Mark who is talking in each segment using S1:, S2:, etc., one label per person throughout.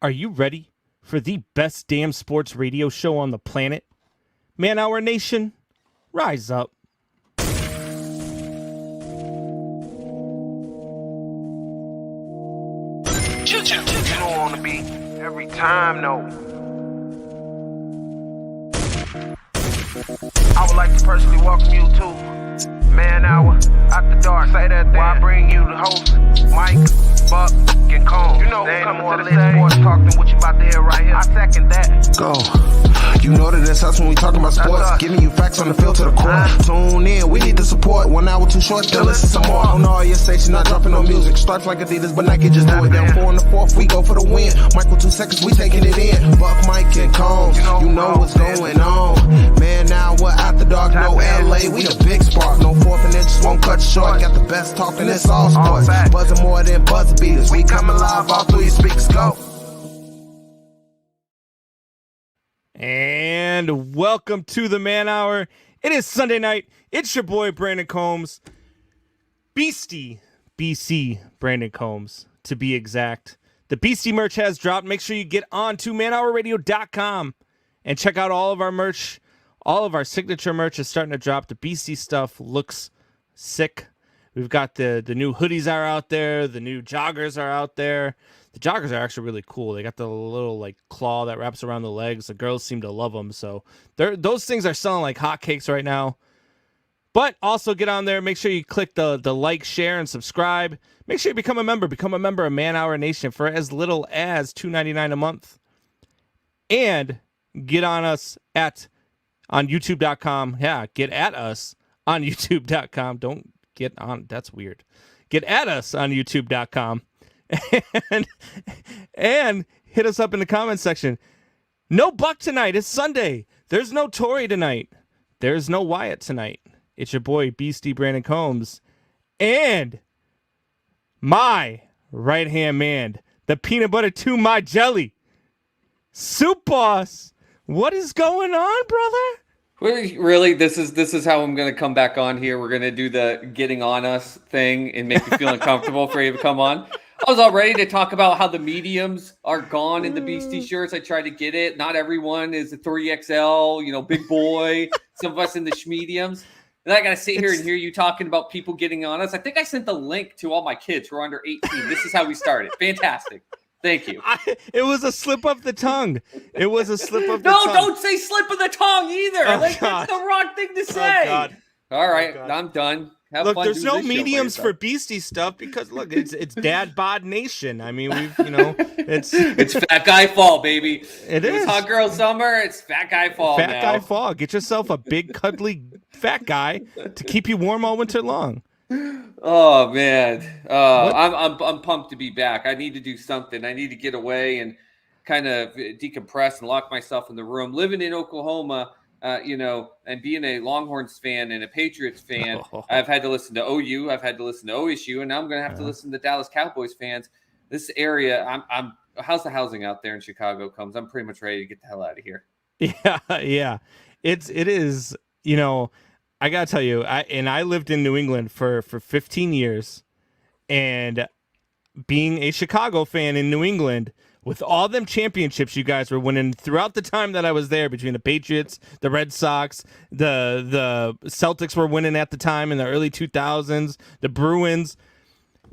S1: Are you ready for the best damn sports radio show on the planet? Man Hour Nation, rise up.
S2: You don't want to be every time, no. I would like to personally welcome you to Man Hour After Dark. Say that thing. While I bring you the host, Mike, Buck, and Cone. You know who's coming to the sports talk than what you about to hear right here. I second that.
S3: Go. You know that it's us when we talking about sports. Giving you facts on the field to the core. Tune in, we need the support. 1 hour too short, still listen some more. On all your stations, not dropping no music. Stripes like Adidas, but Nike just do it. Down 4 in the 4th, we go for the win. Michael 2 seconds, we taking it in. Buck, Mike, and Combs, you know what's going on. Man, now we're after dark, no LA, we the big spark. No 4th and inches, won't cut short. Got the best talking, it's all sports. Buzzing more than buzzer beaters. We coming live all through your speakers, go.
S1: And welcome to the Man Hour. It is Sunday night. It's your boy, Brandon Combs. Beastie, BC, Brandon Combs, to be exact. The Beastie merch has dropped. Make sure you get on to manhourradio.com and check out all of our merch. All of our signature merch is starting to drop. The Beastie stuff looks sick. We've got the new hoodies are out there. The new joggers are out there. The joggers are actually really cool. They got the little like claw that wraps around the legs. The girls seem to love them. So those things are selling like hotcakes right now. But also get on there. Make sure you click the like, share, and subscribe. Make sure you become a member. Become a member of Man Hour Nation for as little as $2.99 a month. And get on us on YouTube.com. Yeah, get at us on YouTube.com. Don't get on. That's weird. Get at us on YouTube.com. And hit us up in the comment section. No Buck tonight. It's Sunday. There's no Tory tonight. There's no Wyatt tonight. It's your boy, Beastie Brandon Combs. And my right-hand man, the peanut butter to my jelly, Soup Boss. What is going on, brother?
S4: Really, this is how I'm going to come back on here. We're going to do the getting on us thing and make you feel uncomfortable for you to come on. I was all ready to talk about how the mediums are gone in the Beastie shirts. I tried to get it. Not everyone is a 3XL, big boy. Some of us in the schmediums. And I got to sit here and hear you talking about people getting on us. I think I sent the link to all my kids who are under 18. This is how we started. Fantastic. Thank you.
S1: It was a slip of the tongue. It was a slip of the tongue.
S4: No, don't say slip of the tongue either.
S1: Oh,
S4: that's
S1: God.
S4: the wrong thing to say.
S1: Oh, God.
S4: All right,
S1: God.
S4: I'm done. Have
S1: Look,
S4: fun
S1: there's
S4: doing
S1: no
S4: this show by
S1: mediums
S4: yourself.
S1: for Beastie stuff because look, it's Dad Bod Nation. I mean, it's
S4: fat guy fall, baby.
S1: It
S4: was
S1: is
S4: hot girl summer. It's fat guy fall.
S1: Fat
S4: now.
S1: guy fall. Get yourself a big cuddly fat guy to keep you warm all winter long.
S4: Oh man, I'm pumped to be back. I need to do something. I need to get away and kind of decompress and lock myself in the room. Living in Oklahoma, and being a Longhorns fan and a Patriots fan, I've had to listen to OU, I've had to listen to OSU, and now I'm going to have to listen to Dallas Cowboys fans. This area, how's the housing out there in Chicago comes? I'm pretty much ready to get the hell out of here.
S1: Yeah. It is, I got to tell you, I lived in New England for 15 years, and being a Chicago fan in New England, with all them championships you guys were winning throughout the time that I was there, between the Patriots, the Red Sox, the Celtics were winning at the time in the early 2000s, the Bruins,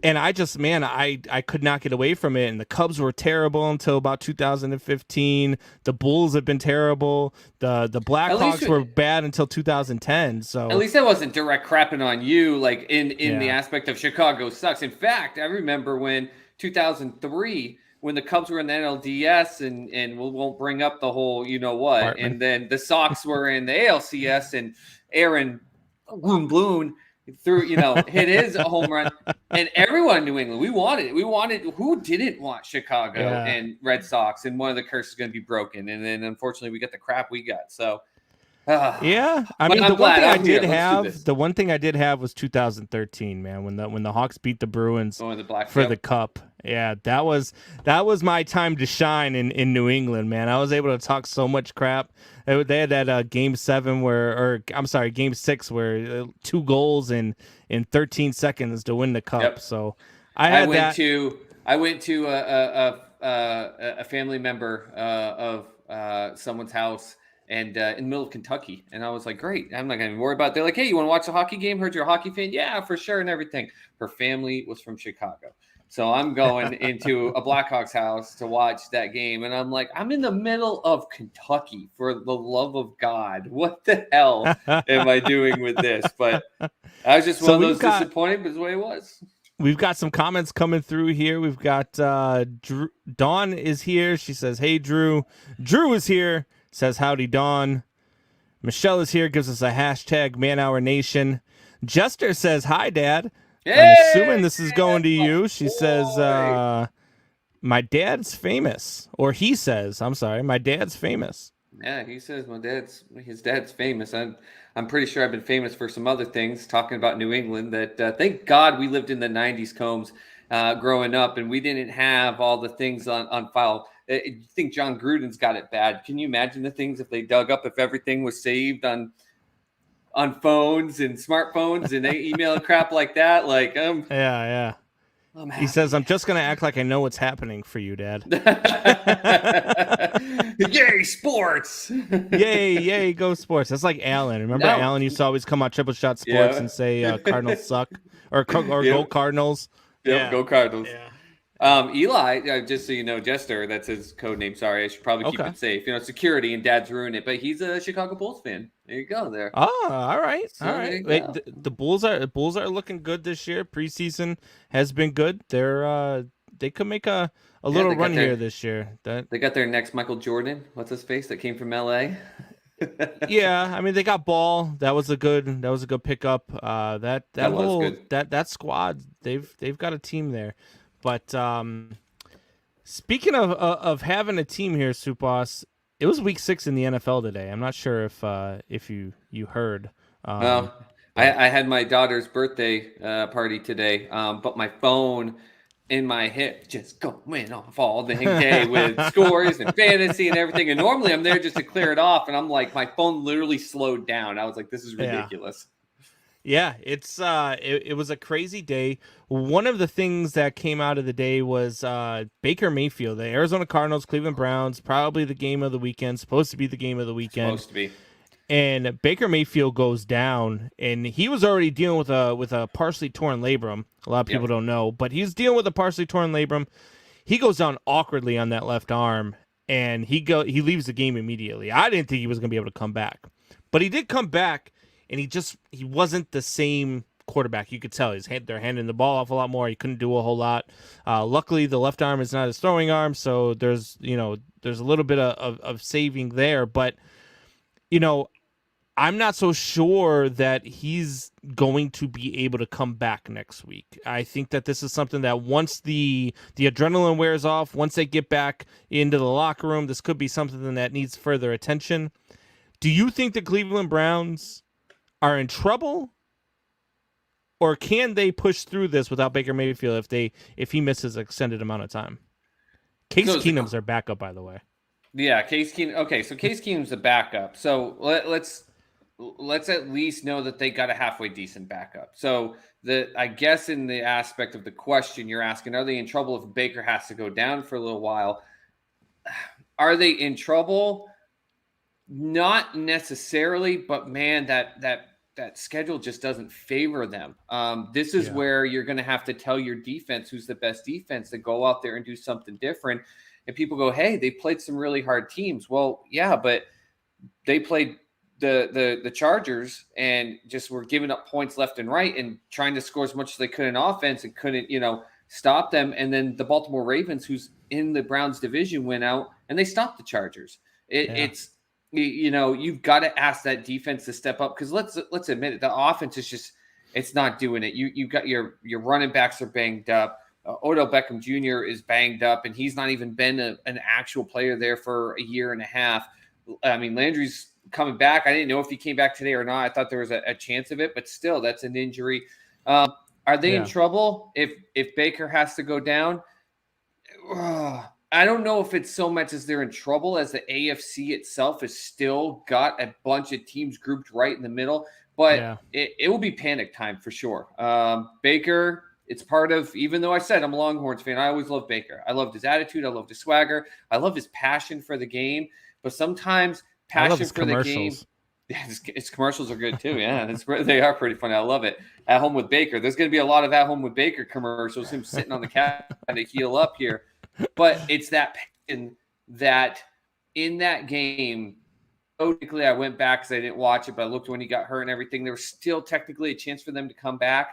S1: and I just, man, I could not get away from it. And the Cubs were terrible until about 2015. The Bulls have been terrible. The Blackhawks were bad until 2010. So
S4: at least I wasn't direct crapping on you, like in the aspect of Chicago sucks. In fact, I remember when 2003. When the Cubs were in the NLDS and we won't bring up the whole, and then the Sox were in the ALCS and Aaron Boone threw, hit his home run, and everyone in New England, we wanted it. Who didn't want Chicago and Red Sox? And one of the curses is going to be broken. And then unfortunately we got the crap we got. So
S1: I mean, the one thing I did have was 2013, man, when the Hawks beat the Bruins for the Cup. Yeah, that was my time to shine in New England, man. I was able to talk so much crap. They had that game 6 where 2 goals in 13 seconds to win the Cup. Yep. So I went
S4: to a family member of someone's house and in the middle of Kentucky. And I was like, great. I'm not going to worry about it. They're like, hey, you want to watch a hockey game? Heard you're a hockey fan? Yeah, for sure. And everything. Her family was from Chicago. So I'm going into a Blackhawks house to watch that game. And I'm like, I'm in the middle of Kentucky, for the love of God. What the hell am I doing with this? But I was just one of those disappointed, but the way it was.
S1: We've got some comments coming through here. We've got Drew, Dawn is here. She says, hey, Drew. Drew is here. Says, howdy, Dawn. Michelle is here. Gives us a hashtag ManHourNation. Jester says, hi, Dad.
S4: Hey,
S1: I'm assuming this is going to you. She says, my dad's famous. Or he says, I'm sorry, my dad's famous.
S4: Yeah, he says his dad's famous. I'm pretty sure I've been famous for some other things, talking about New England, that thank God we lived in the 90s, Combs, growing up, and we didn't have all the things on file. You think John Gruden's got it bad. Can you imagine the things if they dug up, if everything was saved on phones and smartphones and email and crap like that? Like,
S1: yeah. He says, I'm just going to act like I know what's happening for you, Dad.
S4: Yay, sports.
S1: Yay, go sports. That's like Alan. Remember Alan used to always come on Triple Shot Sports and say Cardinals suck or go Cardinals.
S4: Yep, go Cardinals. Yeah. Eli, just so you know, Jester, that's his code name. Sorry, I should probably keep it safe. Security and Dad's ruined it, but he's a Chicago Bulls fan. There you go. There.
S1: Oh, all right,
S4: So
S1: all right. Wait, the Bulls are looking good this year. Preseason has been good. They could make a little run here this year.
S4: They got their next Michael Jordan. What's his face that came from L.A.
S1: Yeah, I mean they got Ball. That was a good pickup. That squad. They've got a team there. But speaking of having a team here, Supos, it was week 6 in the NFL today. I'm not sure if you heard.
S4: Well, I had my daughter's birthday party today, but my phone in my hip just going off all the day with scores and fantasy and everything. And normally I'm there just to clear it off, and I'm like, my phone literally slowed down. I was like, this is ridiculous.
S1: Yeah, it's it was a crazy day. One of the things that came out of the day was Baker Mayfield, the Arizona Cardinals, Cleveland Browns, probably the game of the weekend, supposed to be the game of the weekend.
S4: Supposed to be.
S1: And Baker Mayfield goes down, and he was already dealing with a partially torn labrum. A lot of people don't know, but he's dealing with a partially torn labrum. He goes down awkwardly on that left arm, and he leaves the game immediately. I didn't think he was going to be able to come back, but he did come back. And he wasn't the same quarterback. You could tell they're handing the ball off a lot more. He couldn't do a whole lot. Luckily, the left arm is not his throwing arm, so there's a little bit of saving there. But I'm not so sure that he's going to be able to come back next week. I think that this is something that once the adrenaline wears off, once they get back into the locker room, this could be something that needs further attention. Do you think the Cleveland Browns are in trouble, or can they push through this without Baker Mayfield if he misses an extended amount of time? Case Keenum's their backup, by the way.
S4: Yeah, Case Keenum. Okay, so Case Keenum's the backup. So let's at least know that they got a halfway decent backup. So I guess in the aspect of the question you're asking, are they in trouble if Baker has to go down for a little while? Are they in trouble? Not necessarily, but man, that schedule just doesn't favor them. This is where you're going to have to tell your defense who's the best defense to go out there and do something different. And people go, hey, they played some really hard teams. Well, yeah, but they played the Chargers and just were giving up points left and right and trying to score as much as they could in offense and couldn't, stop them. And then the Baltimore Ravens, who's in the Browns division, went out and they stopped the Chargers. It's you've got to ask that defense to step up, because let's admit it, the offense is just, it's not doing it. You got your running backs are banged up. Odell Beckham Jr. is banged up, and he's not even been an actual player there for a year and a half. I mean, Landry's coming back. I didn't know if he came back today or not. I thought there was a chance of it, but still, that's an injury. Are they in trouble if Baker has to go down? I don't know if it's so much as they're in trouble as the AFC itself has still got a bunch of teams grouped right in the middle, but it will be panic time for sure. Baker It's part of, even though I said I'm a Longhorns fan, I always loved Baker. I loved his attitude. I loved his swagger. I love his passion for the game. But sometimes passion for the game. Yeah, his commercials are good too. Yeah, they are pretty funny. I love it. At Home with Baker. There's going to be a lot of At Home with Baker commercials. Him sitting on the couch trying to heal up here. But it's that passion that in that game, technically I went back because I didn't watch it, but I looked when he got hurt and everything. There was still technically a chance for them to come back,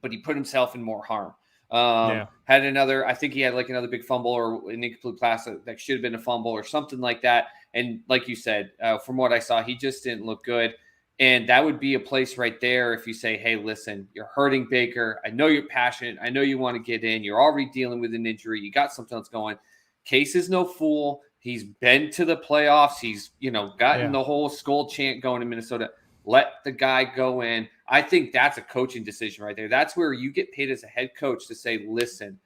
S4: but he put himself in more harm. Had another, I think he had like another big fumble or an incomplete pass that should have been a fumble or something like that. And like you said, from what I saw, he just didn't look good. And that would be a place right there if you say, hey, listen, you're hurting Baker. I know you're passionate. I know you want to get in. You're already dealing with an injury. You got something else going. Case is no fool. He's been to the playoffs. He's, gotten the whole skull chant going in Minnesota. Let the guy go in. I think that's a coaching decision right there. That's where you get paid as a head coach to say, listen,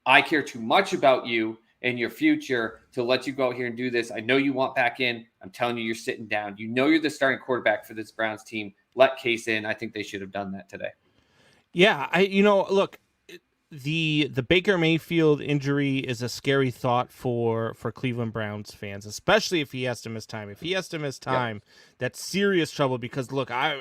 S4: I care too much about you and your future to let you go out here and do this. I know you want back in. I'm telling you, you're sitting down. You're the starting quarterback for this Browns team. Let Case in. I think they should have done that today.
S1: Yeah, look, the Baker Mayfield injury is a scary thought for Cleveland Browns fans, especially if he has to miss time. If he has to miss time, that's serious trouble because, look, I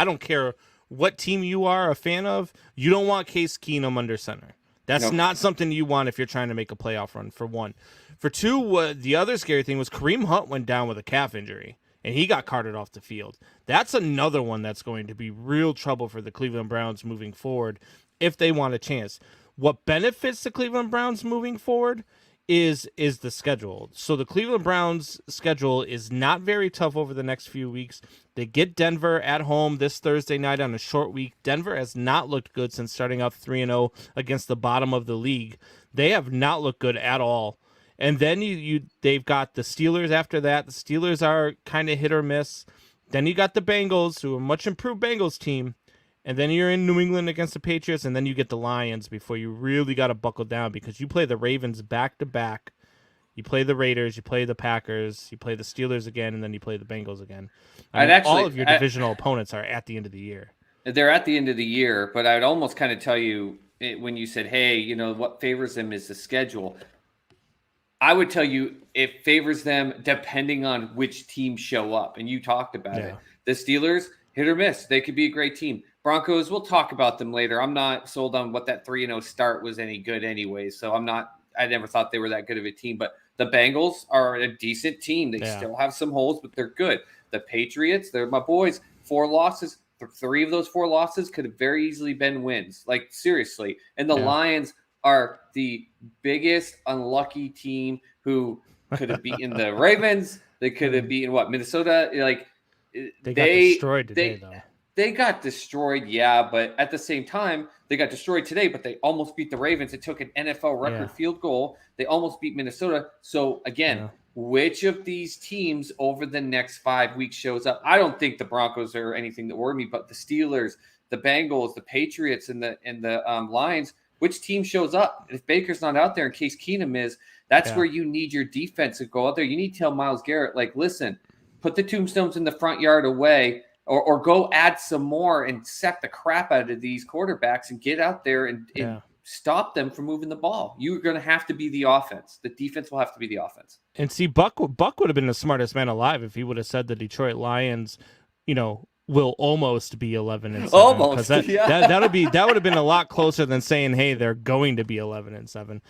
S1: don't care what team you are a fan of. You don't want Case Keenum under center. That's not something you want if you're trying to make a playoff run, for one. For two, the other scary thing was Kareem Hunt went down with a calf injury, and he got carted off the field. That's another one that's going to be real trouble for the Cleveland Browns moving forward if they want a chance. What benefits the Cleveland Browns moving forward is the schedule. So the Cleveland Browns schedule is not very tough over the next few weeks. They get Denver at home this Thursday night on a short week. Denver has not looked good since starting out 3-0 against the bottom of the league. They have not looked good at all. And then they've got the Steelers after that. The Steelers are kind of hit or miss. Then you got the Bengals, who are a much improved Bengals team. And then you're in New England against the Patriots, and then you get the Lions before you really got to buckle down because you play the Ravens back-to-back. You play the Raiders, you play the Packers, you play the Steelers again, and then you play the Bengals again. All of your divisional opponents are at the end of the year.
S4: They're at the end of the year, but I'd almost kind of tell you when you said, hey, what favors them is the schedule. I would tell you it favors them depending on which teams show up, and you talked about it. The Steelers, hit or miss. They could be a great team. Broncos, we'll talk about them later. I'm not sold on what that 3-0 start was any good anyway, so I never thought they were that good of a team. But the Bengals are a decent team. They still have some holes, but they're good. The Patriots, they're my boys. 4 losses. 3 of those 4 losses could have very easily been wins. Like, seriously. And the Lions are the biggest unlucky team who could have beaten the Ravens. They could have beaten, Minnesota? Like,
S1: they got destroyed today, though.
S4: They got destroyed, but at the same time, they got destroyed today, but they almost beat the Ravens. It took an NFL record field goal. They almost beat Minnesota. So, again, which of these teams over the next 5 weeks shows up? I don't think the Broncos are anything that worry me, but the Steelers, the Bengals, the Patriots, and the Lions, which team shows up? And if Baker's not out there in case Keenum is, that's where you need your defense to go out there. You need to tell Myles Garrett, like, listen, put the tombstones in the front yard away, or go add some more and sack the crap out of these quarterbacks and get out there and stop them from moving the ball. You're going to have to be the offense. The defense will have to be the offense.
S1: And see, Buck would have been the smartest man alive if he would have said the Detroit Lions, will almost be 11-7.
S4: Almost,
S1: that would have been a lot closer than saying, hey, they're going to be 11-7.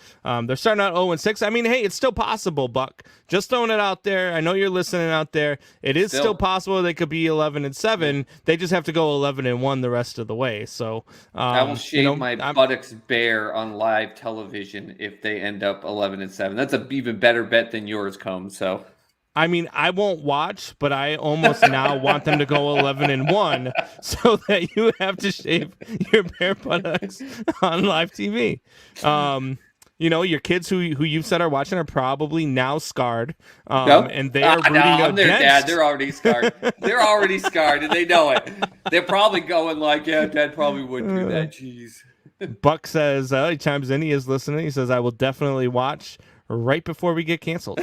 S1: They're starting out 0-6. I mean, hey, it's still possible, Buck. Just throwing it out there. I know you're listening out there. It is still possible they could be 11-7. They just have to go 11-1 the rest of the way. So
S4: I will shave my buttocks bare on live television if they end up 11-7. That's an even better bet than yours, Combs. So.
S1: I mean, I won't watch, but I almost now want them to go 11-1 so that you have to shave your bare buttocks on live TV. Your kids who you've said are watching are probably now scarred, and they are rooting against.
S4: Their dad, they're already scarred. They're already scarred, and they know it. They're probably going like, yeah, Dad probably would do that. Jeez.
S1: Buck says, he chimes in, he is listening. He says, I will definitely watch right before we get canceled.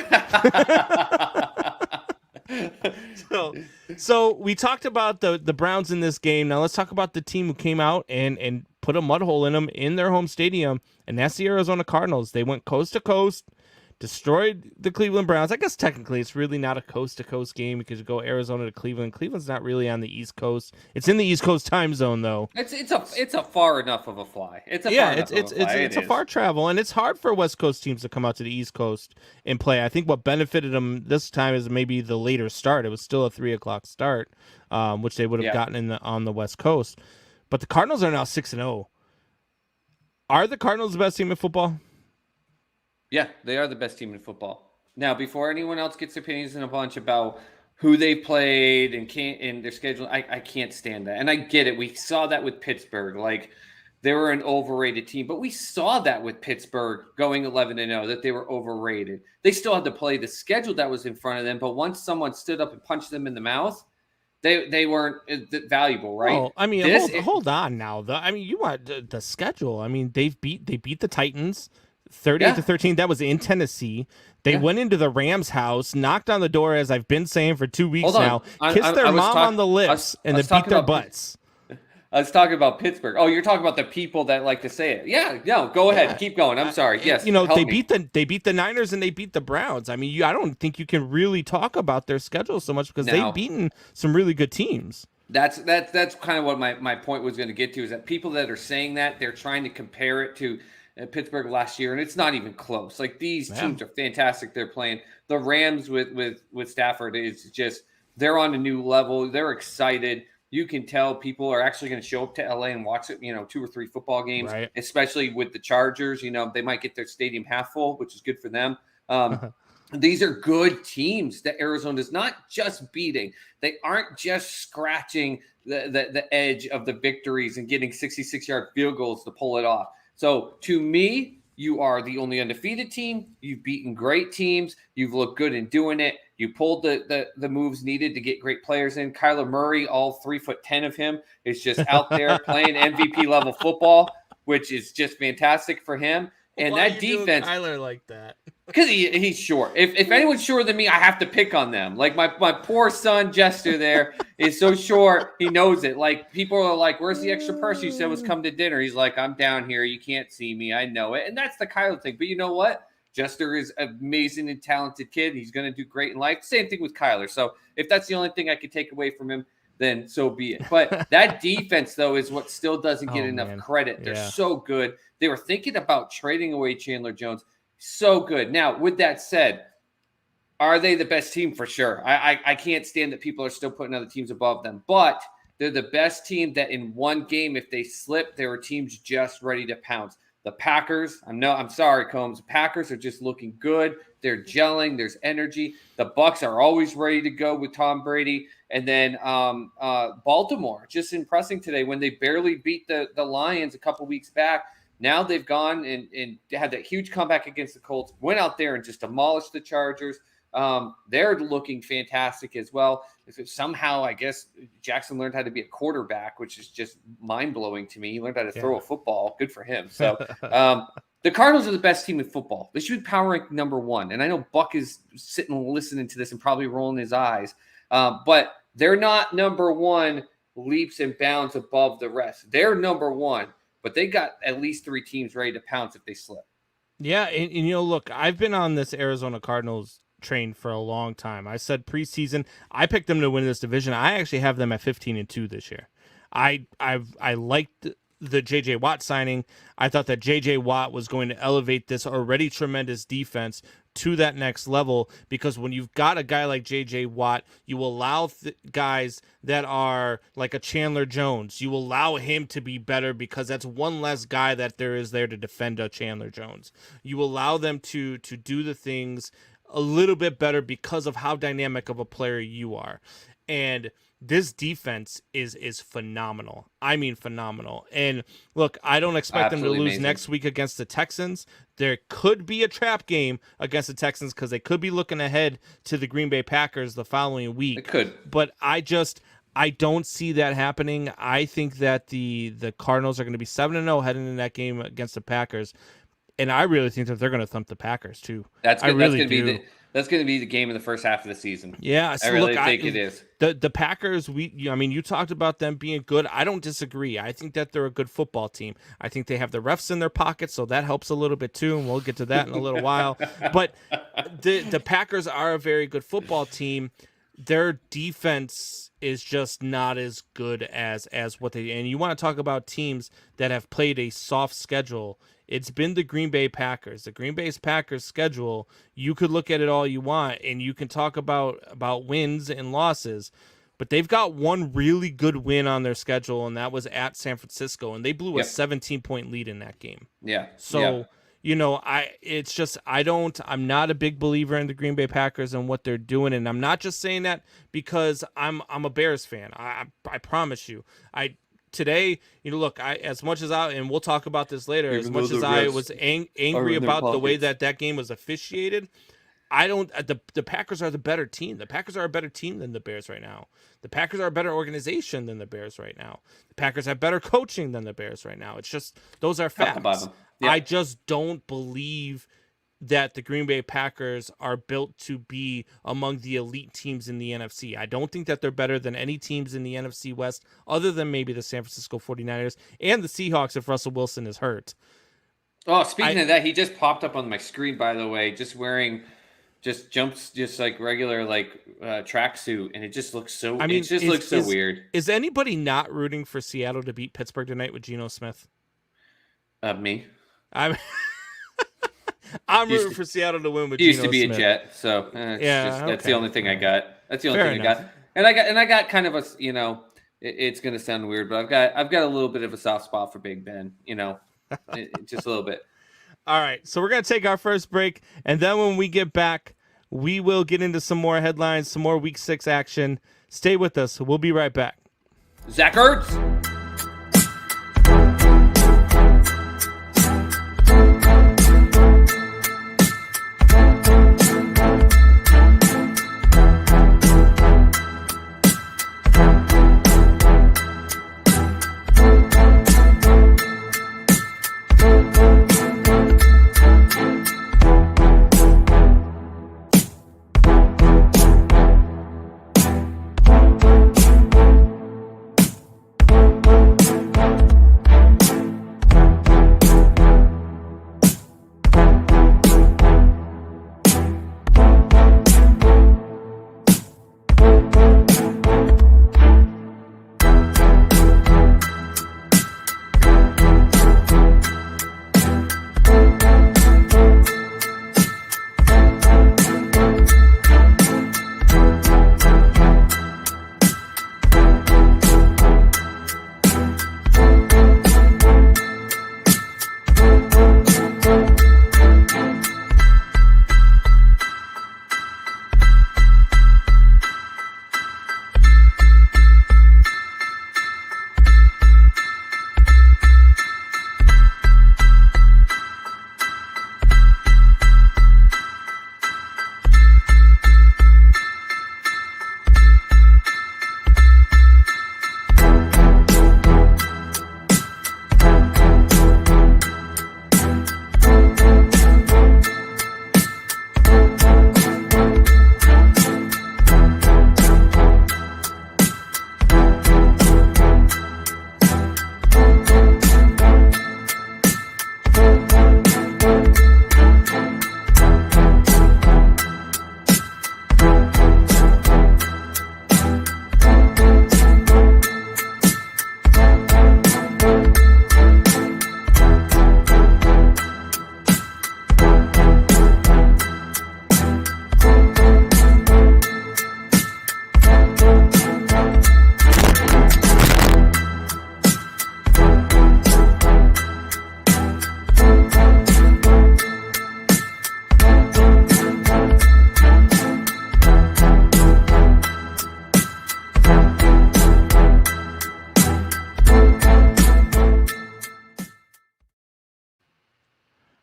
S1: So we talked about the Browns in this game. Now let's talk about the team who came out and put a mud hole in them in their home stadium, and that's the Arizona Cardinals. They went coast to coast, destroyed the Cleveland Browns. I guess technically it's really not a coast-to-coast game because you go Arizona to Cleveland. Cleveland's not really on the East Coast. It's in the East Coast time zone, though.
S4: It's a far enough of a fly. It's
S1: a far travel, and it's hard for West Coast teams to come out to the East Coast and play. I think what benefited them this time is maybe the later start. It was still a 3:00 start, which they would have gotten on the West Coast. But the Cardinals are now 6-0. Are the Cardinals the best team in football?
S4: Yeah, they are the best team in football. Now, before anyone else gets their opinions in a bunch about who they played and their schedule, I can't stand that. And I get it. We saw that with Pittsburgh. Like, they were an overrated team. But we saw that with Pittsburgh going 11-0, that they were overrated. They still had to play the schedule that was in front of them. But once someone stood up and punched them in the mouth, they weren't valuable, right?
S1: Well, I mean, hold on now. You want the schedule. I mean, they beat the Titans 38-13. That was in Tennessee. They went into the Rams' house, knocked on the door, as I've been saying for 2 weeks now, kissed their mom on the lips, and then beat their butts.
S4: I was talking about Pittsburgh. Oh, you're talking about the people that like to say it. Yeah, no, go ahead. Keep going. I'm sorry. Yes.
S1: They beat the Niners and they beat the Browns. I mean, I don't think you can really talk about their schedule so much because they've beaten some really good teams.
S4: That's kind of what my point was going to get to, is that people that are saying that, they're trying to compare it to Pittsburgh last year, and it's not even close. Like, these teams are fantastic. They're playing. The Rams with Stafford is just, they're on a new level. They're excited. You can tell people are actually going to show up to LA and watch it, 2 or 3 football games, especially with the Chargers. They might get their stadium half full, which is good for them. These are good teams that Arizona is not just beating. They aren't just scratching the edge of the victories and getting 66-yard field goals to pull it off. So to me, you are the only undefeated team. You've beaten great teams. You've looked good in doing it. You pulled the moves needed to get great players in. Kyler Murray, all 3'10" of him, is just out there playing MVP level football, which is just fantastic for him. And
S1: why
S4: that defense,
S1: Kyler like that,
S4: because he's short. If anyone's shorter than me, I have to pick on them. Like my poor son Jester there is so short, he knows it. Like, people are like, "Where's the extra person you said was come to dinner?" He's like, "I'm down here. You can't see me. I know it." And that's the Kyler thing. But you know what? Jester is an amazing and talented kid. He's going to do great in life. Same thing with Kyler. So if that's the only thing I could take away from him, then so be it. But that defense, though, is what still doesn't get enough credit. They're so good. They were thinking about trading away Chandler Jones. So good. Now, with that said, are they the best team? For sure. I can't stand that people are still putting other teams above them. But they're the best team that in one game, if they slip, there were teams just ready to pounce. The Packers, I'm sorry, Combs. The Packers are just looking good. They're gelling. There's energy. The Bucks are always ready to go with Tom Brady. And then Baltimore, just impressing today when they barely beat the Lions a couple weeks back. Now they've gone and had that huge comeback against the Colts, went out there and just demolished the Chargers. They're looking fantastic as well. Somehow, I guess, Jackson learned how to be a quarterback, which is just mind-blowing to me. He learned how to throw a football. Good for him. So the Cardinals are the best team in football. They should be power rank number 1. And I know Buck is sitting and listening to this and probably rolling his eyes. But they're not number 1 leaps and bounds above the rest. They're number 1. But they got at least 3 teams ready to pounce if they slip.
S1: Yeah, and look, I've been on this Arizona Cardinals train for a long time. I said preseason, I picked them to win this division. I actually have them at 15-2 this year. I liked the J.J. Watt signing. I thought that J.J. Watt was going to elevate this already tremendous defense to that next level, because when you've got a guy like J.J. Watt, you allow guys that are like a Chandler Jones, you allow him to be better because that's one less guy that there is there to defend a Chandler Jones. You allow them to do the things a little bit better because of how dynamic of a player you are. And this defense is phenomenal. I mean, phenomenal. And look, I don't expect them to lose next week against the Texans. There could be a trap game against the Texans because they could be looking ahead to the Green Bay Packers the following week.
S4: It could.
S1: But I don't see that happening. I think that the Cardinals are going to be 7-0 heading into that game against the Packers. And I really think that they're going to thump the Packers too.
S4: That's good. That's going That's going to be the game in the first half of the season.
S1: Yeah, so
S4: I really think it is.
S1: The Packers, you talked about them being good. I don't disagree. I think that they're a good football team. I think they have the refs in their pockets, so that helps a little bit too, and we'll get to that in a little while. But the Packers are a very good football team. Their defense is just not as good as what they, and you want to talk about teams that have played a soft schedule. It's been the Green Bay Packers. The Green Bay Packers schedule, you could look at it all you want, and you can talk about wins and losses, but they've got one really good win on their schedule, and that was at San Francisco, and they blew a 17-point lead in that game.
S4: Yeah.
S1: So, I'm not a big believer in the Green Bay Packers and what they're doing, and I'm not just saying that because I'm a Bears fan. I promise you. Today, look, as much as and we'll talk about this later, as much as I was angry about the way that game was officiated, the Packers are the better team. The Packers are a better team than the Bears right now. The Packers are a better organization than the Bears right now. The Packers have better coaching than the Bears right now. It's just, those are facts.
S4: Yeah.
S1: I just don't believe that the Green Bay Packers are built to be among the elite teams in the NFC. I don't think that they're better than any teams in the NFC West other than maybe the San Francisco 49ers and the Seahawks if Russell Wilson is hurt.
S4: Oh, speaking of that, he just popped up on my screen, by the way, just wearing jumps, just like regular tracksuit, and it just looks so looks so weird.
S1: Is anybody not rooting for Seattle to beat Pittsburgh tonight with Geno Smith?
S4: Me.
S1: I'm rooting for Seattle to win with
S4: Geno Smith. Used to be
S1: Smith.
S4: a Jet, so that's the only thing I got. That's the only thing
S1: enough.
S4: I got. And I got kind of a, it's going to sound weird, but I've got a little bit of a soft spot for Big Ben, just a little bit.
S1: All right, so we're going to take our first break, and then when we get back, we will get into some more headlines, some more Week 6 action. Stay with us. We'll be right back.
S4: Zach Ertz.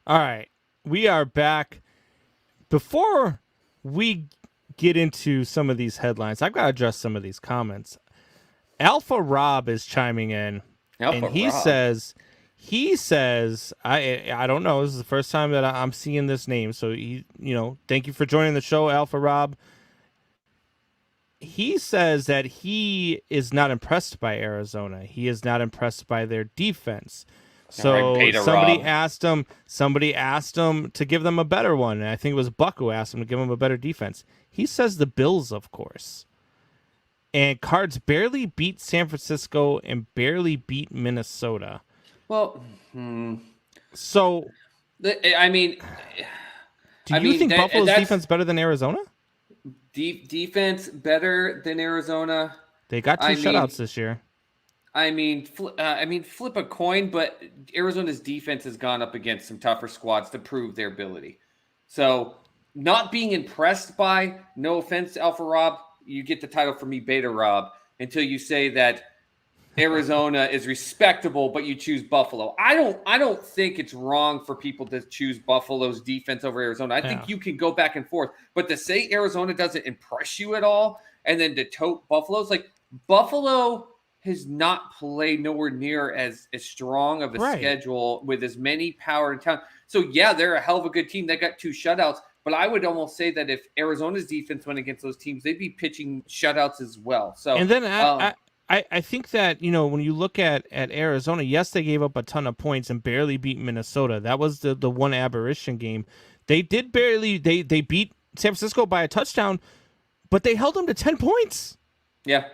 S1: All right, we are back. Before we get into some of these headlines, I've got to address some of these comments. Alpha Rob is chiming in, and he says He says, I don't know. This is the first time that I'm seeing this name. So thank you for joining the show, Alpha Rob. He says that he is not impressed by Arizona. He is not impressed by their defense. So somebody asked him to give them a better one. And I think it was Buck who asked him to give him a better defense. He says the Bills, of course. And Cards barely beat San Francisco and barely beat Minnesota.
S4: Well,
S1: so
S4: I mean,
S1: do you think Buffalo's defense better than Arizona?
S4: Defense better than Arizona.
S1: They got two shutouts this year.
S4: I mean, flip a coin, but Arizona's defense has gone up against some tougher squads to prove their ability. So, not being impressed by, no offense, Alpha Rob, you get the title for me, Beta Rob, until you say that Arizona is respectable, but you choose Buffalo. I don't think it's wrong for people to choose Buffalo's defense over Arizona. I think you can go back and forth, but to say Arizona doesn't impress you at all, and then to tote Buffalo's like Buffalo has not played nowhere near as strong of a schedule with as many power in town. So yeah, they're a hell of a good team. They got two shutouts, but I would almost say that if Arizona's defense went against those teams, they'd be pitching shutouts as well. So
S1: and then I think that, when you look at Arizona, yes, they gave up a ton of points and barely beat Minnesota. That was the one aberration game. They did barely they beat San Francisco by a touchdown, but they held them to 10 points.
S4: Yeah.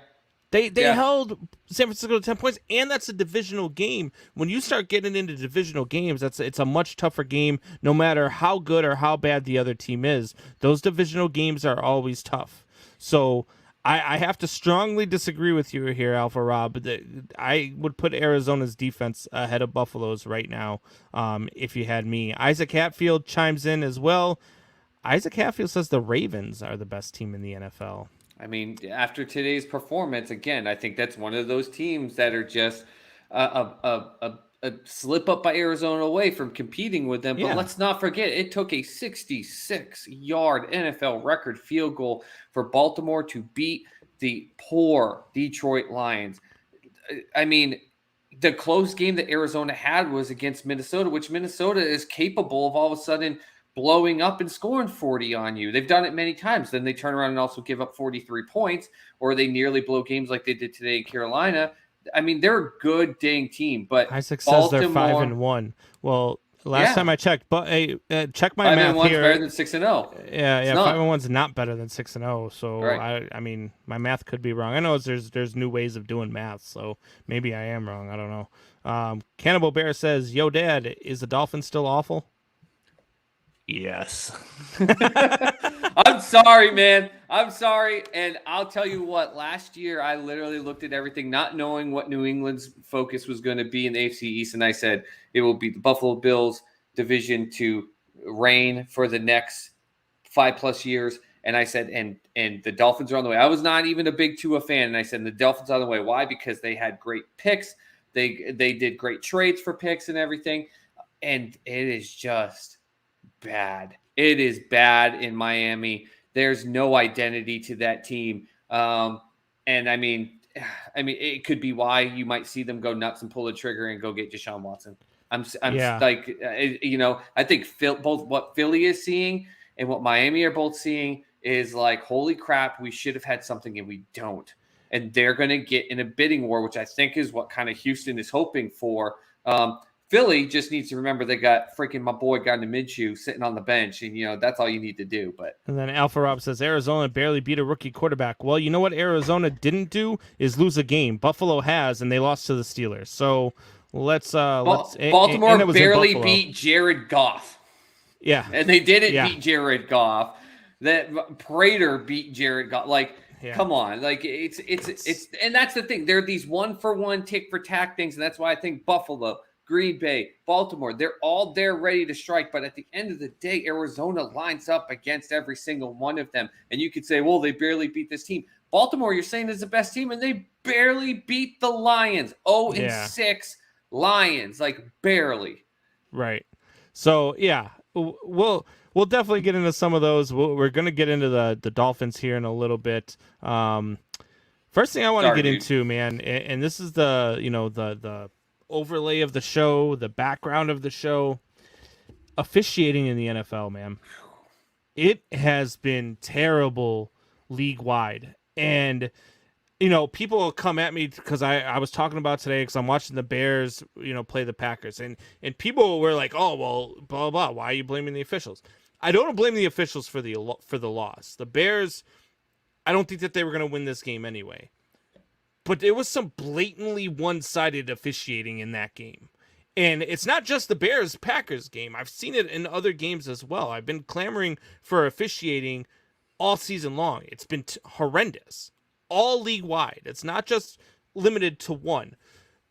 S1: They held San Francisco to 10 points, and that's a divisional game. When you start getting into divisional games, it's a much tougher game, no matter how good or how bad the other team is. Those divisional games are always tough. So I have to strongly disagree with you here, Alpha Rob. I would put Arizona's defense ahead of Buffalo's right now if you had me. Isaac Hatfield chimes in as well. Isaac Hatfield says the Ravens are the best team in the NFL.
S4: I mean, after today's performance, again, I think that's one of those teams that are just a slip up by Arizona away from competing with them. But let's not forget, it took a 66-yard NFL record field goal for Baltimore to beat the poor Detroit Lions. I mean, the close game that Arizona had was against Minnesota, which Minnesota is capable of all of a sudden blowing up and scoring 40 on you. They've done it many times. Then they turn around and also give up 43 points, or they nearly blow games like they did today in Carolina. I mean, they're a good dang team, but
S1: Isaac says they're 5-1. Well, last time I checked, but check my math here.
S4: 5-1's better than 6-0.
S1: Yeah, 5-1's not better than 6-0. So
S4: right.
S1: I mean, my math could be wrong. I know there's new ways of doing math, so maybe I am wrong. I don't know. Cannibal Bear says, "Yo, Dad, is the Dolphins still awful?"
S5: Yes.
S4: I'm sorry, man. I'm sorry. And I'll tell you what, last year I literally looked at everything, not knowing what New England's focus was going to be in the AFC East. And I said, it will be the Buffalo Bills division to reign for the next 5+ years. And I said, and the Dolphins are on the way. I was not even a big Tua fan. And I said, the Dolphins are on the way. Why? Because they had great picks. They did great trades for picks and everything. And it is just bad. It is bad in Miami. There's no identity to that team. And I mean, it could be why you might see them go nuts and pull the trigger and go get Deshaun Watson. I think both what Philly is seeing and what Miami are both seeing is like, holy crap, we should have had something and we don't. And they're going to get in a bidding war, which I think is what kind of Houston is hoping for. Philly just needs to remember they got freaking my boy Gardner Minshew sitting on the bench, and that's all you need to do. But
S1: and then Alpha Rob says Arizona barely beat a rookie quarterback. Well, you know what Arizona didn't do is lose a game. Buffalo has, and they lost to the Steelers. So
S4: Baltimore barely beat Jared Goff.
S1: Yeah,
S4: and they didn't beat Jared Goff. That Prater beat Jared Goff. Like, come on, like it's and that's the thing. They're these 1-for-1 tick for tack things, and that's why I think Buffalo, Green Bay, Baltimore, they're all there ready to strike. But at the end of the day, Arizona lines up against every single one of them. And you could say, well, they barely beat this team. Baltimore, you're saying, is the best team, and they barely beat the Lions. 0-6 Lions, like barely.
S1: Right. So, yeah, we'll definitely get into some of those. We're going to get into the Dolphins here in a little bit. First thing I want to get into, man, and this is the overlay of the show, the background of the show, officiating in the NFL, man. It has been terrible league-wide. And, people will come at me because I was talking about today because I'm watching the Bears, play the Packers. And people were like, oh, well, blah, blah, why are you blaming the officials? I don't blame the officials for the loss. The Bears, I don't think that they were going to win this game anyway. But there was some blatantly one-sided officiating in that game. And it's not just the Bears-Packers game. I've seen it in other games as well. I've been clamoring for officiating all season long. It's been horrendous. All league-wide. It's not just limited to one.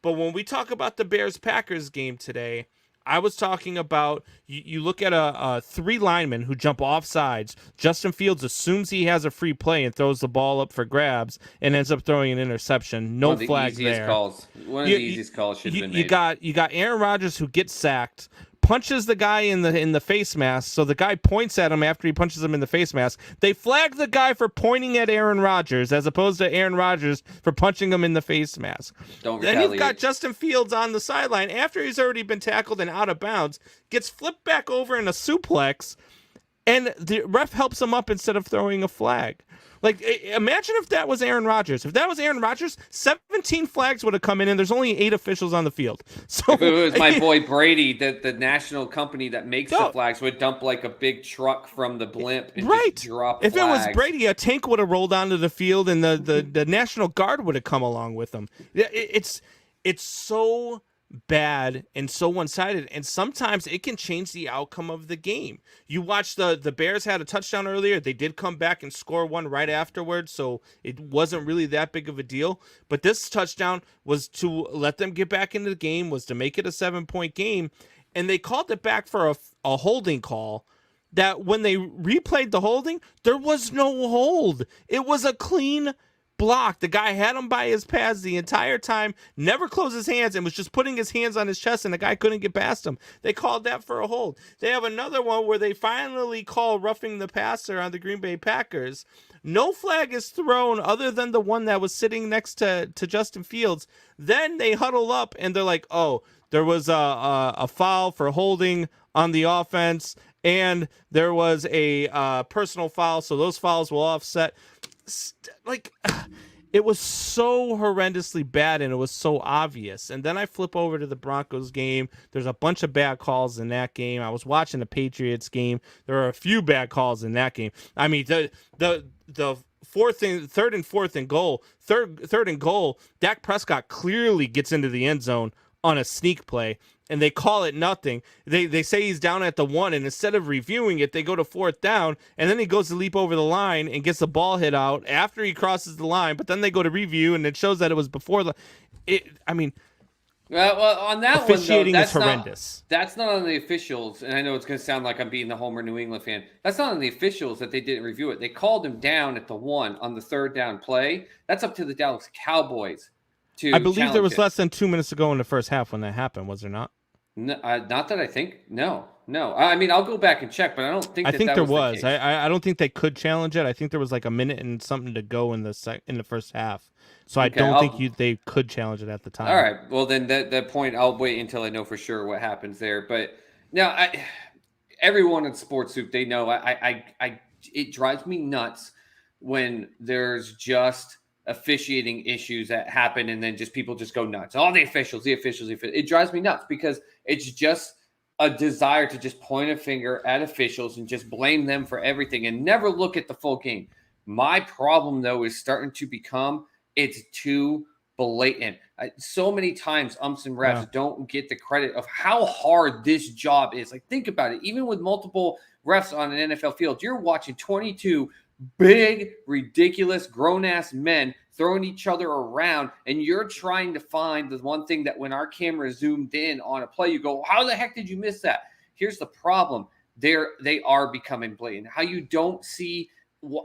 S1: But when we talk about the Bears-Packers game today, I was talking about, you look at a three linemen who jump off sides. Justin Fields assumes he has a free play and throws the ball up for grabs and ends up throwing an interception. No flag there.
S4: One of the easiest calls should have been made.
S1: You got Aaron Rodgers who gets sacked, punches the guy in the face mask. So the guy points at him after he punches him in the face mask. They flag the guy for pointing at Aaron Rodgers as opposed to Aaron Rodgers for punching him in the face mask. Then you've got Justin Fields on the sideline after he's already been tackled and out of bounds, gets flipped back over in a suplex, and the ref helps him up instead of throwing a flag. Like, imagine if that was Aaron Rodgers. If that was Aaron Rodgers, 17 flags would have come in, and there's only 8 officials on the field. So
S4: if it was my boy Brady, the national company that makes the flags would dump like a big truck from the blimp and just drop
S1: If
S4: flags.
S1: It was Brady, a tank would have rolled onto the field, and the National Guard would have come along with them. It's so bad and so one-sided, and sometimes it can change the outcome of the game. You watch the Bears had a touchdown earlier. They did come back and score one right afterwards, so it wasn't really that big of a deal. But this touchdown was to let them get back into the game, was to make it a 7-point game, and they called it back for a holding call that when they replayed the holding, there was no hold. It was a clean block. The guy had him by his pads the entire time, never closed his hands, and was just putting his hands on his chest, and the guy couldn't get past him. They called that for a hold. They have another one where they finally call roughing the passer on the Green Bay Packers. No flag is thrown other than the one that was sitting next to Justin Fields. Then they huddle up, and they're like, oh, there was a foul for holding on the offense, and there was a personal foul, so those fouls will offset. Like, it was so horrendously bad, and it was so obvious. And then I flip over to the Broncos game. There's a bunch of bad calls in that game. I was watching the Patriots game. There are a few bad calls in that game. I mean, the third and goal, Dak Prescott clearly gets into the end zone on a sneak play, and they call it nothing. They say he's down at the 1, and instead of reviewing it, they go to 4th down, and then he goes to leap over the line and gets the ball hit out after he crosses the line, but then they go to review, and it shows that it was before the...
S4: Well, on that
S1: officiating
S4: one, though,
S1: is horrendous.
S4: That's not on the officials, and I know it's going to sound like I'm being the Homer New England fan. That's not on the officials that they didn't review it. They called him down at the 1 on the 3rd down play. That's up to the Dallas Cowboys to
S1: I believe there was
S4: it.
S1: less than 2 minutes to go in the first half when that happened, was there not?
S4: No, not that I think. No. I mean, I'll go back and check, but I don't think. I think
S1: there
S4: was.
S1: I don't think they could challenge it. I think there was like a minute and something to go in the first half. So I don't think they could challenge it at the time.
S4: All right. Well, then that point, I'll wait until I know for sure what happens there. But now, everyone in Sports Soup, they know it drives me nuts when there's just officiating issues that happen and then just people just go nuts. All the officials. It drives me nuts because it's just a desire to just point a finger at officials and just blame them for everything and never look at the full game. My problem, though, is starting to become it's too blatant. So many times umps and refs don't get the credit of how hard this job is. Like, think about it. Even with multiple refs on an NFL field, you're watching 22 big, ridiculous, grown-ass men throwing each other around, and you're trying to find the one thing that when our camera zoomed in on a play, you go, how the heck did you miss that? Here's the problem. They are becoming blatant. How you don't see,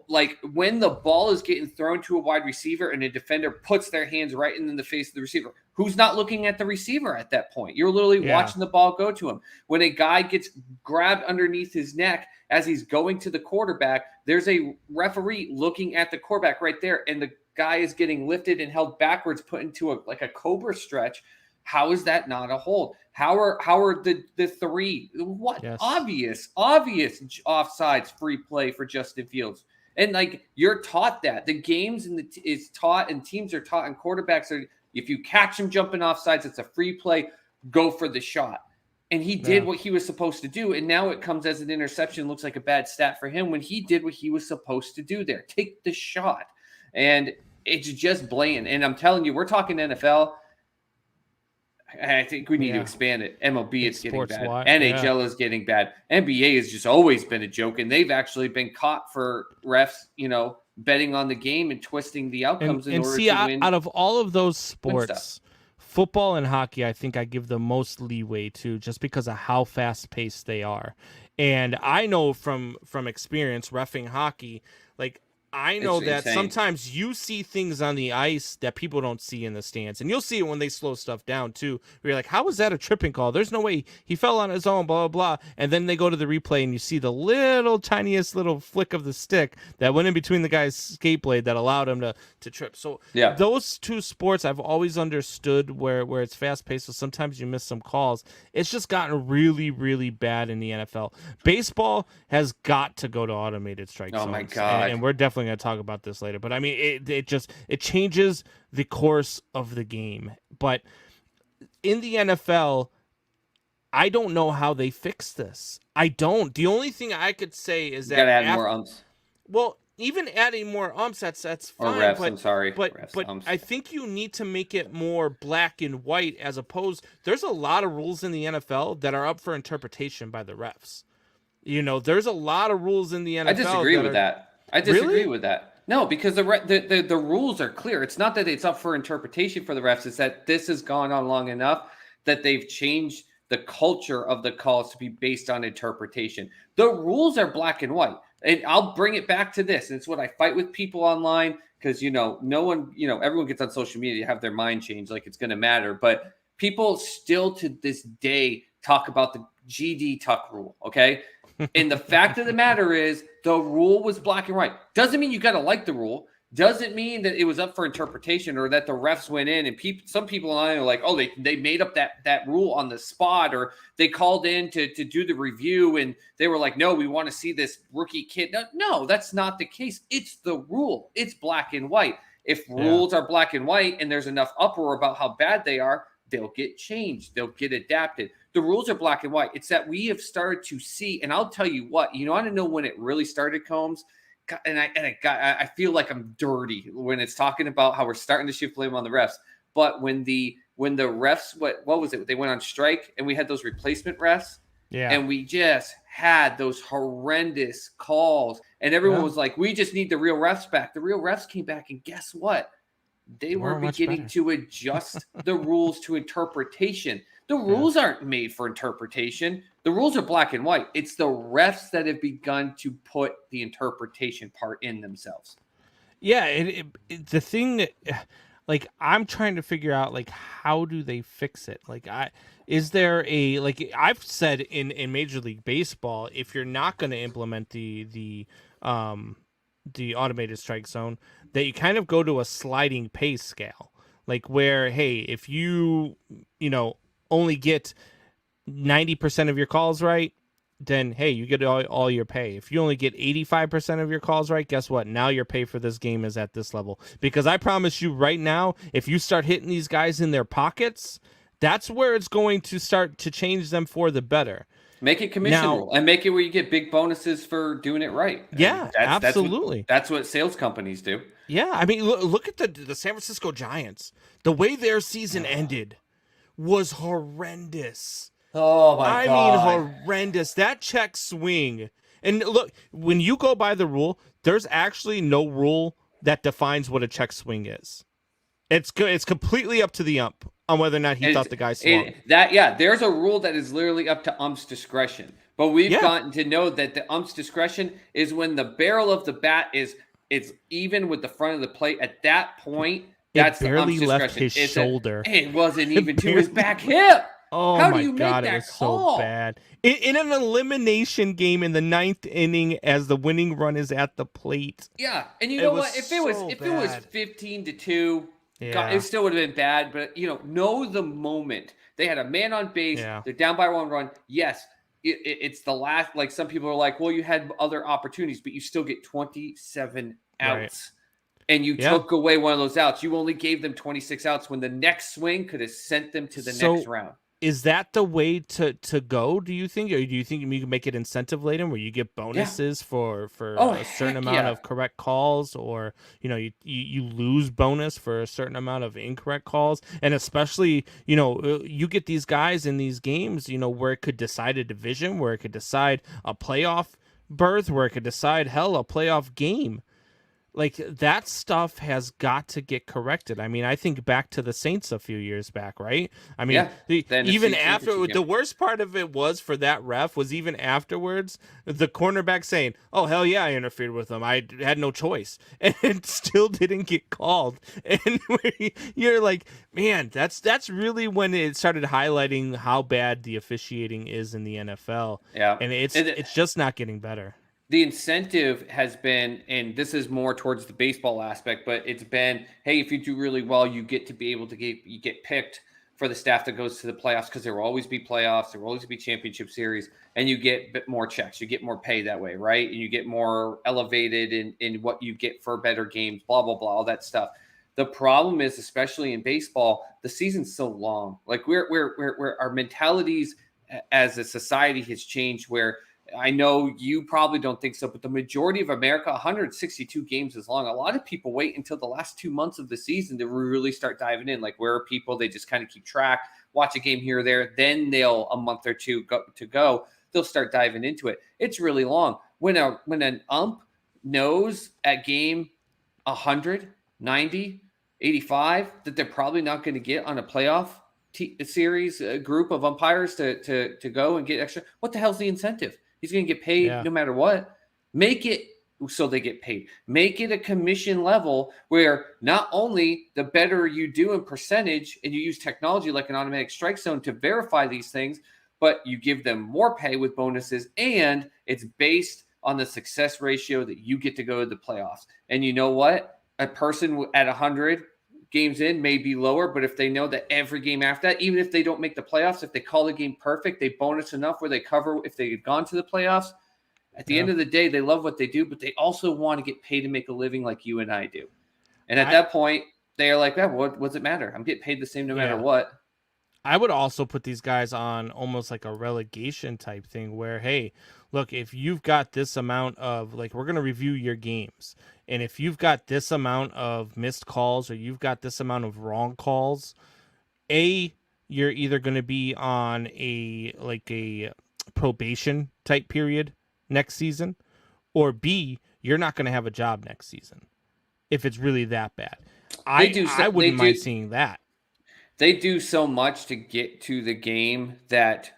S4: like, when the ball is getting thrown to a wide receiver and a defender puts their hands right in the face of the receiver, who's not looking at the receiver at that point? You're literally watching the ball go to him. When a guy gets grabbed underneath his neck as he's going to the quarterback, there's a referee looking at the quarterback right there, and the guy is getting lifted and held backwards, put into a cobra stretch. How is that not a hold? How are the three? What obvious offsides, free play for Justin Fields. And like you're taught that the games is taught and teams are taught and quarterbacks are, if you catch him jumping offsides, it's a free play, go for the shot. And he did what he was supposed to do. And now it comes as an interception, looks like a bad stat for him when he did what he was supposed to do there. Take the shot. And it's just blatant. And I'm telling you, we're talking NFL. I think we need to expand it. MLB is getting bad. NHL is getting bad. NBA has just always been a joke, and they've actually been caught for refs, betting on the game and twisting the outcomes in order to win.
S1: Out of all of those sports, football and hockey, I think I give the most leeway to, just because of how fast-paced they are. And I know from experience reffing hockey, like, I know that sometimes you see things on the ice that people don't see in the stands. And you'll see it when they slow stuff down, too. Where you're like, how was that a tripping call? There's no way he fell on his own, blah, blah, blah. And then they go to the replay and you see the tiniest little flick of the stick that went in between the guy's skate blade that allowed him to trip. So those two sports I've always understood where it's fast-paced, so sometimes you miss some calls. It's just gotten really, really bad in the NFL. Baseball has got to go to automated strike zones.
S4: Oh, my God.
S1: And we're definitely going to talk about this later, but I mean, it changes the course of the game. But in the NFL, I don't know how they fix this. I don't. The only thing I could say is that
S4: you gotta add more umps.
S1: Well, even adding more umps, that's fine.
S4: Or refs,
S1: but,
S4: I'm sorry.
S1: But
S4: umps.
S1: I think you need to make it more black and white, as opposed. There's a lot of rules in the NFL that are up for interpretation by the refs. There's a lot of rules in the NFL.
S4: I disagree with that. I disagree with that. No, because the rules are clear. It's not that it's up for interpretation for the refs. It's that this has gone on long enough that they've changed the culture of the calls to be based on interpretation. The rules are black and white. And I'll bring it back to this. And it's what I fight with people online because, no one, everyone gets on social media to have their mind changed like it's going to matter. But people still to this day talk about the GD Tuck rule, okay? And the fact of the matter is the rule was black and white. Doesn't mean you got to like the rule. Doesn't mean that it was up for interpretation or that the refs went in and some people online are like, oh, they made up that rule on the spot, or they called in to do the review and they were like, no, we want to see this rookie kid. No, that's not the case. It's the rule. It's black and white. If rules are black and white and there's enough uproar about how bad they are, they'll get changed. They'll get adapted. The rules are black and white. It's that we have started to see, and I'll tell you what, I don't know when it really started, Combs, and I feel like I'm dirty when it's talking about how we're starting to shift blame on the refs. But when the refs, what was it? They went on strike, and we had those replacement refs, and we just had those horrendous calls, and everyone was like, we just need the real refs back. The real refs came back, and guess what? They were beginning to adjust the rules to interpretation. The rules aren't made for interpretation. The rules are black and white. It's the refs that have begun to put the interpretation part in themselves.
S1: Yeah, the thing that, like, I'm trying to figure out, like, how do they fix it? Like, is there I've said in Major League Baseball, if you're not going to implement the automated strike zone, that you kind of go to a sliding pay scale, like where, hey, if you only get 90% of your calls right, then hey, you get all your pay. If you only get 85% of your calls right, guess what? Now your pay for this game is at this level. Because I promise you right now, if you start hitting these guys in their pockets, that's where it's going to start to change them for the better.
S4: Make it commission rule and make it where you get big bonuses for doing it right.
S1: Yeah, absolutely.
S4: That's what sales companies do.
S1: Yeah, I mean, look at the San Francisco Giants. The way their season ended was horrendous.
S4: Oh, my God.
S1: I mean, horrendous. That check swing. And look, when you go by the rule, there's actually no rule that defines what a check swing is. It's completely up to the ump on whether or not he thought the guy swung.
S4: There's a rule that is literally up to ump's discretion. But we've gotten to know that the ump's discretion is when the barrel of the bat is even with the front of the plate. At that point, that's the ump's discretion.
S1: Left his shoulder.
S4: It wasn't even to his back hip.
S1: Oh,
S4: how
S1: my
S4: do you
S1: God,
S4: make that
S1: it was
S4: call?
S1: so bad. In an elimination game in the 9th inning as the winning run is at the plate.
S4: Yeah, and you know what? If it was
S1: 15-2, Yeah.
S4: It still would have been bad, but know the moment. They had a man on base.
S1: Yeah.
S4: They're down by 1 run. Yes, it's the last. Like some people are like, well, you had other opportunities, but you still get 27 outs. And you took away one of those outs. You only gave them 26 outs when the next swing could have sent them to the next round.
S1: Is that the way to go, do you think? Or do you think you can make it incentive laden where you get bonuses for a certain amount of correct calls, or you lose bonus for a certain amount of incorrect calls? And especially, you get these guys in these games, where it could decide a division, where it could decide a playoff berth, where it could decide, hell, a playoff game. Like, that stuff has got to get corrected. I mean, I think back to the Saints a few years back, right? I mean, even after, the worst part of it was for that ref was even afterwards, the cornerback saying, oh, hell yeah, I interfered with him. I had no choice. And it still didn't get called. And you're like, man, that's really when it started highlighting how bad the officiating is in the NFL.
S4: Yeah.
S1: And it's just not getting better.
S4: The incentive has been, and this is more towards the baseball aspect, but it's been, hey, if you do really well, you get to be able to get picked for the staff that goes to the playoffs, because there will always be playoffs, there will always be championship series, and you get a bit more checks, you get more pay that way, right? And you get more elevated in what you get for better games, blah, blah, blah, all that stuff. The problem is, especially in baseball, the season's so long. Like we're our mentalities as a society has changed, where I know you probably don't think so, but the majority of America, 162 games is long. A lot of people wait until the last 2 months of the season to really start diving in. Like, where are people? They just kind of keep track, watch a game here or there. Then they'll, a month or two go, they'll start diving into it. It's really long. When an ump knows at game 100, 90, 85 that they're probably not going to get on a playoff series, a group of umpires to go and get extra, what the hell's the incentive? He's going to get paid no matter what. Make it so they get paid. Make it a commission level where not only the better you do in percentage, and you use technology like an automatic strike zone to verify these things, but you give them more pay with bonuses, and it's based on the success ratio that you get to go to the playoffs. And you know what? A person at 100 games in may be lower, but if they know that every game after that, even if they don't make the playoffs, if they call the game perfect, they bonus enough where they cover if they had gone to the playoffs. At the end of the day, they love what they do, but they also want to get paid to make a living like you and I do. And at that point, they are like, what does it matter? I'm getting paid the same no matter what.
S1: I would also put these guys on almost like a relegation type thing where, hey, look, if you've got this amount of, like, we're going to review your games. And if you've got this amount of missed calls, or you've got this amount of wrong calls, you're either going to be on a probation type period next season, or B, you're not going to have a job next season if it's really that bad. I wouldn't mind seeing that.
S4: They do so much to get to the game that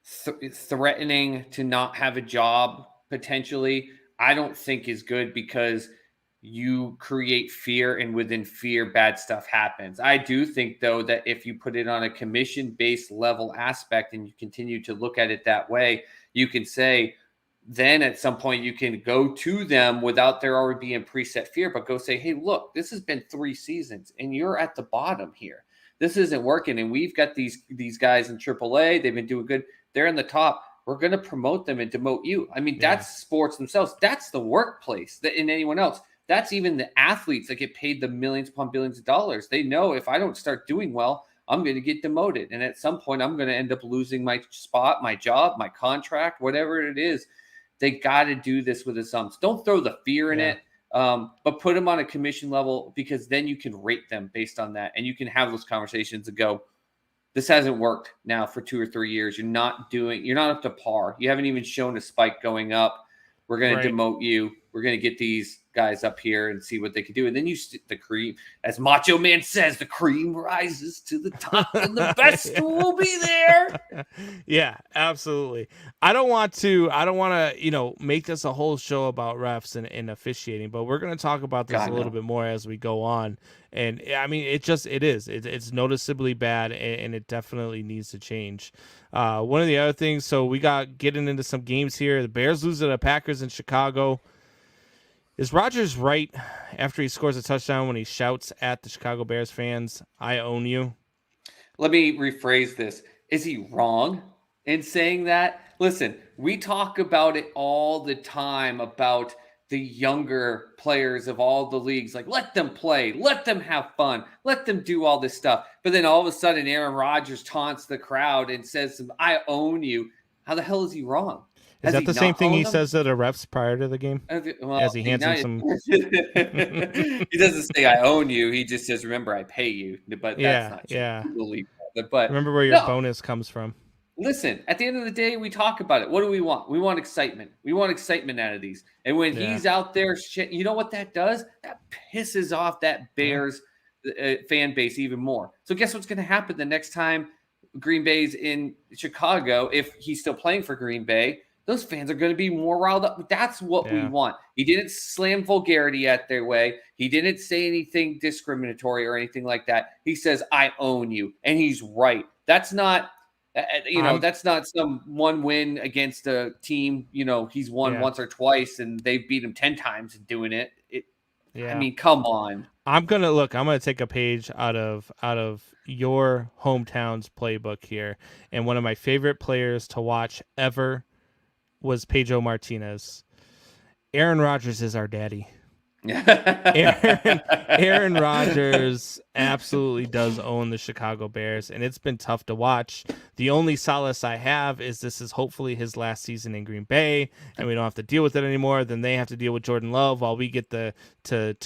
S4: threatening to not have a job potentially, I don't think is good, because you create fear, and within fear, bad stuff happens. I do think, though, that if you put it on a commission-based level aspect and you continue to look at it that way, you can say, then at some point you can go to them without there already being preset fear, but go say, hey, look, this has been 3 seasons and you're at the bottom here. This isn't working. And we've got these guys in AAA. They've been doing good. They're in the top. We're going to promote them and demote you. I mean, that's sports themselves. That's the workplace in anyone else. That's even the athletes that get paid the millions upon billions of dollars. They know, if I don't start doing well, I'm going to get demoted. And at some point, I'm going to end up losing my spot, my job, my contract, whatever it is. They got to do this with assumptions. Don't throw the fear in it, but put them on a commission level, because then you can rate them based on that. And you can have those conversations and go, this hasn't worked now for 2 or 3 years. You're not up to par. You haven't even shown a spike going up. We're going to demote you. We're going to get these guys up here and see what they can do. And then the cream, as Macho Man says, the cream rises to the top and the best will be there.
S1: Yeah, absolutely. I don't want to, make this a whole show about refs and officiating, but we're going to talk about this a little bit more as we go on. And I mean, it's noticeably bad, and it definitely needs to change. One of the other things, so we got getting into some games here. The Bears lose to the Packers in Chicago. Is Rodgers right after he scores a touchdown when he shouts at the Chicago Bears fans, "I own you"?
S4: Let me rephrase this. Is he wrong in saying that? Listen, we talk about it all the time about the younger players of all the leagues. Like, let them play, let them have fun, let them do all this stuff. But then all of a sudden, Aaron Rodgers taunts the crowd and says, "I own you." How the hell is he wrong?
S1: Is
S4: Has
S1: that
S4: he
S1: the same
S4: not
S1: thing he
S4: owned them?
S1: says to the refs prior to the game?
S4: Well,
S1: As he hands
S4: now
S1: him some.
S4: he doesn't say "I own you." He just says, "Remember, I pay you." But that's not true.
S1: Yeah.
S4: People believe that. But
S1: Remember where your
S4: no,
S1: bonus comes from.
S4: listen. At the end of the day, we talk about it. What do we want? We want excitement. We want excitement out of these. And when he's out there, you know what that does? That pisses off that Bears fan base even more. So guess what's going to happen the next time Green Bay's in Chicago? If he's still playing for Green Bay, those fans are going to be more riled up. That's what we want. He didn't slam vulgarity at their way. He didn't say anything discriminatory or anything like that. He says, "I own you." And he's right. That's not, that's not some one win against a team. He's won once or twice and they've beat him 10 times in doing it. I mean, come on.
S1: I'm gonna take a page out of your hometown's playbook here. And one of my favorite players to watch ever was Pedro Martinez. Aaron Rodgers is our daddy. Aaron Rodgers absolutely does own the Chicago Bears, and it's been tough to watch. The only solace I have is this is hopefully his last season in Green Bay, and we don't have to deal with it anymore. Then they have to deal with Jordan Love while we get to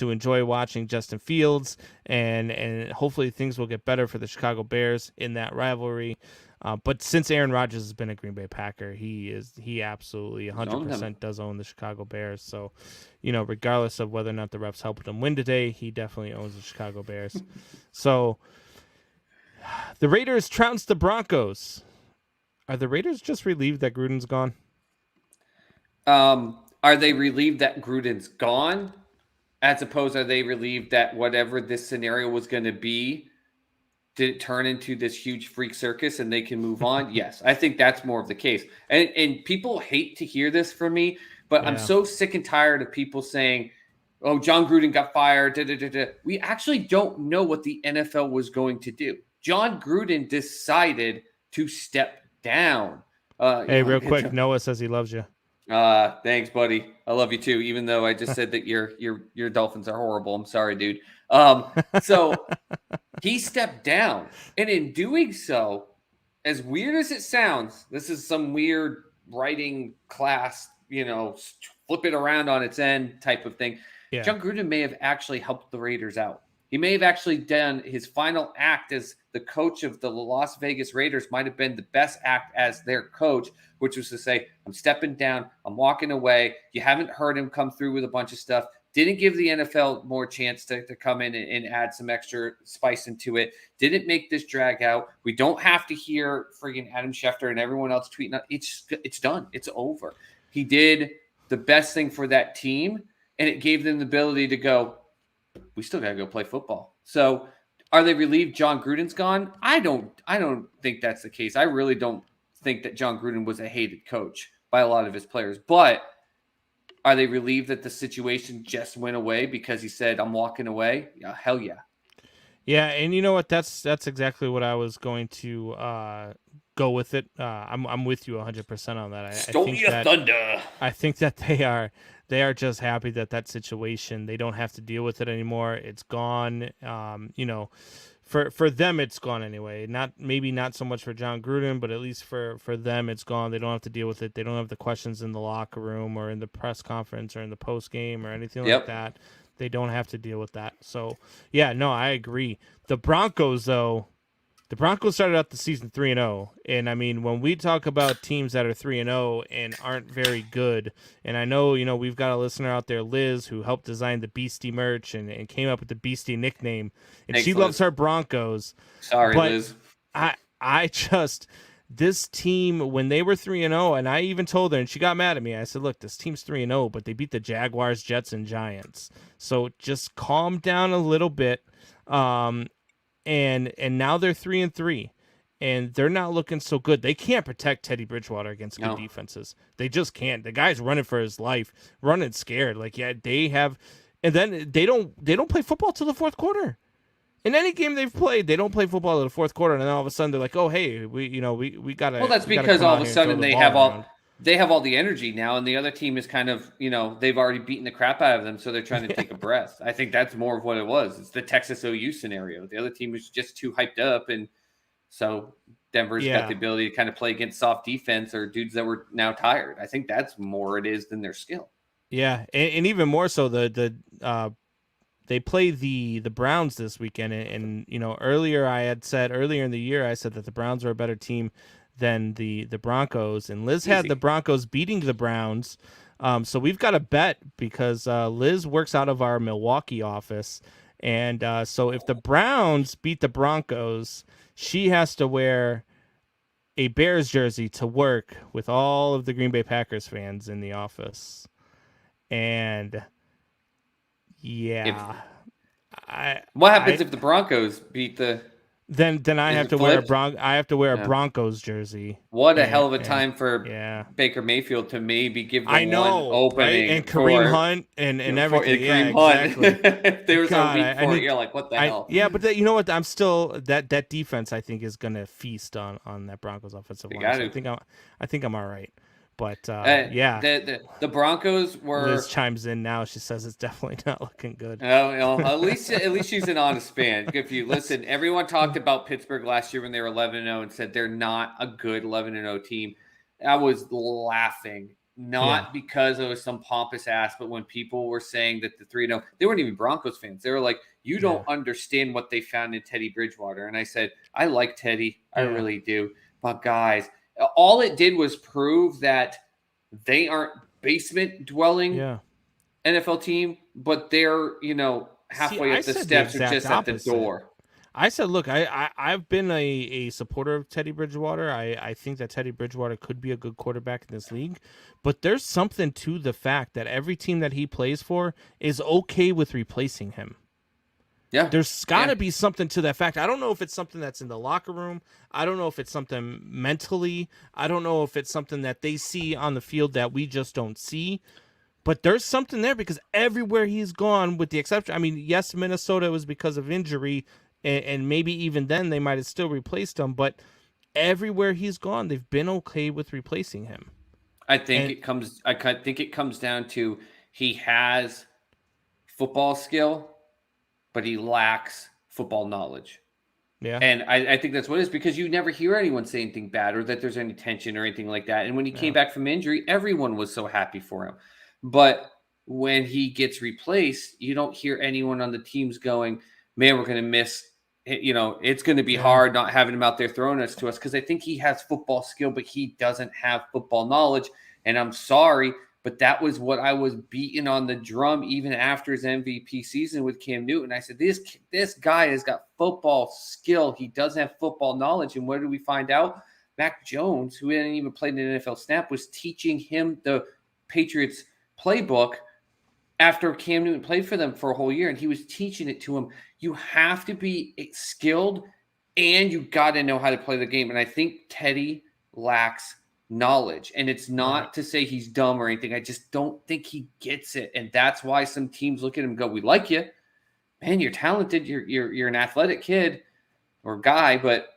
S1: enjoy watching Justin Fields, and hopefully things will get better for the Chicago Bears in that rivalry. But since Aaron Rodgers has been a Green Bay Packer, he absolutely 100% does own the Chicago Bears. So, regardless of whether or not the refs helped him win today, he definitely owns the Chicago Bears. So, the Raiders trounced the Broncos. Are the Raiders just relieved that Gruden's gone?
S4: Are they relieved that Gruden's gone? As opposed, are they relieved that whatever this scenario was going to be, did it turn into this huge freak circus and they can move on? Yes, I think that's more of the case. And people hate to hear this from me, but I'm so sick and tired of people saying, "Oh, John Gruden got fired." We actually don't know what the NFL was going to do. John Gruden decided to step down.
S1: Hey, real quick, Noah says he loves you.
S4: Thanks, buddy. I love you too, even though I just said that your Dolphins are horrible. I'm sorry, dude. So he stepped down. And in doing so, as weird as it sounds, this is some weird writing class, flip it around on its end type of thing. Yeah. John Gruden may have actually helped the Raiders out. He may have actually done his final act as the coach of the Las Vegas Raiders might have been the best act as their coach, which was to say, "I'm stepping down. I'm walking away." You haven't heard him come through with a bunch of stuff. Didn't give the NFL more chance to come in and add some extra spice into it. Didn't make this drag out. We don't have to hear friggin' Adam Schefter and everyone else tweeting. It's done. It's over. He did the best thing for that team, and it gave them the ability to go, we still got to go play football. So are they relieved John Gruden's gone? I don't think that's the case. I really don't think that John Gruden was a hated coach by a lot of his players. But are they relieved that the situation just went away because he said, "I'm walking away"? Yeah, hell yeah.
S1: Yeah, and you know what? That's exactly what I was going to go with it. I'm with you 100% on that.
S4: Stole your thunder.
S1: I think that they are just happy that situation, they don't have to deal with it anymore. It's gone. For them, it's gone anyway. Maybe not so much for John Gruden, but at least for them, it's gone. They don't have to deal with it. They don't have the questions in the locker room or in the press conference or in the post game or anything like that. They don't have to deal with that. So, yeah, no, I agree. The Broncos, though, started out the season 3-0. And, I mean, when we talk about teams that are 3-0 and aren't very good, and I know, we've got a listener out there, Liz, who helped design the Beastie merch and came up with the Beastie nickname. And Thanks, she loves her Broncos.
S4: Sorry, but Liz.
S1: This team, when they were 3-0, and I even told her, and she got mad at me, I said, "Look, this team's 3-0, but they beat the Jaguars, Jets, and Giants. So just calm down a little bit." And now they're 3-3. and they're not looking so good. They can't protect Teddy Bridgewater against good defenses. They just can't. The guy's running for his life, running scared. Like, yeah, they have, and then they don't play football till the fourth quarter. In any game they've played, they don't play football in the fourth quarter, and then all of a sudden they're like, "Oh, hey, we gotta."
S4: Well, that's because all of a sudden they have all the energy now, and the other team is kind of, they've already beaten the crap out of them, so they're trying to take a breath. I think that's more of what it was. It's the Texas OU scenario. The other team was just too hyped up, and so Denver's got the ability to kind of play against soft defense or dudes that were now tired. I think that's more it is than their skill.
S1: Yeah, and even more so they play the Browns this weekend, and earlier in the year I said that the Browns were a better team than the Broncos, and Liz had the Broncos beating the Browns. So we've got a bet because Liz works out of our Milwaukee office, and so if the Browns beat the Broncos, she has to wear a Bears jersey to work with all of the Green Bay Packers fans in the office. And yeah,
S4: what happens if the Broncos beat the?
S1: Then I have to wear a Broncos jersey.
S4: What a hell of a time for Baker Mayfield to maybe give them one opening,
S1: right? And Kareem Hunt and everything.
S4: Kareem Hunt. Exactly. There was a week for it. You're like, what the hell?
S1: Yeah, but you know what? I'm still that defense. I think is going to feast on that Broncos offensive line. So I think I'm all right. But
S4: the Broncos were.
S1: Liz chimes in now. She says it's definitely not looking good.
S4: Oh, at least she's an honest fan. Good for you. Listen, everyone talked about Pittsburgh last year when they were 11-0 and said they're not a good 11-0 team. I was laughing, not because it was some pompous ass, but when people were saying that the 3-0, they weren't even Broncos fans. They were like, "You don't understand what they found in Teddy Bridgewater." And I said, "I like Teddy, I really do, but guys." All it did was prove that they aren't basement-dwelling NFL team, but they're, halfway up the steps or just at the door.
S1: I said, look, I've been a supporter of Teddy Bridgewater. I think that Teddy Bridgewater could be a good quarterback in this league, but there's something to the fact that every team that he plays for is okay with replacing him. Yeah, there's got to be something to that fact. I don't know if it's something that's in the locker room. I don't know if it's something mentally. I don't know if it's something that they see on the field that we just don't see. But there's something there because everywhere he's gone, with the exception, I mean, yes, Minnesota was because of injury, and maybe even then they might have still replaced him. But everywhere he's gone, they've been okay with replacing him.
S4: I think it comes down to he has football skill, but he lacks football knowledge. Yeah. And I think that's what it is, because you never hear anyone say anything bad or that there's any tension or anything like that. And when he came back from injury, everyone was so happy for him. But when he gets replaced, you don't hear anyone on the teams going, man, we're going to miss, it's going to be hard not having him out there throwing us to us, because I think he has football skill, but he doesn't have football knowledge. And I'm sorry, but that was what I was beating on the drum even after his MVP season with Cam Newton. I said, this guy has got football skill. He doesn't have football knowledge. And what did we find out? Mac Jones, who hadn't even played an NFL snap, was teaching him the Patriots playbook after Cam Newton played for them for a whole year. And he was teaching it to him. You have to be skilled and you got to know how to play the game. And I think Teddy lacks knowledge, and it's not to say he's dumb or anything. I just don't think he gets it, and that's why some teams look at him and go, "We like you, man. You're talented. You're an athletic kid or guy, but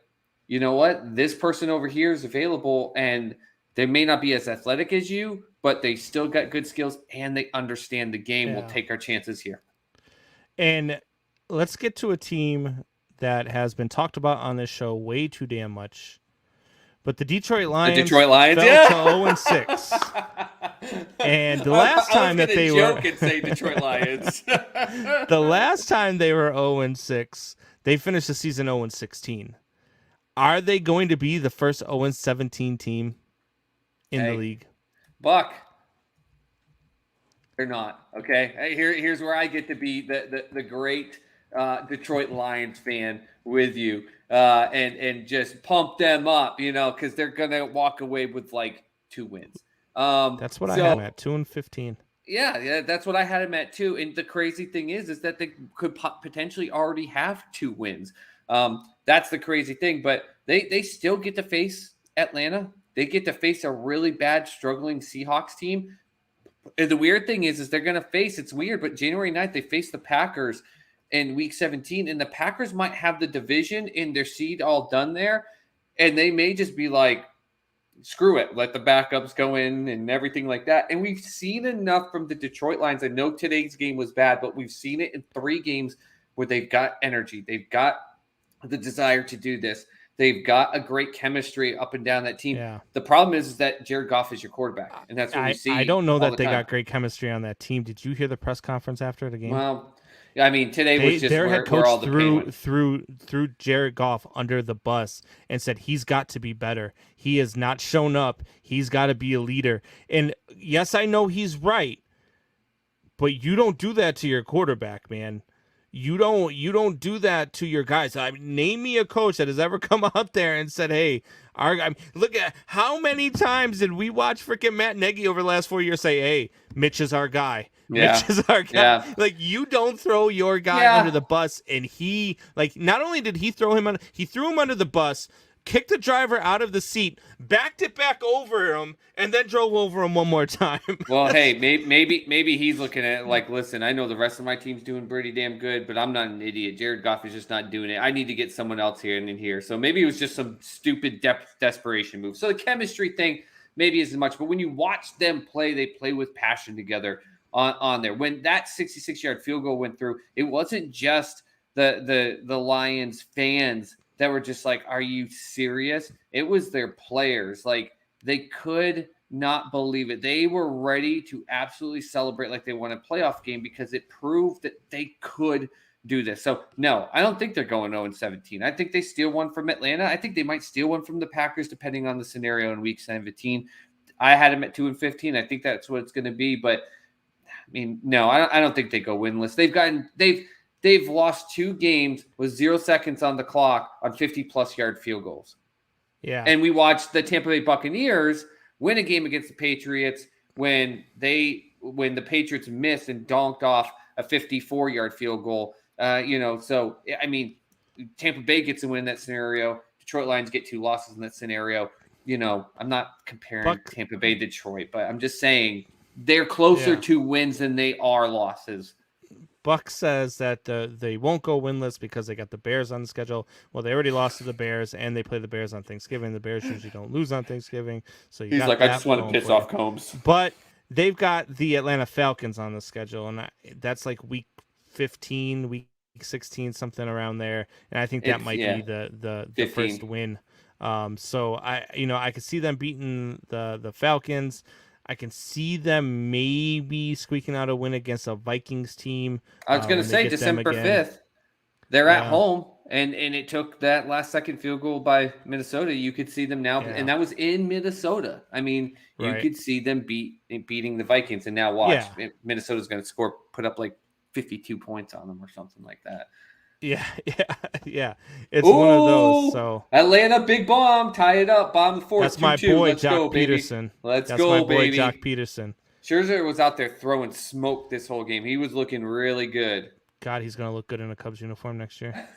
S4: you know what? This person over here is available, and they may not be as athletic as you, but they still got good skills and they understand the game. We'll take our chances here." And
S1: let's get to a team that has been talked about on this show way too damn much. But the Detroit Lions fell to 0-6. And the last time that they were
S4: and say Detroit Lions.
S1: The last time they were 0-6, they finished the season 0-16. Are they going to be the first 0-17 team in the league?
S4: Buck. They're not. Okay. Here's where I get to be the great Detroit Lions fan with you. And just pump them up, because they're gonna walk away with like 2 wins.
S1: That's what I had them at, 2-15.
S4: Yeah, that's what I had them at too. And the crazy thing is that they could potentially already have 2 wins. That's the crazy thing. But they still get to face Atlanta. They get to face a really bad, struggling Seahawks team. And the weird thing is they're going to face, it's weird, but January 9th, they face the Packers in week 17, and the Packers might have the division and their seed all done there, and they may just be like, screw it, let the backups go in and everything like that. And we've seen enough from the Detroit Lions. I know today's game was bad, but we've seen it in 3 games where they've got energy. They've got the desire to do this. They've got a great chemistry up and down that team.
S1: Yeah.
S4: The problem is that Jared Goff is your quarterback, and that's what we see.
S1: I don't know
S4: all
S1: that
S4: the
S1: they
S4: time.
S1: got great chemistry on that team. Did you hear the press conference after the game?
S4: Well, I mean, today was just
S1: their
S4: where,
S1: head
S4: where all
S1: coach
S4: the pain went.
S1: threw Jared Goff under the bus and said he's got to be better. He has not shown up. He's got to be a leader. And yes, I know he's right, but you don't do that to your quarterback, man. You don't do that to your guys. I mean, name me a coach that has ever come out there and said, "Hey, look at how many times did we watch freaking Matt Nagy over the last 4 years say, "Hey, Mitch is our guy."
S4: Yeah.
S1: Mitch is our guy.
S4: Yeah.
S1: Like, you don't throw your guy under the bus, and he, like, not only did he throw him he threw him under the bus, kicked the driver out of the seat, backed it back over him, and then drove over him one more time.
S4: Well, hey, maybe he's looking at it like, listen, I know the rest of my team's doing pretty damn good, but I'm not an idiot. Jared Goff is just not doing it. I need to get someone else here and in here. So maybe it was just some stupid desperation move. So the chemistry thing maybe isn't much, but when you watch them play, they play with passion together on there. When that 66-yard field goal went through, it wasn't just the Lions fans that were just like, are you serious? It was their players. Like, they could not believe it. They were ready to absolutely celebrate like they won a playoff game because it proved that they could do this. So, no, I don't think they're going 0-17. I think they steal one from Atlanta. I think they might steal one from the Packers, depending on the scenario in week 17. I had them at 2-15. I think that's what it's going to be. But, I mean, no, I don't think they go winless. They've lost 2 games with 0 seconds on the clock on 50-plus yard field goals.
S1: Yeah.
S4: And we watched the Tampa Bay Buccaneers win a game against the Patriots when the Patriots missed and donked off a 54-yard field goal. So, I mean, Tampa Bay gets a win in that scenario. Detroit Lions get 2 losses in that scenario. I'm not comparing Tampa Bay to Detroit, but I'm just saying they're closer to wins than they are losses.
S1: Buck says that they won't go winless because they got the Bears on the schedule. Well, they already lost to the Bears, and they play the Bears on Thanksgiving. The Bears usually don't lose on Thanksgiving. So he's
S4: like, I just want to piss off Combs.
S1: But they've got the Atlanta Falcons on the schedule, and that's like week 15, week 16, something around there. And I think that might be the first win. So I could see them beating the Falcons. I can see them maybe squeaking out a win against a Vikings team.
S4: I was going to say December 5th. They're at home, and it took that last-second field goal by Minnesota. You could see them now, and that was in Minnesota. I mean, you could see them beating the Vikings, and now watch. Minnesota's going to put up like 52 points on them or something like that.
S1: Yeah. It's one of those. So
S4: Atlanta, big bomb, tie it up, bomb the fourth.
S1: That's my boy, Jock Peterson.
S4: Let's go, baby.
S1: Jock Peterson.
S4: Scherzer was out there throwing smoke this whole game. He was looking really good.
S1: God, he's going to look good in a Cubs uniform next year.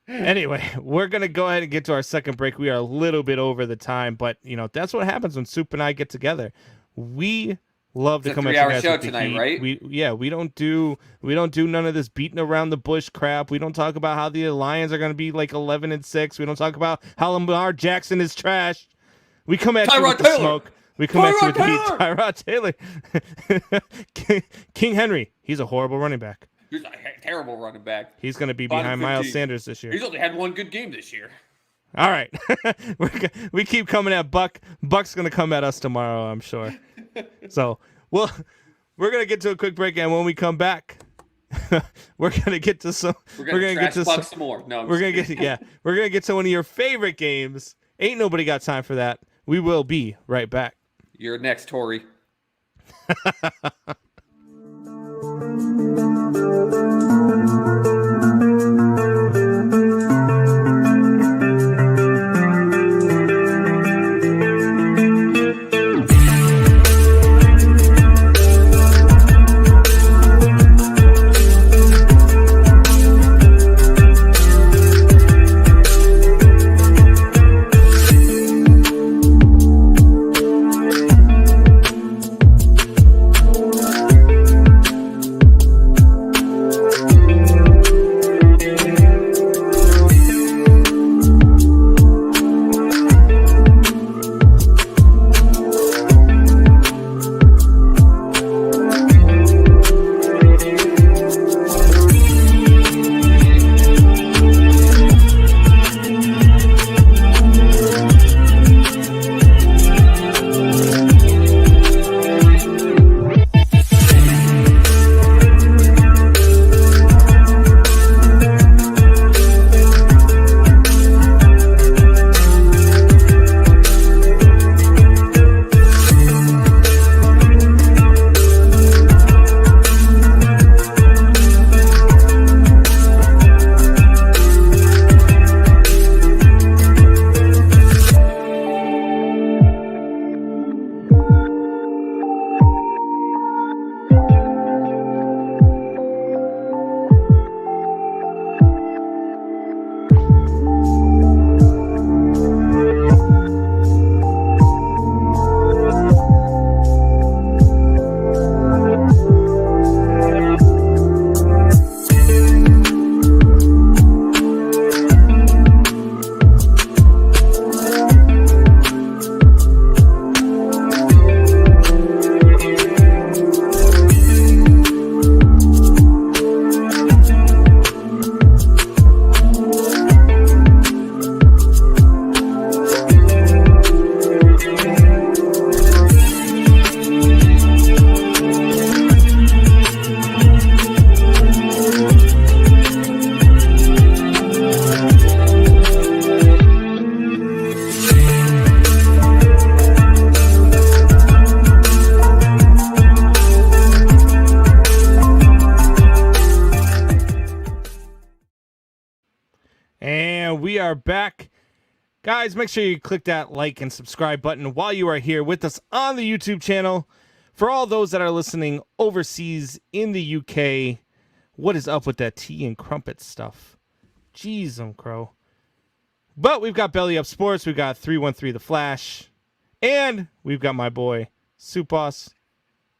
S1: Anyway, we're going to go ahead and get to our second break. We are a little bit over the time, but that's what happens when Soup and I get together. We love to come at you guys
S4: show
S1: with the
S4: tonight,
S1: heat.
S4: right?
S1: We don't do none of this beating around the bush crap. We don't talk about how the Lions are going to be like 11-6. We don't talk about how Lamar Jackson is trash. We come at you with the smoke. We come at you with the heat. Tyrod Taylor. King Henry. He's a horrible running back.
S4: He's a terrible running back.
S1: He's going to be behind Miles Sanders this year.
S4: He's only had 1 good game this year.
S1: All right. We keep coming at Buck. Buck's going to come at us tomorrow, I'm sure. So, we're going to get to a quick break, and when we come back, we're going to get to some.
S4: We're going to get to some more. No,
S1: we're going to get to one of your favorite games. Ain't nobody got time for that. We will be right back.
S4: You're next, Tori.
S1: are back. Guys, make sure you click that like and subscribe button while you are here with us on the YouTube channel. For all those that are listening overseas in the UK, what is up with that tea and crumpet stuff? Jeez, crow. But we've got Belly Up Sports, we've got 313 The Flash, and we've got my boy, Soup Boss.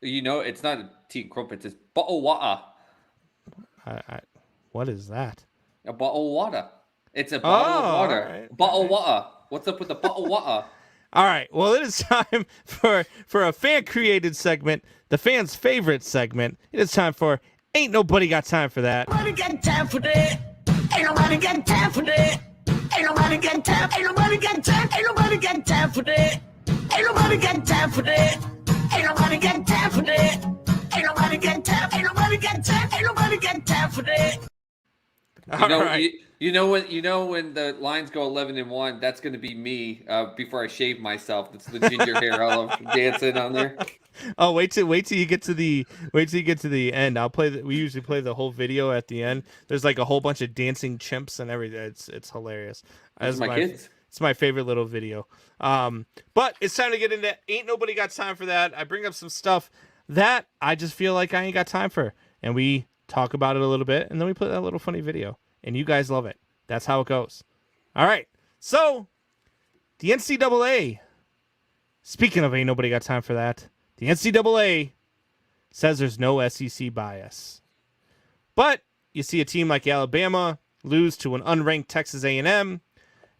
S4: You know, it's not a tea and crumpets, it's bottle water.
S1: What is that?
S4: A bottle of water. It's a bottle of water.
S1: Right,
S4: bottle of water. What's up with the bottle of water?
S1: All right. Well, it is time for a fan-created segment, the fans' favorite segment. It is time for Ain't Nobody Got Time for That.
S5: Nobody got time for that. Ain't nobody got time for that. Ain't nobody got time. Ain't nobody got time. Ain't nobody got time for that. Ain't nobody got time for that. Ain't nobody got time for that. Ain't nobody got time. Ain't nobody got time. Ain't nobody got time for that.
S4: You know when the lines go 11-1, that's going to be me before I shave myself. That's the ginger hair all over dancing on there.
S1: Oh, wait till you get to the end. I'll play. We usually play the whole video at the end. There's like a whole bunch of dancing chimps and everything. It's hilarious.
S4: That's my kids.
S1: It's my favorite little video. But it's time to get into Ain't Nobody Got Time for That. I bring up some stuff that I just feel like I ain't got time for, and we talk about it a little bit, and then we play that little funny video, and you guys love it. That's how it goes. All right. So the NCAA. Speaking of Ain't Nobody Got Time for That. The NCAA says there's no SEC bias. But you see a team like Alabama lose to an unranked Texas A&M,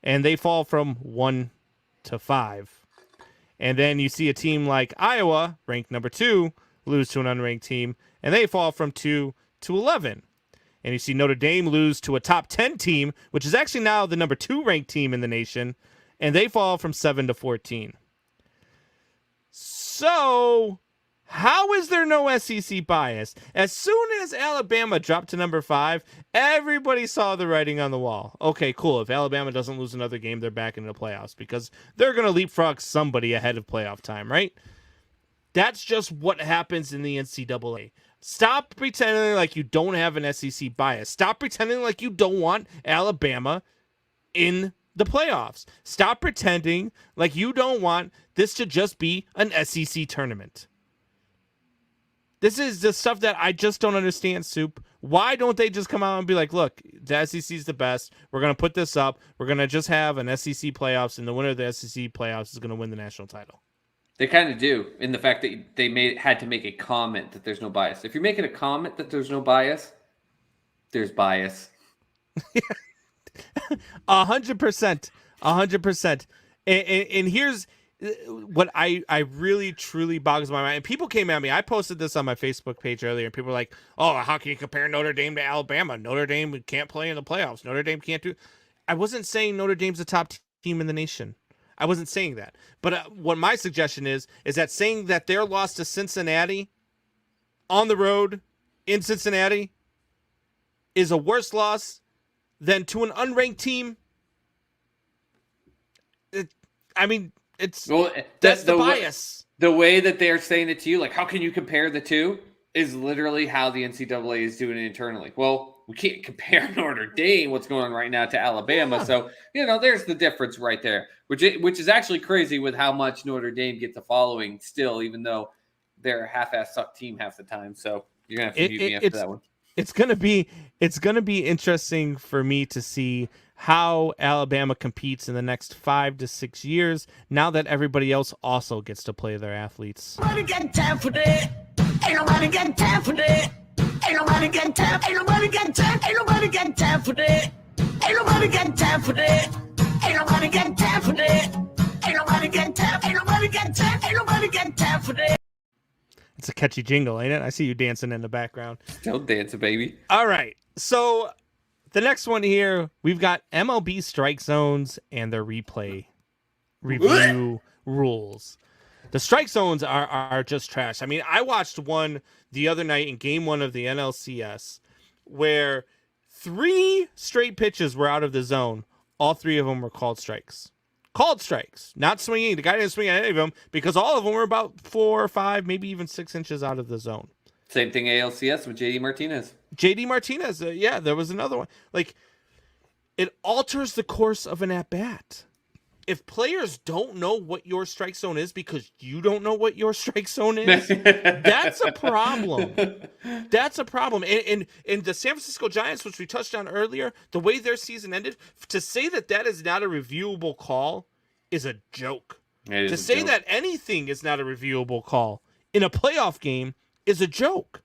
S1: and they fall from 1 to 5. And then you see a team like Iowa, ranked number 2, lose to an unranked team, and they fall from 2 to 11. And you see Notre Dame lose to a top 10 team, which is actually now the number 2 ranked team in the nation, and they fall from 7 to 14. So, how is there no SEC bias? As soon as Alabama dropped to number 5, everybody saw the writing on the wall. Okay, cool. If Alabama doesn't lose another game, they're back in the playoffs because they're going to leapfrog somebody ahead of playoff time, right? That's just what happens in the NCAA. Stop pretending like you don't have an SEC bias. Stop pretending like you don't want Alabama in the playoffs. Stop pretending like you don't want this to just be an SEC tournament. This is the stuff that I just don't understand, Soup. Why don't they just come out and be like, look, the SEC is the best. We're going to put this up. We're going to just have an SEC playoffs, and the winner of the SEC playoffs is going to win the national title.
S4: They kind of do, in the fact that they had to make a comment that there's no bias. If you're making a comment that there's no bias, there's bias.
S1: 100%. 100%. And here's what I really, truly boggles my mind. And people came at me. I posted this on my Facebook page earlier, and people were like, oh, how can you compare Notre Dame to Alabama? Notre Dame can't play in the playoffs. Notre Dame can't do... I wasn't saying Notre Dame's the top team in the nation. I wasn't saying that. But what my suggestion is that saying that their loss to Cincinnati on the road in Cincinnati is a worse loss than to an unranked team. That's the bias.
S4: The way that they're saying it to you, like, how can you compare the two, is literally how the NCAA is doing it internally. Well, we can't compare Notre Dame, what's going on right now, to Alabama. Yeah. So, there's the difference right there, which is actually crazy with how much Notre Dame gets a following still, even though they're a half-ass suck team half the time. So you're going to have to mute me after that one.
S1: It's gonna be interesting for me to see how Alabama competes in the next 5 to 6 years now that everybody else also gets to play their athletes.
S5: Nobody got time for that. Ain't nobody got time for that. Ain't nobody got time. Ain't nobody got time. Ain't nobody got time for that. Ain't nobody got time for that. Ain't nobody got time for that. Ain't nobody got time. Ain't nobody got time. Ain't nobody got time for that.
S1: It's a catchy jingle, ain't it? I see you dancing in the background.
S4: Still dancing, baby.
S1: All right. So the next one here, we've got MLB strike zones and their replay review rules. The strike zones are just trash. I mean, I watched one the other night in game 1 of the NLCS where 3 straight pitches were out of the zone. All 3 of them were called strikes. Called strikes, not swinging. The guy didn't swing at any of them because all of them were about 4 or 5, maybe even 6 inches out of the zone.
S4: Same thing ALCS with JD Martinez.
S1: JD Martinez, yeah, there was another one. Like, it alters the course of an at-bat. If players don't know what your strike zone is because you don't know what your strike zone is, that's a problem. That's a problem. And the San Francisco Giants, which we touched on earlier, the way their season ended, to say that is not a reviewable call is a joke. To say that anything is not a reviewable call in a playoff game is a joke.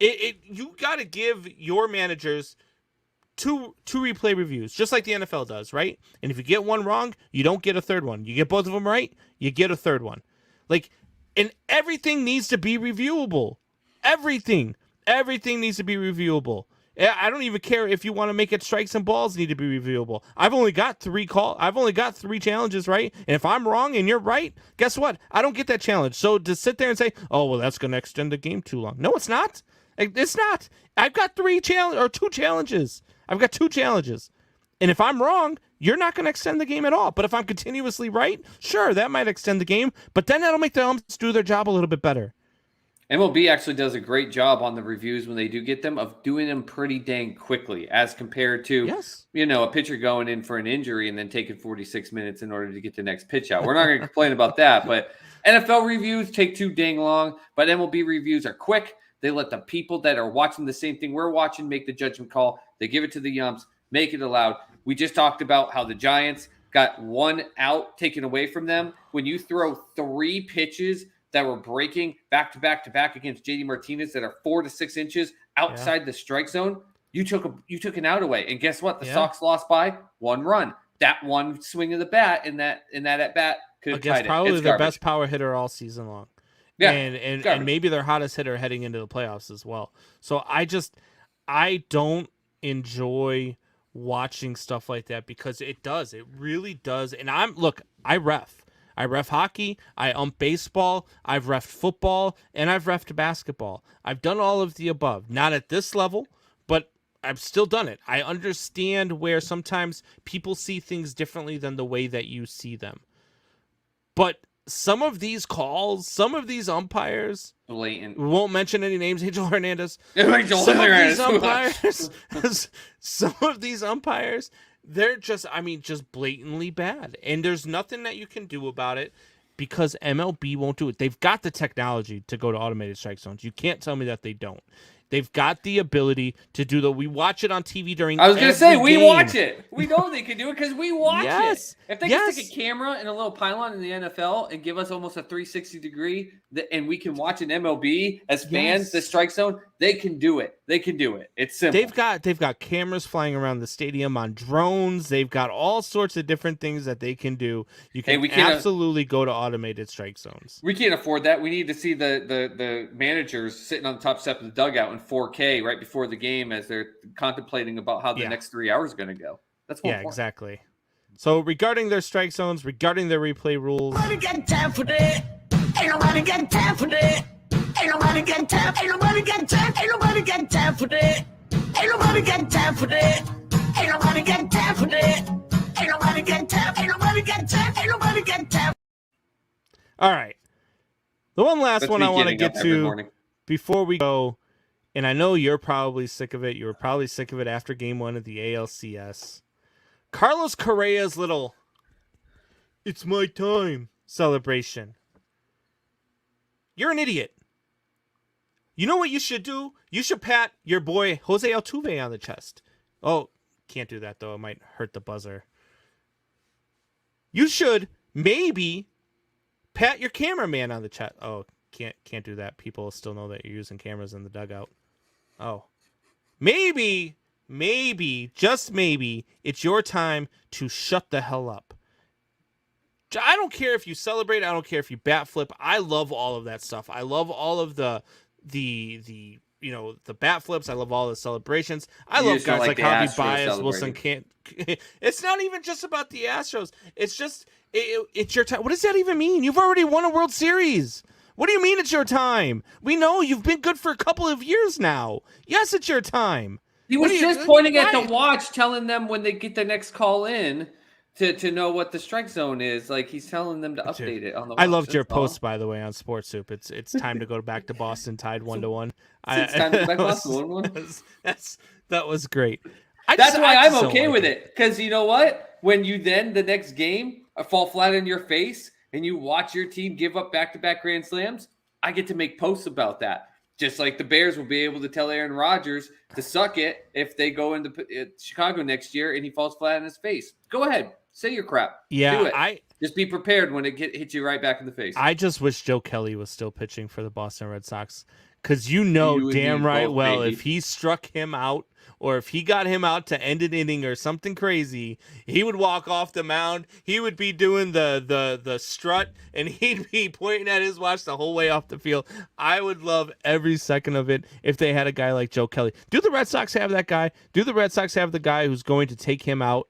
S1: You got to give your managers two replay reviews, just like the NFL does, right? And if you get one wrong, you don't get a third one. You get both of them right, you get a third one. And everything needs to be reviewable. Everything needs to be reviewable. I don't even care if you want to make it strikes and balls need to be reviewable. I've only got 3 challenges, right? And if I'm wrong and you're right, guess what? I don't get that challenge. So to sit there and say, "Oh, well, that's going to extend the game too long." No, it's not. It's not. I've got 2 challenges. I've got 2 challenges. And if I'm wrong, you're not going to extend the game at all. But if I'm continuously right, sure, that might extend the game. But then that'll make the umps do their job a little bit better.
S4: MLB actually does a great job on the reviews when they do get them of doing them pretty dang quickly as compared to, a pitcher going in for an injury and then taking 46 minutes in order to get the next pitch out. We're not going to complain about that. But NFL reviews take too dang long. But MLB reviews are quick. They let the people that are watching the same thing we're watching make the judgment call. They give it to the umps, make it allowed. We just talked about how the Giants got 1 out taken away from them. When you throw 3 pitches that were breaking back to back to back against JD Martinez that are 4 to 6 inches outside the strike zone, you took an out away. And guess what? The Sox lost by 1 run. That one swing of the bat in that at bat could have tied it.
S1: Probably their best power hitter all season long. Yeah, and maybe their hottest hitter heading into the playoffs as well. So I don't enjoy watching stuff like that because it really does. And I ref hockey, I ump baseball, I've refed football, and I've refed basketball. I've done all of the above. Not at this level, but I've still done it. I understand where sometimes people see things differently than the way that you see them. But some of these calls, some of these umpires,
S4: blatant.
S1: We won't mention any names. Angel Hernandez. Some of these umpires, they're just blatantly bad, and there's nothing that you can do about it because MLB won't do it. They've got the technology to go to automated strike zones. You can't tell me that they don't. They've got the ability to do that. We watch it on TV during.
S4: I was going to say we watch it. We know they can do it because we watch it. If they can stick a camera and a little pylon in the NFL and give us almost a 360 degree, and we can watch an MLB as fans, the strike zone, they can do it. They can do it. It's simple.
S1: They've got cameras flying around the stadium on drones. They've got all sorts of different things that they can do. You can absolutely go to automated strike zones.
S4: We can't afford that. We need to see the managers sitting on the top step of the dugout in 4K right before the game as they're contemplating about how the next 3 hours are going to go. That's what
S1: exactly. So regarding their strike zones, regarding their replay rules.
S5: Nobody got time for that. Ain't nobody got time for that. Ain't nobody got time. Ain't nobody got time. Ain't nobody got time for that. Ain't nobody got time for that. Ain't nobody got time for that. Ain't nobody got time. Ain't nobody got time. Ain't nobody got time.
S1: All right. The one last one I want to get to before we go, and I know you're probably sick of it. You were probably sick of it after game 1 of the ALCS. Carlos Correa's little "it's my time" celebration. You're an idiot. You know what you should do? You should pat your boy Jose Altuve on the chest. Oh, can't do that though. It might hurt the buzzer. You should maybe pat your cameraman on the chest. Oh, can't do that. People still know that you're using cameras in the dugout. Oh. Maybe, just maybe, it's your time to shut the hell up. I don't care if you celebrate. I don't care if you bat flip. I love all of that stuff. I love all of the bat flips. I love all the celebrations. I love guys like Javi Baez, Wilson can't. It's not even just about the Astros. It's just it's your time. What does that even mean? You've already won a World Series. What do you mean it's your time? We know you've been good for a couple of years now. Yes, it's your time.
S4: He was just pointing at the watch, telling them when they get the next call in to know what the strike zone is. Like he's telling them to update it on the watch.
S1: I loved your post, by the way, on Sports Soup. It's time to go back to Boston, tied 1-1.
S4: It's time to go back to Boston 1-1.
S1: That was great.
S4: I'm okay with it because you know what? When you then the next game fall flat in your face and you watch your team give up back-to-back grand slams, I get to make posts about that. Just like the Bears will be able to tell Aaron Rodgers to suck it if they go into Chicago next year and he falls flat in his face. Go ahead, say your crap.
S1: Yeah,
S4: do it. Just be prepared when it hits you right back in the face.
S1: I just wish Joe Kelly was still pitching for the Boston Red Sox because damn right well if he struck him out or if he got him out to end an inning or something crazy, he would walk off the mound. He would be doing the strut and he'd be pointing at his watch the whole way off the field. I would love every second of it if they had a guy like Joe Kelly. Do the Red Sox have that guy? Do the Red Sox have the guy who's going to take him out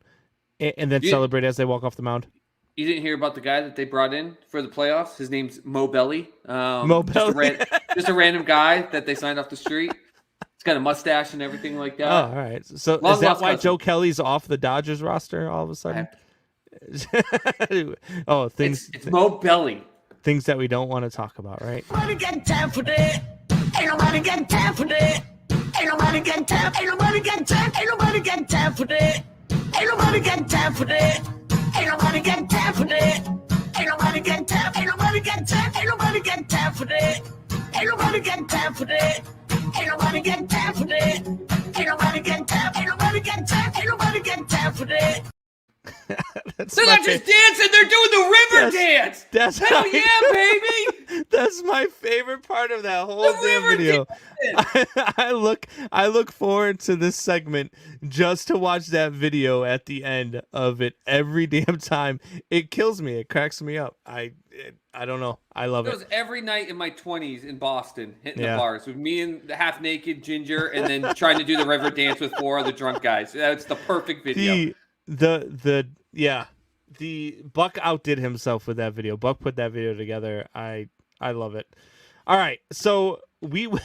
S1: and then celebrate as they walk off the mound?
S4: You didn't hear about the guy that they brought in for the playoffs? His name's Mo Belly.
S1: Mo Belly.
S4: Just a random guy that they signed off the street. He's got a mustache and everything like that.
S1: Oh, all right. So is that why Joe Kelly's off the Dodgers roster all of a sudden?
S4: It's Mo Belly.
S1: Things that we don't want to talk about, right?
S5: Nobody got time for that. Ain't nobody got time for that. Ain't nobody got time. Ain't nobody got time. Ain't nobody got time for that. Ain't nobody got time for that. Ain't nobody got time for that. Ain't nobody got time. Ain't nobody got time. Ain't nobody got time for that. Ain't nobody got time for that. Ain't nobody got time for that. Ain't nobody got time. Ain't nobody got time. Ain't nobody got time for that.
S4: They're not just dancing, they're doing the river dance.
S1: That's
S4: hell yeah, baby.
S1: That's my favorite part of that whole damn video. I look forward to this segment just to watch that video at the end of it every damn time. It kills me. It cracks me up. I don't know. I love it.
S4: It was every night in my 20s in Boston, hitting the bars with me and the half-naked Ginger and then trying to do the river dance with 4 other drunk guys. That's the perfect video.
S1: The Buck outdid himself with that video. Buck put that video together. I love it. All right, so we're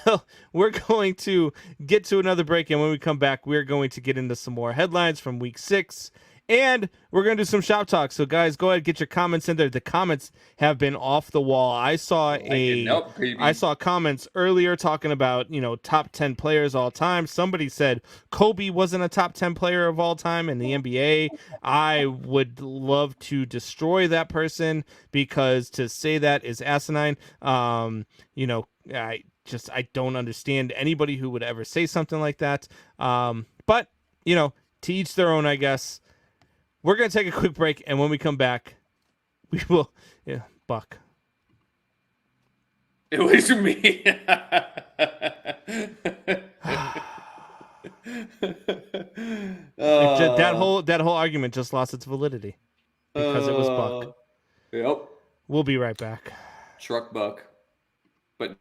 S1: going to get to another break, and when we come back, we're going to get into some more headlines from week 6. And we're going to do some shop talk. So, guys, go ahead, get your comments in there. The comments have been off the wall. I saw comments earlier talking about, top 10 players all time. Somebody said Kobe wasn't a top 10 player of all time in the NBA. I would love to destroy that person because to say that is asinine. I don't understand anybody who would ever say something like that. But, to each their own, I guess. We're going to take a quick break, and when we come back, we will... Yeah, Buck.
S4: It was me.
S1: That whole argument just lost its validity because it was Buck.
S4: Yep.
S1: We'll be right back.
S4: Truck Buck. But...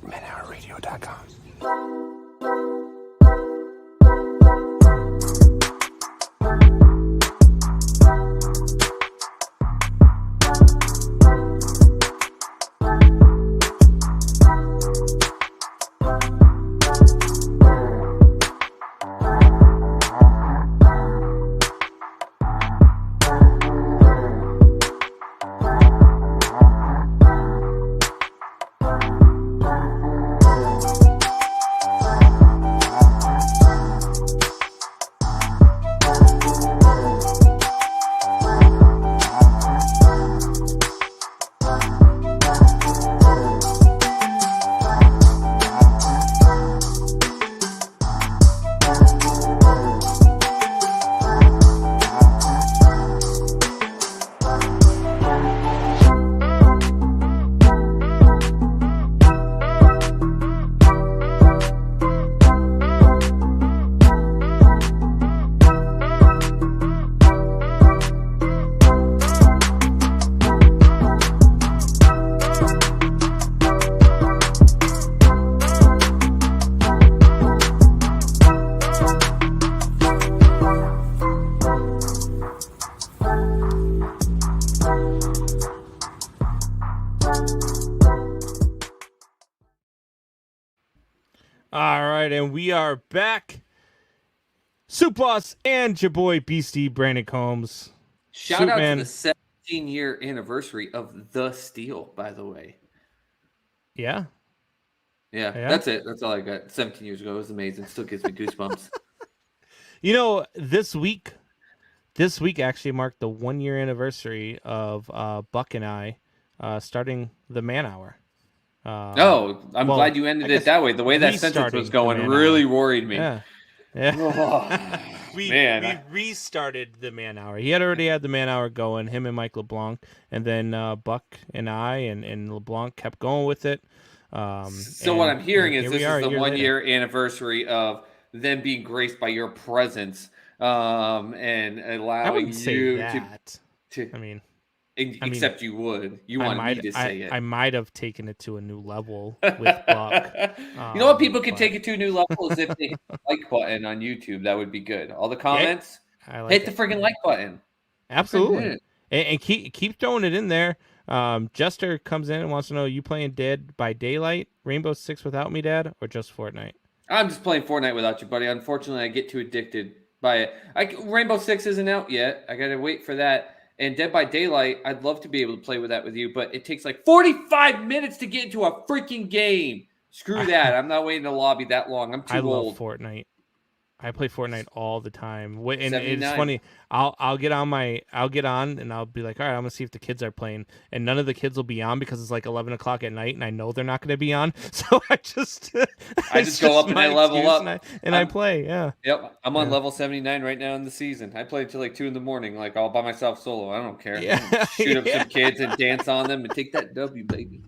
S3: ManHourRadio.com.
S1: All right, and we are back. Soup Boss and your boy Beastie Brandon Combs.
S4: Shout out to the 17-year anniversary of The Steal, by the way.
S1: Yeah.
S4: Yeah, that's it. That's all I got. 17 years ago. It was amazing. Still gives me goosebumps.
S1: You know, this week actually marked the 1-year anniversary of Buck and I starting the Man Hour.
S4: I'm glad you ended it that way. The way that sentence was going really worried me.
S1: Yeah. We restarted the Man Hour. He had already had the Man Hour going, him and Mike LeBlanc, and then Buck and I and LeBlanc kept going with it.
S4: So what I'm hearing is this is the 1-year anniversary of them being graced by your presence and allowing you to. I mean, except you would. You want me to say it.
S1: I might have taken it to a new level with Buck.
S4: You know what? People can take it to a new level is if they hit the like button on YouTube. That would be good. All the comments, hit the freaking like button.
S1: Absolutely. And keep throwing it in there. Jester comes in and wants to know, you playing Dead by Daylight, Rainbow Six without me, Dad, or just Fortnite?
S4: I'm just playing Fortnite without you, buddy. Unfortunately, I get too addicted by it. Rainbow Six isn't out yet. I got to wait for that. And Dead by Daylight, I'd love to be able to play with that with you, but it takes like 45 minutes to get into a freaking game. Screw that. I'm not waiting to lobby that long. I'm too old.
S1: I love Fortnite. I play Fortnite all the time. And it's funny. I'll get on and I'll be like, all right, I'm gonna see if the kids are playing, and none of the kids will be on because it's like 11 o'clock at night, and I know they're not gonna be on. So I just
S4: go up and I level up
S1: and I play. Yeah.
S4: Yep. I'm on level 79 right now in the season. I play until like 2 a.m, like all by myself solo. I don't care.
S1: Yeah.
S4: Shoot up some kids and dance on them and take that W, baby.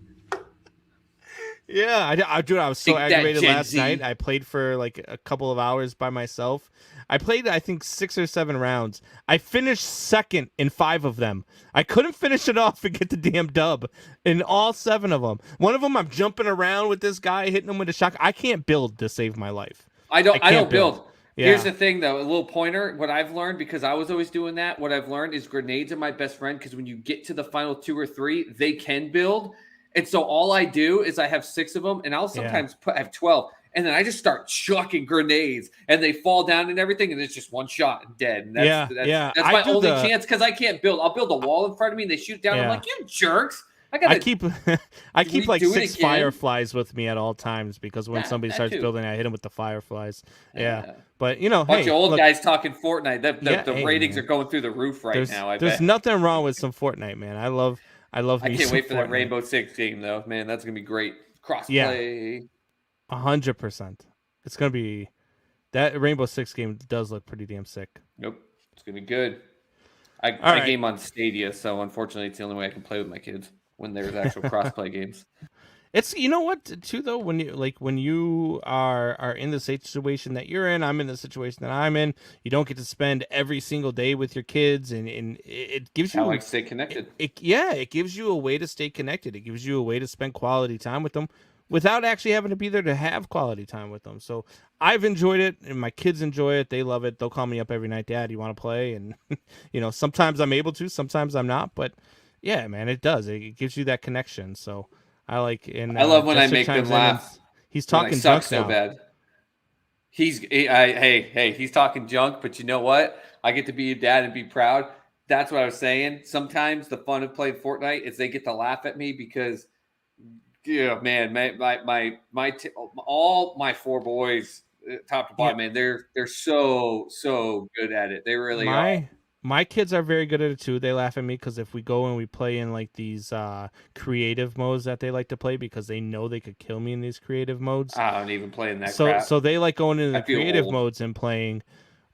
S1: Yeah, I was so aggravated last night. I played for like a couple of hours by myself. I played, I think, 6 or 7 rounds. I finished second in 5 of them. I couldn't finish it off and get the damn dub in all 7 of them. One of them, I'm jumping around with this guy, hitting him with a shotgun. I can't build to save my life.
S4: I don't build. Yeah. Here's the thing, though, a little pointer. What I've learned, because I was always doing that, what I've learned is grenades are my best friend, because when you get to the final 2 or 3, they can build. And so all I do is I have 6 of them, and I'll sometimes have 12. And then I just start chucking grenades, and they fall down and everything, and it's just one shot and dead. And that's my only chance, because I can't build. I'll build a wall in front of me, and they shoot down. I'm like, you jerks. I keep
S1: like 6 fireflies with me at all times, because when somebody starts building, I hit them with the fireflies. Yeah. But,
S4: bunch of old guys talking Fortnite. The ratings are going through the roof right now.
S1: There's nothing wrong with some Fortnite, man. I can't
S4: wait for that Rainbow Six game, though. Man, that's going to be great. Crossplay.
S1: 100%. It's going to be... That Rainbow Six game does look pretty damn sick.
S4: Nope. It's going to be good. I game on Stadia, so unfortunately it's the only way I can play with my kids when there's actual crossplay games.
S1: It's, you know what, too, though, when you are in the situation that you're in, I'm in the situation that I'm in, you don't get to spend every single day with your kids, and it gives you...
S4: How I stay connected.
S1: It gives you a way to stay connected. It gives you a way to spend quality time with them without actually having to be there to have quality time with them. So I've enjoyed it, and my kids enjoy it. They love it. They'll call me up every night, Dad, you want to play? And, sometimes I'm able to, sometimes I'm not, but yeah, man, it does. It gives you that connection, so... I love
S4: when I make them laugh.
S1: He's talking junk
S4: so
S1: now.
S4: Bad. He's talking junk, but you know what? I get to be a dad and be proud. That's what I was saying. Sometimes the fun of playing Fortnite is they get to laugh at me because, man, all my 4 boys, top to bottom, man, they're so good at it. They really are.
S1: My kids are very good at it too. They laugh at me because if we go and we play in like these creative modes that they like to play, because they know they could kill me in these creative modes.
S4: I don't even play in that.
S1: So they like going into the creative modes and playing.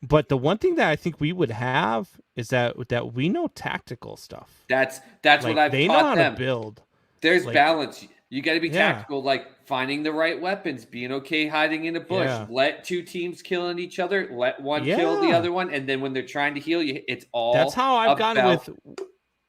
S1: But the one thing that I think we would have is that we know tactical stuff.
S4: That's what I've
S1: they
S4: taught
S1: know how
S4: them.
S1: to build.
S4: There's balance. You got to be tactical, like finding the right weapons, being okay hiding in a bush, let 2 teams killing each other, let one kill the other one, and then when they're trying to heal you, it's all.
S1: That's how I've gotten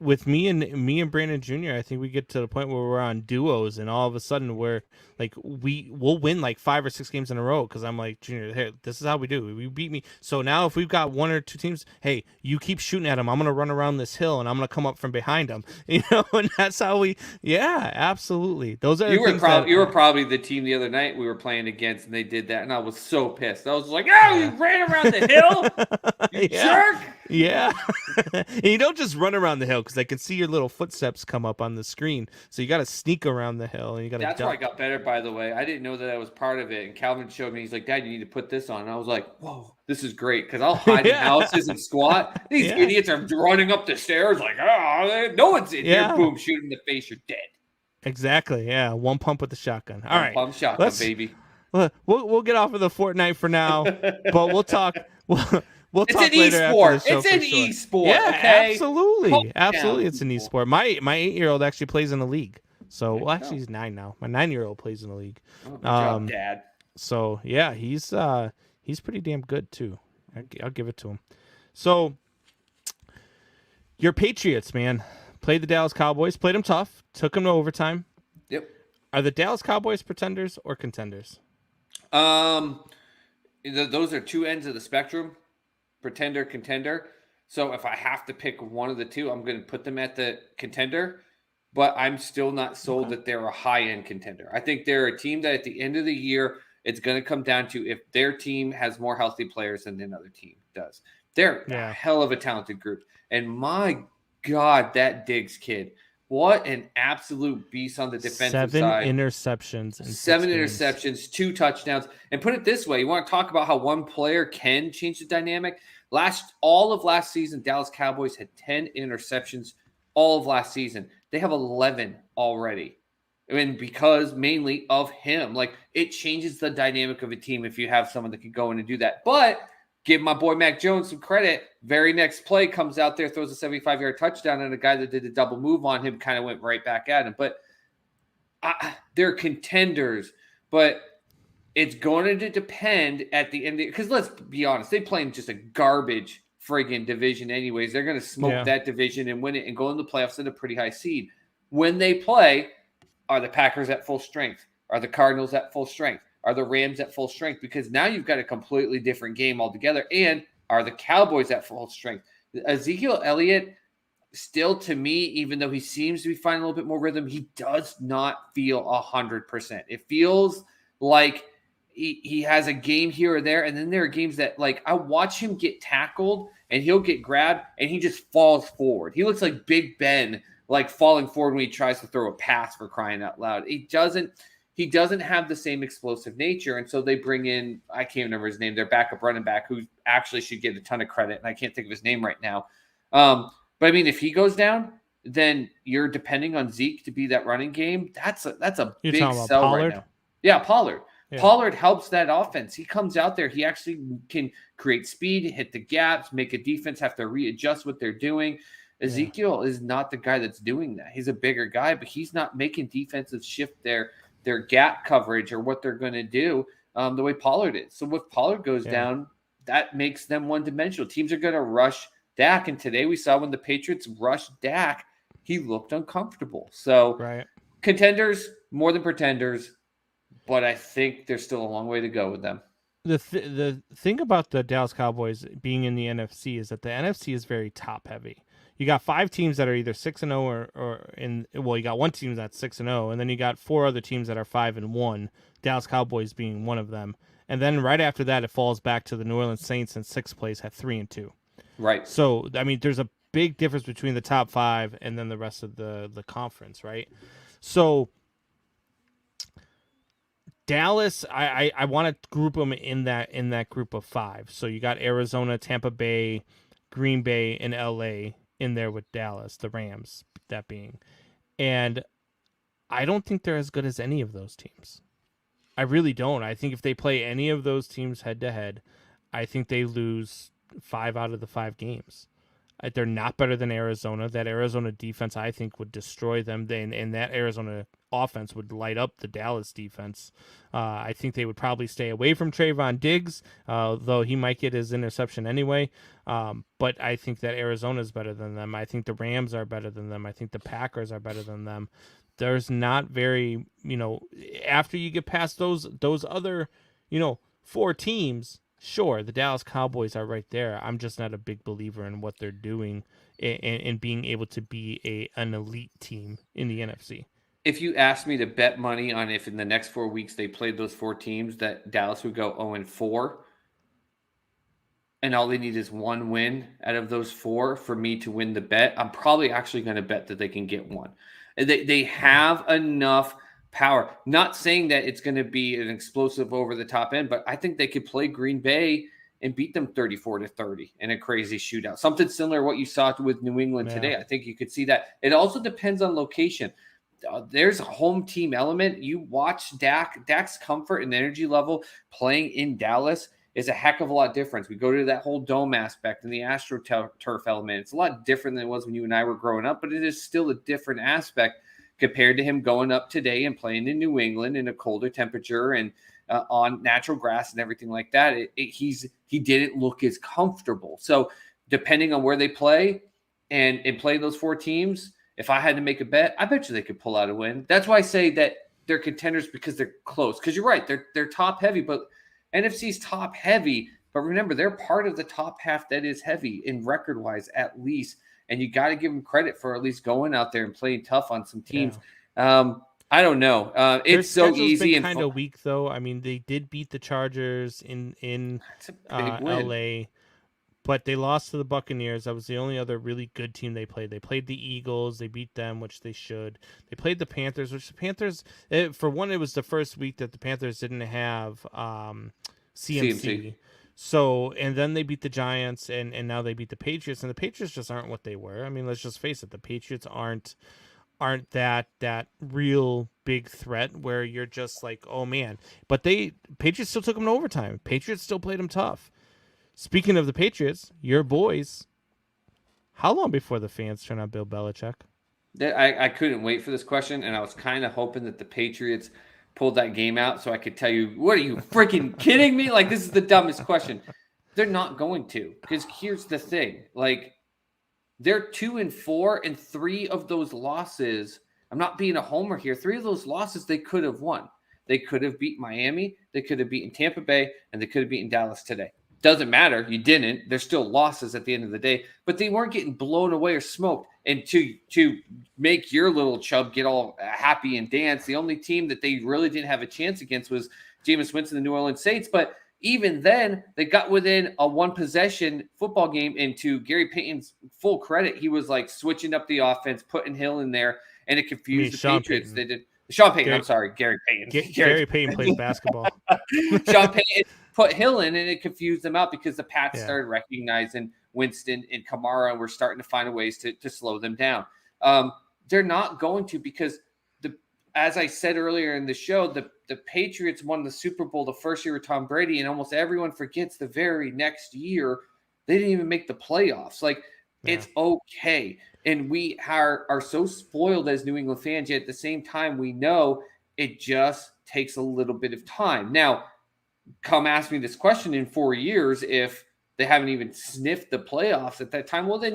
S1: with me and Brandon Jr., I think we get to the point where we're on duos, and all of a sudden we're like we'll win like 5 or 6 games in a row because I'm like, Junior, hey, this is how we do. We beat me. So now if we've got 1 or 2 teams, hey, you keep shooting at them. I'm gonna run around this hill and I'm gonna come up from behind them. And that's how we. Yeah, absolutely. Those are
S4: you were probably the team the other night we were playing against, and they did that, and I was so pissed. I was like, "Oh, you ran around the hill, you jerk!"
S1: Yeah, and you don't just run around the hill because I can see your little footsteps come up on the screen. So you got to sneak around the hill, and you got to.
S4: That's where I got better, by the way. I didn't know that I was part of it, and Calvin showed me. He's like, "Dad, you need to put this on." And I was like, "Whoa, this is great!" Because I'll hide in houses and squat. These idiots are running up the stairs like, "Oh, no one's in here!" Boom, shoot in the face, you're dead.
S1: Exactly. Yeah, 1 pump with the shotgun. All right,
S4: pump shotgun, baby.
S1: We'll get off of the Fortnite for now, but we'll talk. We'll
S4: it's
S1: talk
S4: an
S1: later
S4: e-sport.
S1: After the show.
S4: It's an e-sport.
S1: Yeah,
S4: okay?
S1: Absolutely. Absolutely. It's an e-sport. My 8-year-old actually plays in the league. So, well, actually, he's 9 now. My 9-year-old plays in the league.
S4: Oh, good job, Dad.
S1: So, yeah, he's pretty damn good, too. I'll give it to him. So, your Patriots, man, played the Dallas Cowboys, played them tough, took them to overtime.
S4: Yep.
S1: Are the Dallas Cowboys pretenders or contenders?
S4: Those are 2 ends of the spectrum. Pretender, contender. So if I have to pick one of the 2, I'm going to put them at the contender, but I'm still not sold that they're a high-end contender. I think they're a team that at the end of the year, it's going to come down to if their team has more healthy players than another team does. They're a hell of a talented group. And my God, that Diggs kid, what an absolute beast on the defensive side.
S1: 7 interceptions.
S4: 7 interceptions, 2 touchdowns. And put it this way, you want to talk about how one player can change the dynamic? All of last season, Dallas Cowboys had 10 interceptions all of last season. They have 11 already. I mean, because mainly of him. Like, it changes the dynamic of a team if you have someone that can go in and do that. But give my boy Mac Jones some credit. Very next play comes out there, throws a 75-yard touchdown, and a guy that did a double move on him kind of went right back at him. But they're contenders. But it's going to depend at the end. Because let's be honest, they play in just a garbage friggin' division anyways. They're going to smoke that division and win it and go in the playoffs at a pretty high seed. When they play, are the Packers at full strength? Are the Cardinals at full strength? Are the Rams at full strength? Because now you've got a completely different game altogether. And are the Cowboys at full strength? Ezekiel Elliott, still to me, even though he seems to be finding a little bit more rhythm, he does not feel 100%. It feels like he has a game here or there. And then there are games that, like, I watch him get tackled and he'll get grabbed and he just falls forward. He looks like Big Ben, like falling forward when he tries to throw a pass, for crying out loud. He doesn't have the same explosive nature. And so they bring in, I can't remember his name, their backup running back, who actually should get a ton of credit. And I can't think of his name right now. But I mean, if he goes down, then you're depending on Zeke to be that running game. That's a big sell
S1: Pollard?
S4: right now. Yeah, Pollard.
S1: Yeah.
S4: Pollard helps that offense. He comes out there. He actually can create speed, hit the gaps, make a defense have to readjust what they're doing. Ezekiel is not the guy that's doing that. He's a bigger guy, but he's not making defenses shift their gap coverage or what they're going to do the way Pollard is. So if Pollard goes down, that makes them one-dimensional. Teams are going to rush Dak, and today we saw when the Patriots rushed Dak, he looked uncomfortable. So contenders, more than pretenders, but I think there's still a long way to go with them.
S1: The thing about the Dallas Cowboys being in the NFC is that the NFC is very top-heavy. You got 5 teams that are either 6-0 or you got 1 team that's 6-0, and then you got 4 other teams that are 5-1. Dallas Cowboys being one of them, and then right after that, it falls back to the New Orleans Saints in 6th place at 3-2.
S4: Right.
S1: So I mean, there's a big difference between the top 5 and then the rest of the conference, right? So Dallas, I want to group them in that group of 5. So you got Arizona, Tampa Bay, Green Bay, and LA in there with Dallas, the Rams, that being. And I don't think they're as good as any of those teams. I really don't. I think if they play any of those teams head to head, I think they lose 5 out of the 5 games. They're not better than Arizona. That Arizona defense, I think, would destroy them. And that Arizona offense would light up the Dallas defense. I think they would probably stay away from Trayvon Diggs, though he might get his interception anyway. But I think that Arizona is better than them. I think the Rams are better than them. I think the Packers are better than them. There's not very, after you get past those other, 4 teams, sure, the Dallas Cowboys are right there. I'm just not a big believer in what they're doing and being able to be an elite team in the NFC.
S4: If you asked me to bet money on if in the next 4 weeks they played those 4 teams, that Dallas would go 0-4, and all they need is 1 win out of those 4 for me to win the bet, I'm probably actually going to bet that they can get 1. They have enough power. Not saying that it's going to be an explosive over the top end, but I think they could play Green Bay and beat them 34-30 in a crazy shootout. Something similar to what you saw with New England today. I think you could see that. It also depends on location. There's a home team element. You watch Dak's comfort and energy level playing in Dallas is a heck of a lot different. We go to that whole dome aspect and the AstroTurf element. It's a lot different than it was when you and I were growing up, but it is still a different aspect compared to him going up today and playing in New England in a colder temperature and on natural grass and everything like that. He didn't look as comfortable. So depending on where they play and play those 4 teams, if I had to make a bet, I bet you they could pull out a win. That's why I say that they're contenders, because they're close. Because you're right, they're top heavy, but NFC's top heavy. But remember, they're part of the top half that is heavy in record wise, at least. And you got to give them credit for at least going out there and playing tough on some teams. Yeah. I don't know. It's so easy and
S1: kind of weak, though. I mean, they did beat the Chargers in LA. But they lost to the Buccaneers. That was the only other really good team they played. They played the Eagles. They beat them, which they should. They played the Panthers, which the Panthers, for one, it was the first week that the Panthers didn't have CMC. So, and then they beat the Giants, and now they beat the Patriots. And the Patriots just aren't what they were. I mean, let's just face it. The Patriots aren't that real big threat where you're just like, oh, man. But Patriots still took them to overtime. Patriots still played them tough. Speaking of the Patriots, your boys, how long before the fans turn on Bill Belichick?
S4: I couldn't wait for this question, and I was kind of hoping that the Patriots pulled that game out so I could tell you, what are you freaking kidding me? Like, this is the dumbest question. They're not going to, because here's the thing. Like, they're 2-4, and 3 of those losses, I'm not being a homer here, 3 of those losses they could have won. They could have beat Miami, they could have beaten Tampa Bay, and they could have beaten Dallas today. Doesn't matter. You didn't. There's still losses at the end of the day, but they weren't getting blown away or smoked. And to make your little chub get all happy and dance, the only team that they really didn't have a chance against was Jameis Winston, the New Orleans Saints. But even then, they got within a 1-possession football game. And to Gary Payton's full credit, he was like switching up the offense, putting Hill in there, and it confused the Patriots.
S1: Payton.
S4: They did. Sean Payton. I'm sorry, Gary Payton.
S1: Gary Payton plays basketball.
S4: Sean Payton put Hill in, and it confused them out because the Pats started recognizing Winston and Kamara, and we're starting to find ways to slow them down. They're not going to, because as I said earlier in the show, the Patriots won the Super Bowl the first year with Tom Brady, and almost everyone forgets the very next year they didn't even make the playoffs. Like, it's okay. And we are so spoiled as New England fans, yet at the same time, we know it just takes a little bit of time. Now, come ask me this question in 4 years, if they haven't even sniffed the playoffs at that time, well, then,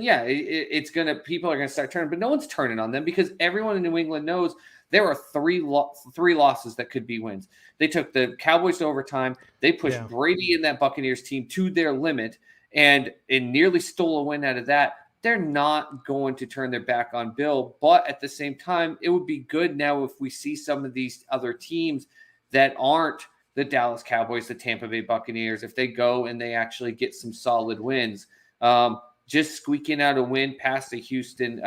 S4: people are going to start turning, but no one's turning on them because everyone in New England knows there are three losses that could be wins. They took the Cowboys to overtime. They pushed Brady and that Buccaneers team to their limit and nearly stole a win out of that. They're not going to turn their back on Bill, but at the same time, it would be good now if we see some of these other teams that aren't the Dallas Cowboys, the Tampa Bay Buccaneers, if they go and they actually get some solid wins. Just squeaking out a win past the Houston,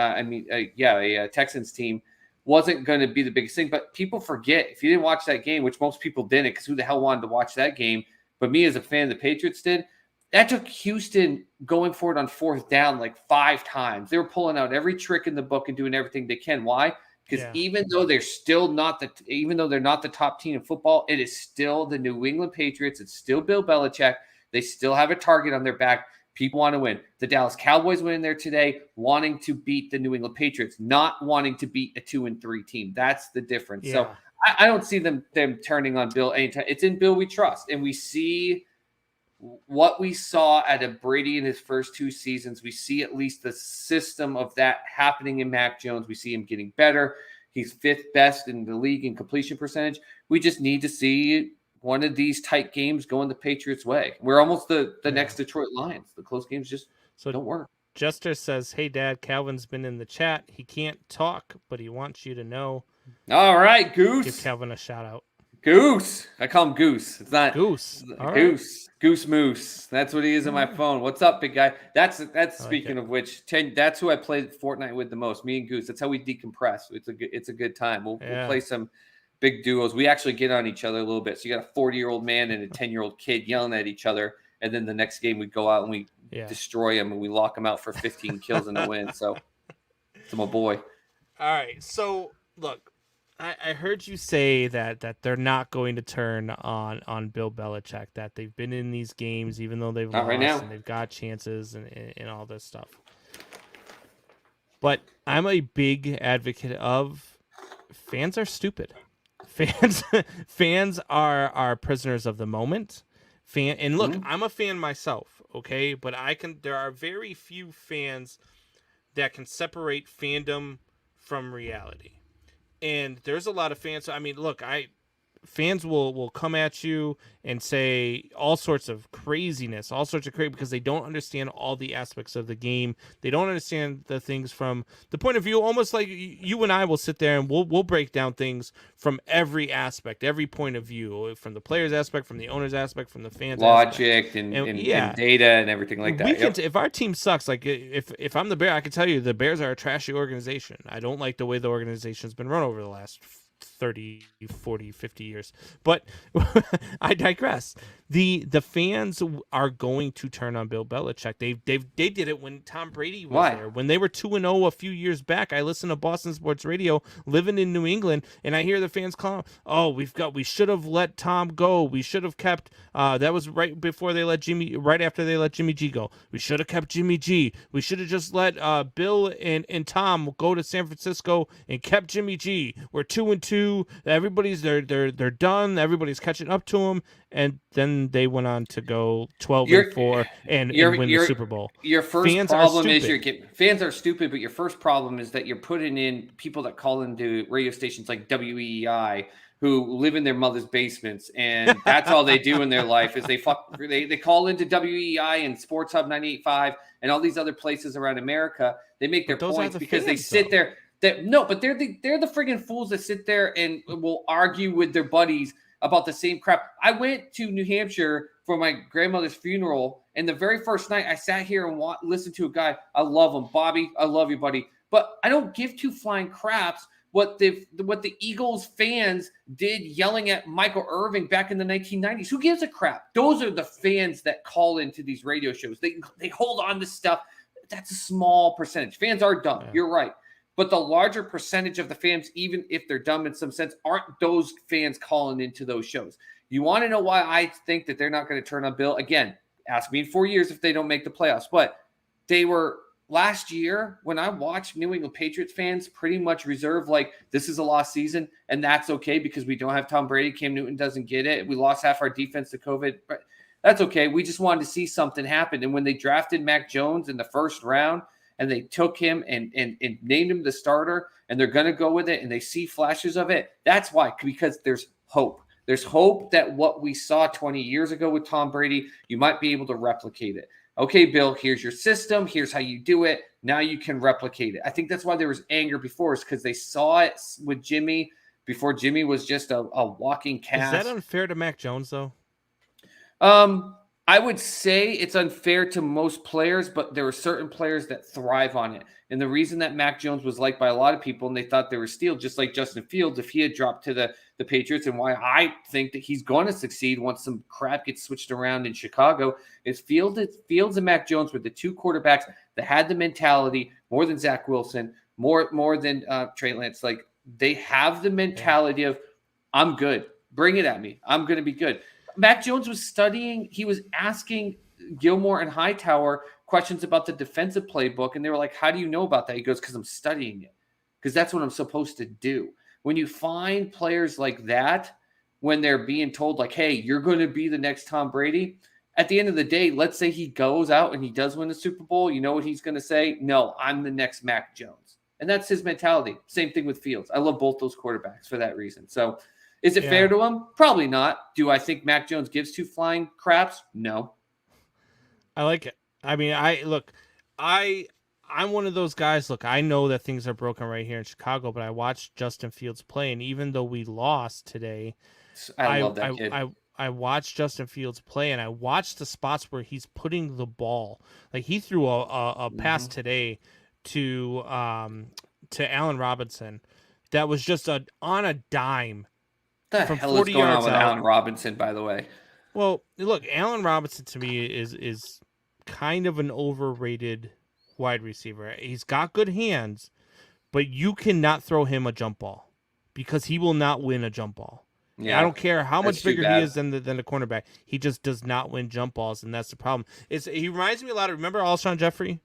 S4: Texans team wasn't going to be the biggest thing, but people forget, if you didn't watch that game, which most people didn't, because who the hell wanted to watch that game, but me as a fan of the Patriots did, that took Houston going for it on 4th down like 5 times. They were pulling out every trick in the book and doing everything they can. Why? Because even though they're not the top team in football, it is still the New England Patriots. It's still Bill Belichick. They still have a target on their back. People want to win. The Dallas Cowboys went in there today wanting to beat the New England Patriots, not wanting to beat a 2-3 team. That's the difference.
S1: Yeah.
S4: So I don't see them turning on Bill anytime. It's in Bill we trust, and we see what we saw out of Brady in his first 2 seasons. We see at least the system of that happening in Mac Jones. We see him getting better. He's 5th best in the league in completion percentage. We just need to see one of these tight games going the Patriots' way. We're almost the next Detroit Lions. The close games just don't work.
S1: Jester says, "Hey, Dad, Calvin's been in the chat. He can't talk, but he wants you to know."
S4: All right, Goose.
S1: Give Calvin a shout out.
S4: Goose. I call him Goose. It's not
S1: Goose. All
S4: Goose. Right. Goose Moose. That's what he is on my phone. What's up, big guy? That's speaking of which, that's who I played Fortnite with the most. Me and Goose. That's how we decompress. It's a good time. We'll play some big duos. We actually get on each other a little bit. So you got a 40-year-old man and a 10-year-old kid yelling at each other, and then the next game we go out and we destroy them and we lock them out for 15 kills in the win. So it's my boy.
S1: All right. So look, I heard you say that they're not going to turn on Bill Belichick, that they've been in these games even though they've lost
S4: right now.
S1: and they've got chances and all this stuff. But I'm a big advocate of fans are stupid. Fans are prisoners of the moment. And look, I'm a fan myself, okay? But there are very few fans that can separate fandom from reality. And there's a lot of fans. I mean, look, fans will come at you and say all sorts of craziness, because they don't understand all the aspects of the game. They don't understand the things from the point of view, almost like you and I will sit there and we'll break down things from every aspect, every point of view, from the player's aspect, from the owner's aspect, from the fans'
S4: logic
S1: aspect.
S4: and data and everything like that.
S1: If our team sucks, like if I'm the Bear, I can tell you the Bears are a trashy organization. I don't like the way the organization's been run over the last 30, 40, 50 years. But I digress. The fans are going to turn on Bill Belichick. They did it when Tom Brady was there. When they were 2-0 a few years back, I listened to Boston Sports Radio living in New England, and I hear the fans calling, "Oh, we should have let Tom go. We should have kept that was right after they let Jimmy G go. We should have kept Jimmy G. We should have just let Bill and Tom go to San Francisco and kept Jimmy G. We're 2-2. Everybody's they're done. Everybody's catching up to them." And then they went on to go 12-4 and win the Super Bowl.
S4: Your first problem is fans are stupid, but your first problem is that you're putting in people that call into radio stations like WEEI who live in their mother's basements, and that's all they do in their life is they call into WEEI and Sports Hub 98.5 and all these other places around America. They make their points because they sit there. But they're the friggin' fools that sit there and will argue with their buddies about the same crap. I went to New Hampshire for my grandmother's funeral, and the very first night I sat here and listened to a guy. I love him, Bobby. I love you, buddy. But I don't give two flying craps what the Eagles fans did yelling at Michael Irvin back in the 1990s. Who gives a crap? Those are the fans that call into these radio shows. They hold on to stuff. That's a small percentage. Fans are dumb. Yeah. You're right. But the larger percentage of the fans, even if they're dumb in some sense, aren't those fans calling into those shows. You want to know why I think that they're not going to turn on Bill? Again, ask me in 4 years if they don't make the playoffs. But they were last year when I watched New England Patriots fans pretty much reserve like this is a lost season, and that's okay because we don't have Tom Brady. Cam Newton doesn't get it. We lost half our defense to COVID. But that's okay. We just wanted to see something happen. And when they drafted Mac Jones in the first round, and they took him and named him the starter, and they're going to go with it, and they see flashes of it. That's why, because there's hope. There's hope that what we saw 20 years ago with Tom Brady, you might be able to replicate it. Okay, Bill, here's your system. Here's how you do it. Now you can replicate it. I think that's why there was anger before, is because they saw it with Jimmy before Jimmy was just a walking cast.
S1: Is that unfair to Mac Jones, though?
S4: I would say it's unfair to most players, but there are certain players that thrive on it. And the reason that Mac Jones was liked by a lot of people and they thought they were steal, just like Justin Fields, if he had dropped to the Patriots, and why I think that he's going to succeed once some crap gets switched around in Chicago, is Fields and Mac Jones were the two quarterbacks that had the mentality more than Zach Wilson, more than Trey Lance. Like, they have the mentality of, I'm good. Bring it at me. I'm going to be good. Mac Jones was studying. He was asking Gilmore and Hightower questions about the defensive playbook, and they were like, "How do you know about that?" He goes, "Because I'm studying it, because that's what I'm supposed to do." When you find players like that, when they're being told like, "Hey, you're going to be the next Tom Brady," at the end of the day, let's say he goes out and he does win the Super Bowl. You know what he's going to say? "No, I'm the next Mac Jones." And that's his mentality. Same thing with Fields. I love both those quarterbacks for that reason. So is it fair to him? Probably not. Do I think Mac Jones gives two flying craps? No.
S1: I like it. I mean, I'm one of those guys. Look, I know that things are broken right here in Chicago, but I watched Justin Fields play, and even though we lost today,
S4: I love that kid.
S1: I watched Justin Fields play, and I watched the spots where he's putting the ball. Like he threw a pass today to Allen Robinson that was just on a dime.
S4: What the hell is going on with Allen Robinson, by the way?
S1: Well, look, Allen Robinson to me is kind of an overrated wide receiver. He's got good hands, but you cannot throw him a jump ball because he will not win a jump ball. Yeah, I don't care how much bigger he is than the cornerback. He just does not win jump balls, and that's the problem. He reminds me a lot of, remember Alshon Jeffrey?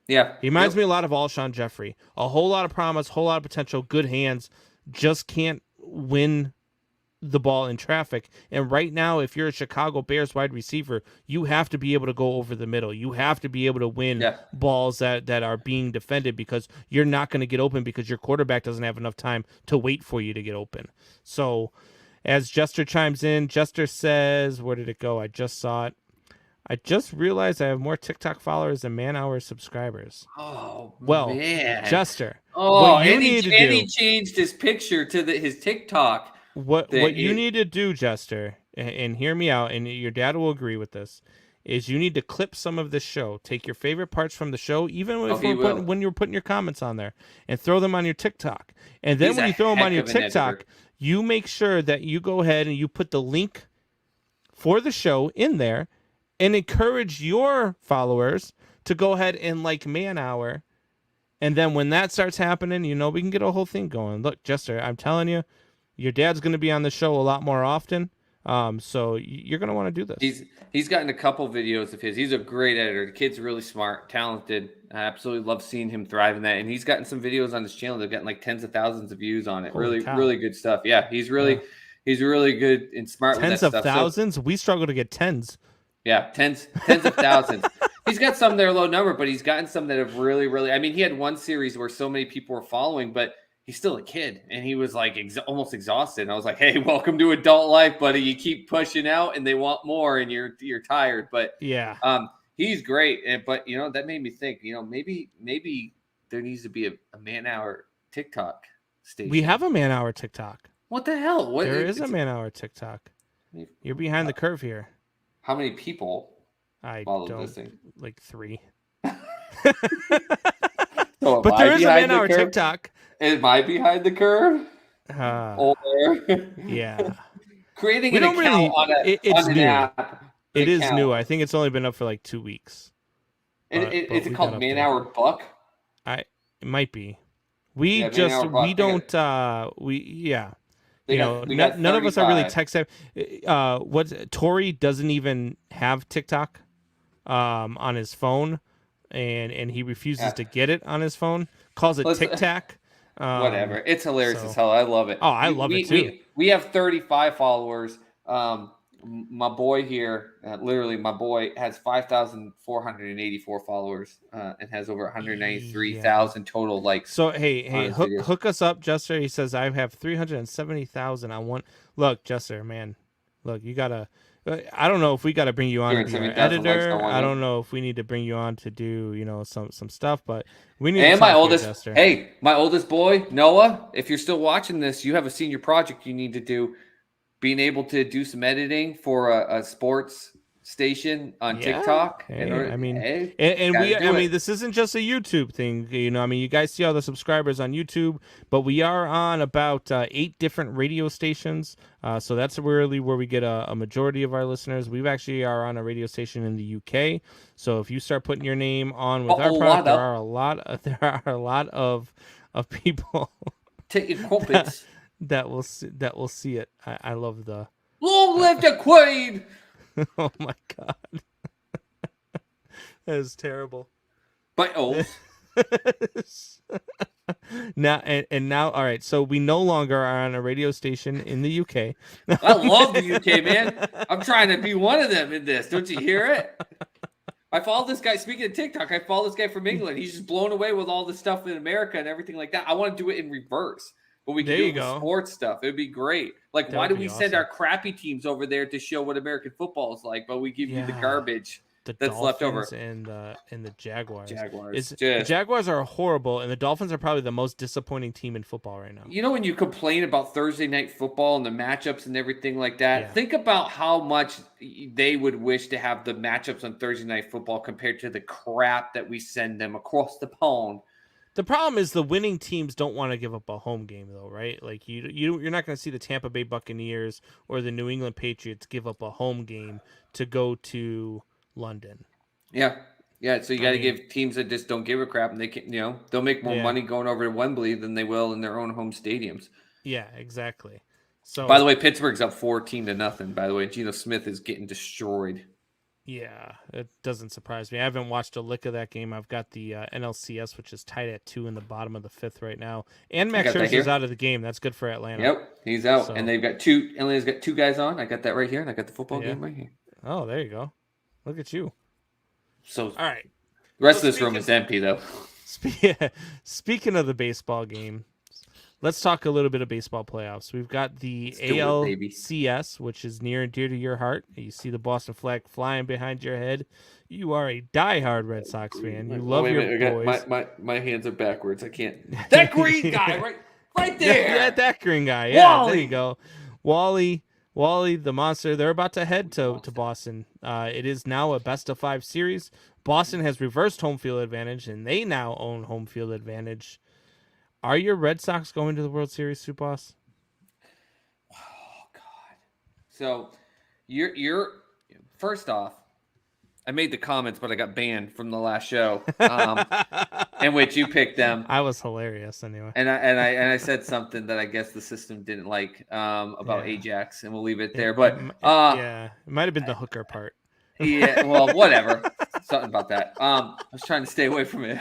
S4: Yeah.
S1: He reminds me a lot of Alshon Jeffrey. A whole lot of promise, whole lot of potential, good hands, just can't win the ball in traffic. And right now, if you're a Chicago Bears wide receiver, you have to be able to go over the middle. You have to be able to win balls that are being defended, because you're not going to get open because your quarterback doesn't have enough time to wait for you to get open. So as Jester chimes in, Jester says, where did it go? I just saw it. I just realized I have more TikTok followers than man-hour subscribers.
S4: Oh,
S1: well,
S4: man.
S1: Jester.
S4: Oh, he changed his picture to his TikTok.
S1: What you need to do, Jester, and hear me out, and your dad will agree with this, is you need to clip some of this show. Take your favorite parts from the show, even when you're putting your comments on there, and throw them on your TikTok. And then when you throw them on your TikTok, you make sure that you go ahead and you put the link for the show in there, and encourage your followers to go ahead and like Man Hour. And then when that starts happening, we can get a whole thing going. Look, Jester, I'm telling you, your dad's going to be on the show a lot more often. So you're going to want to do this.
S4: He's gotten a couple videos of his. He's a great editor. The kid's really smart, talented. I absolutely love seeing him thrive in that. And he's gotten some videos on his channel that have gotten like tens of thousands of views on it.
S1: Holy cow.
S4: Really good stuff. Yeah, he's really good and smart with that stuff.
S1: Tens of thousands? We struggle to get tens.
S4: Yeah, tens of thousands. He's got some that are low number, but he's gotten some that have really, I mean, he had one series where so many people were following, but he's still a kid, and he was like almost exhausted. And I was like, "Hey, welcome to adult life, buddy. You keep pushing out, and they want more, and you're tired." But
S1: yeah,
S4: he's great. But that made me think. Maybe there needs to be a man-hour TikTok station.
S1: We have a man-hour TikTok.
S4: What the hell?
S1: There is a man-hour TikTok. You're behind the curve here.
S4: How many people follow this thing?
S1: Like 3.
S4: So
S1: but there is a man-hour TikTok.
S4: Am I behind the curve? Or
S1: yeah,
S4: creating an account on an app.
S1: It is new. I think it's only been up for like 2 weeks.
S4: Is it called Man-Hour Buck?
S1: It might be. None of us are really tech savvy. Tori doesn't even have TikTok on his phone, and he refuses to get it on his phone. Calls it Tic Tac.
S4: Whatever. It's hilarious as hell. I love it.
S1: Oh, I love it too.
S4: We have 35 followers. My boy here, literally my boy has 5,484 followers and has over 193,000 total likes.
S1: So hey, hook us up, Jester. He says I have 370,000 on one. Look, Jester, man, look, you gotta. I don't know if we got to bring you on to be our editor. I don't know if we need to bring you on to do some stuff, but we need.
S4: And my oldest boy Noah. If you're still watching this, you have a senior project you need to do. Being able to do some editing for a sports station on TikTok.
S1: This isn't just a YouTube thing. You guys see all the subscribers on YouTube, but we are on about 8 different radio stations. So that's really where we get a majority of our listeners. We actually are on a radio station in the UK. So if you start putting your name on with our product, there are a lot of people
S4: taking crumpets.
S1: that will see it. I love the
S4: long live the Queen.
S1: Oh my God. That is terrible.
S4: By oath.
S1: Now and now, all right. So we no longer are on a radio station in the UK.
S4: I love the UK, man. I'm trying to be one of them in this. Don't you hear it? I follow this guy. Speaking of TikTok, I follow this guy from England. He's just blown away with all the stuff in America and everything like that. I want to do it in reverse, but we can do it with sports stuff. It'd be great. Like, why do we send our crappy teams over there to show what American football is like, but we give you the garbage that's
S1: Dolphins
S4: left over?
S1: And the Jaguars.
S4: The
S1: Jaguars are horrible, and the Dolphins are probably the most disappointing team in football right now.
S4: You know, when you complain about Thursday night football and the matchups and everything like that, think about how much they would wish to have the matchups on Thursday night football compared to the crap that we send them across the pond.
S1: The problem is the winning teams don't want to give up a home game, though, right? Like you're not going to see the Tampa Bay Buccaneers or the New England Patriots give up a home game to go to London.
S4: Yeah. So you got to give teams that just don't give a crap, and they can, they'll make more money going over to Wembley than they will in their own home stadiums.
S1: Yeah, exactly. So,
S4: by the way, Pittsburgh's up 14-0. By the way, Geno Smith is getting destroyed.
S1: Yeah, it doesn't surprise me. I haven't watched a lick of that game. I've got the NLCS, which is tied at 2 in the bottom of the 5th right now. And Max Scherzer's out of the game. That's good for Atlanta.
S4: Yep, he's out. So, and they've got Atlanta's got 2 guys on. I got that right here, and I got the football game right here.
S1: Oh, there you go. Look at you.
S4: So,
S1: all right.
S4: The rest of this room is empty, though.
S1: Speaking of the baseball game, let's talk a little bit of baseball playoffs. We've got the ALCS, which is near and dear to your heart. You see the Boston flag flying behind your head. You are a diehard Red Sox fan. You love your boys.
S4: My hands are backwards. I can't. That green guy, right there.
S1: Yeah, that green guy. Yeah, there you go. Wally, the monster. They're about to head to Boston. It is now a best-of-5 series. Boston has reversed home field advantage, and they now own home field advantage. Are your Red Sox going to the World Series, Soup Boss?
S4: Oh God! So, you're first off. I made the comments, but I got banned from the last show, in which you picked them.
S1: I was hilarious anyway,
S4: and I said something that I guess the system didn't like about Ajax, and we'll leave it there. But
S1: it might have been the hooker part.
S4: Yeah, well, whatever. Something about that. I was trying to stay away from it.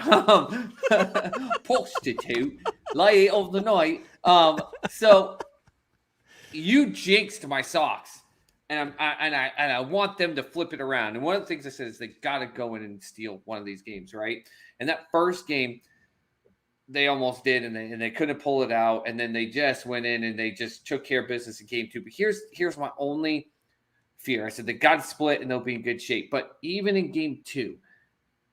S4: Prostitute, late of the night. So you jinxed my socks, and I want them to flip it around. And one of the things I said is they got to go in and steal one of these games, right? And that first game, they almost did, and they couldn't pull it out. And then they just went in and they just took care of business in game 2. But here's my only fear. I said they got to split and they'll be in good shape. But even in game 2,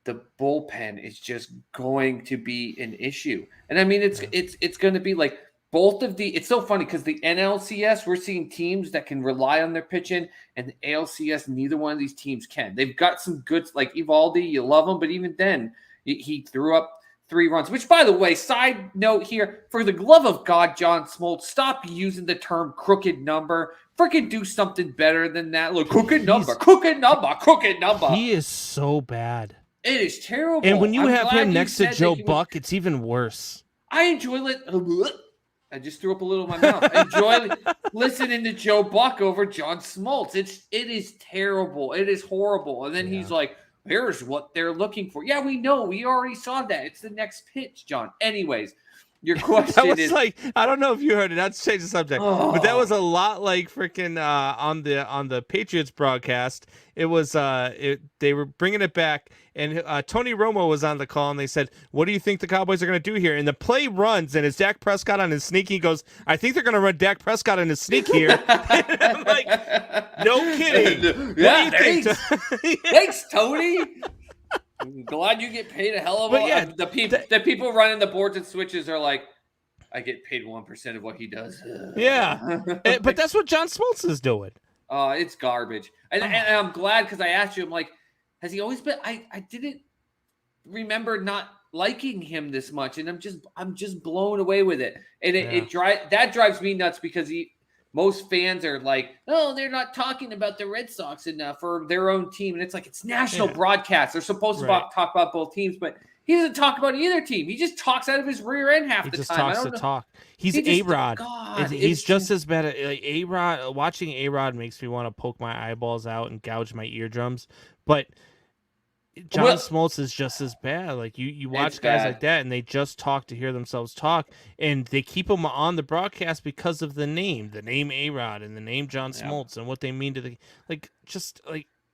S4: the bullpen is just going to be an issue. And I mean, it's going to be like both of the. It's so funny because the NLCS, we're seeing teams that can rely on their pitching, and the ALCS, neither one of these teams can. They've got some good, like Evaldi, you love him, but even then, he threw up 3 runs. Which, by the way, side note here, for the love of God, John Smoltz, stop using the term crooked number. Freaking do something better than that. Look, crooked number.
S1: He is so bad.
S4: It is terrible.
S1: And when you have him next to Joe Buck, it's even worse.
S4: I enjoy it. I just threw up a little in my mouth. I enjoy listening to Joe Buck over John Smoltz. It is terrible. It is horrible. And then he's like, here's what they're looking for. Yeah, we know. We already saw that. It's the next pitch, John. Anyways, your question is
S1: like, I don't know if you heard it. Not to change the subject, but that was a lot like freaking on the Patriots broadcast. It was they were bringing it back, and Tony Romo was on the call, and they said, "What do you think the Cowboys are going to do here?" And the play runs, and it's Dak Prescott on his sneak. He goes, "I think they're going to run Dak Prescott on his sneak here." And I'm like, "No kidding."
S4: Yeah, thanks, Tony. I'm glad you get paid a hell of a lot. Yeah, the people running the boards and switches are like, I get paid 1% of what he does.
S1: Yeah, but that's what John Smoltz is doing.
S4: It's garbage. And I'm glad because I asked you, I'm like, has he always been? I didn't remember not liking him this much, and I'm just blown away with it. And that drives me nuts because most fans are like, oh, they're not talking about the Red Sox enough for their own team. And it's like, it's national broadcast. They're supposed to talk about both teams, but he doesn't talk about either team. He just talks out of his rear end half the time.
S1: He just talks to talk. He's A-Rod. He's just as bad. Like A-Rod, watching A-Rod makes me want to poke my eyeballs out and gouge my eardrums. But John Smoltz is just as bad. Like you watch guys like that, and they just talk to hear themselves talk, and they keep them on the broadcast because of the name A-Rod and the name John Smoltz and what they mean to the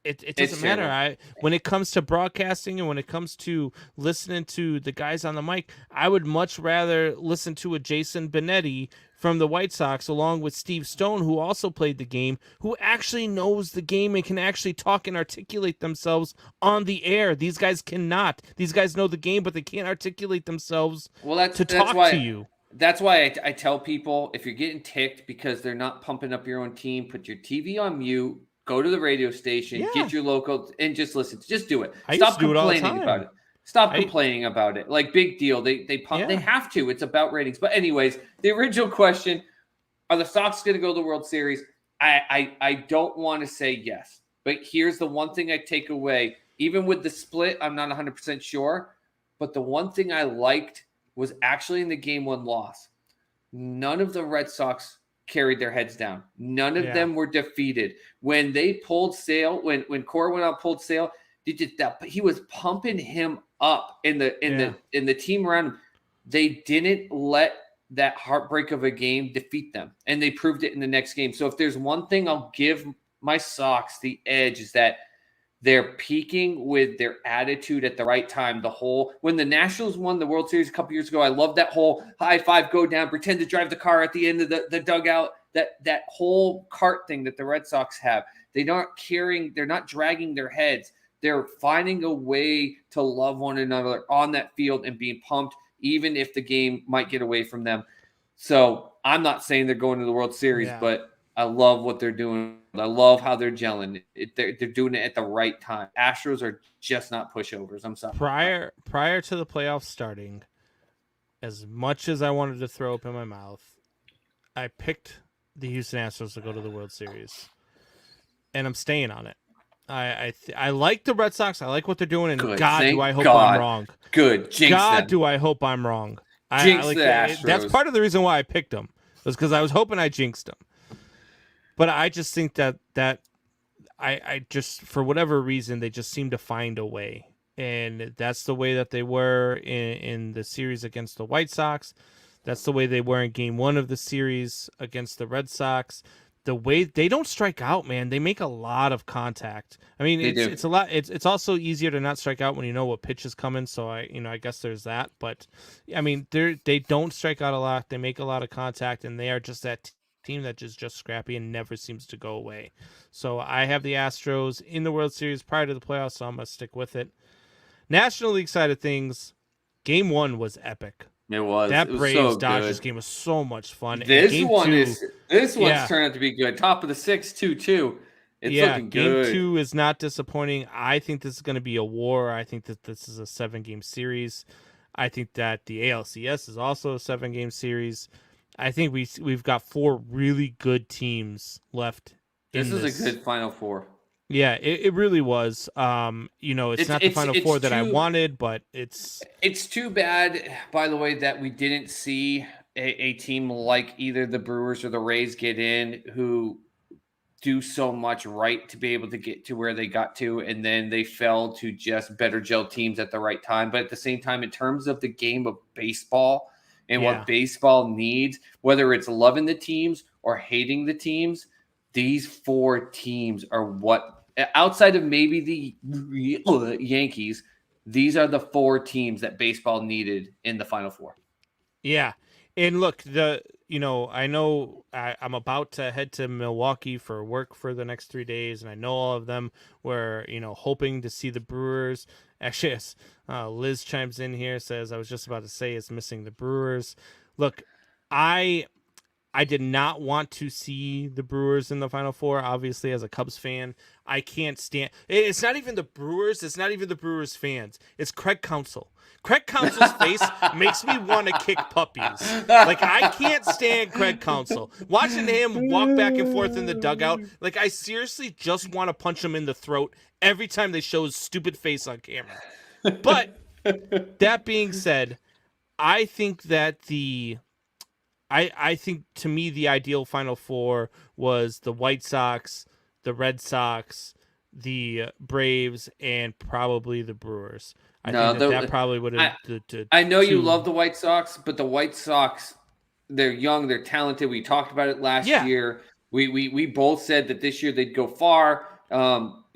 S1: It doesn't matter. When it comes to broadcasting and when it comes to listening to the guys on the mic, I would much rather listen to a Jason Benetti from the White Sox along with Steve Stone, who also played the game, who actually knows the game and can actually talk and articulate themselves on the air. These guys cannot. These guys know the game, but they can't articulate themselves to talk to you.
S4: That's why I tell people, if you're getting ticked because they're not pumping up your own team, put your TV on mute. Go to the radio station, get your local, and just listen. Just do it. Stop complaining about it. Stop complaining about it. Like, big deal. They pump. They have to. It's about ratings. But anyways, the original question: are the Sox going to go to the World Series? I don't want to say yes, but here's the one thing I take away. Even with the split, I'm not 100% sure. But the one thing I liked was actually in the Game 1 loss. None of the Red Sox carried their heads down. None of them were defeated. When they pulled Sale, when Cora went out, pulled Sale, he was pumping him up in the team around him. They didn't let that heartbreak of a game defeat them, and they proved it in the next game. So if there's one thing I'll give my Sox the edge is that they're peaking with their attitude at the right time. When the Nationals won the World Series a couple years ago, I love that whole high five, go down, pretend to drive the car at the end of the dugout. That whole cart thing that the Red Sox have. They're not dragging their heads. They're finding a way to love one another on that field and being pumped, even if the game might get away from them. So I'm not saying they're going to the World Series, but I love what they're doing. I love how they're gelling. They're doing it at the right time. Astros are just not pushovers. I'm sorry.
S1: Prior to the playoffs starting, as much as I wanted to throw up in my mouth, I picked the Houston Astros to go to the World Series, and I'm staying on it. I like the Red Sox. I like what they're doing, and do I hope I'm wrong.
S4: Good. Jinx them.
S1: Do I hope I'm wrong.
S4: Jinx the Astros.
S1: That's part of the reason why I picked them, was because I was hoping I jinxed them. But I just think that I just, for whatever reason, they just seem to find a way. And that's the way that they were in the series against the White Sox. That's the way they were in Game 1 of the series against the Red Sox. The way they don't strike out, man, they make a lot of contact. I mean, it's a lot. It's also easier to not strike out when you know what pitch is coming. So I guess there's that. But I mean, they don't strike out a lot. They make a lot of contact, and they are just that team that is just scrappy and never seems to go away. So I have the Astros in the World Series prior to the playoffs, so I'm gonna stick with it. National League side of things, Game 1 was epic.
S4: It was.
S1: That Braves Dodgers game was so much fun. This one's
S4: turned out to be good. Top of the 6-2-2. It's looking good.
S1: Game 2 is not disappointing. I think this is going to be a war. I think that this is a 7-game series. I think that the ALCS is also a 7-game series. I think we've got 4 really good teams left.
S4: This is a good Final Four.
S1: Yeah, it really was. It's not the Final Four that I wanted, but it's
S4: too bad, by the way, that we didn't see a team like either the Brewers or the Rays get in, who do so much right to be able to get to where they got to, and then they fell to just better gel teams at the right time. But at the same time, in terms of the game of baseball and what baseball needs, whether it's loving the teams or hating the teams, these 4 teams are what, outside of maybe the Yankees, these are the 4 teams that baseball needed in the Final Four.
S1: Yeah. And look, I know I'm about to head to Milwaukee for work for the next 3 days, and I know all of them were, hoping to see the Brewers. Actually, Liz chimes in here, says, I was just about to say it's missing the Brewers. Look, I did not want to see the Brewers in the Final Four, obviously, as a Cubs fan. I can't stand... It's not even the Brewers. It's not even the Brewers fans. It's Craig Counsell. Craig Counsell's face makes me want to kick puppies. Like, I can't stand Craig Counsell. Watching him walk back and forth in the dugout, like, I seriously just want to punch him in the throat every time they show his stupid face on camera. But, that being said, I think that I think, to me, the ideal Final Four was the White Sox, the Red Sox, the Braves and probably the Brewers. I
S4: No,
S1: think that probably would have.
S4: I know you love the White Sox, but the White Sox, they're young, they're talented. We talked about it last year. We both said that this year they'd go far.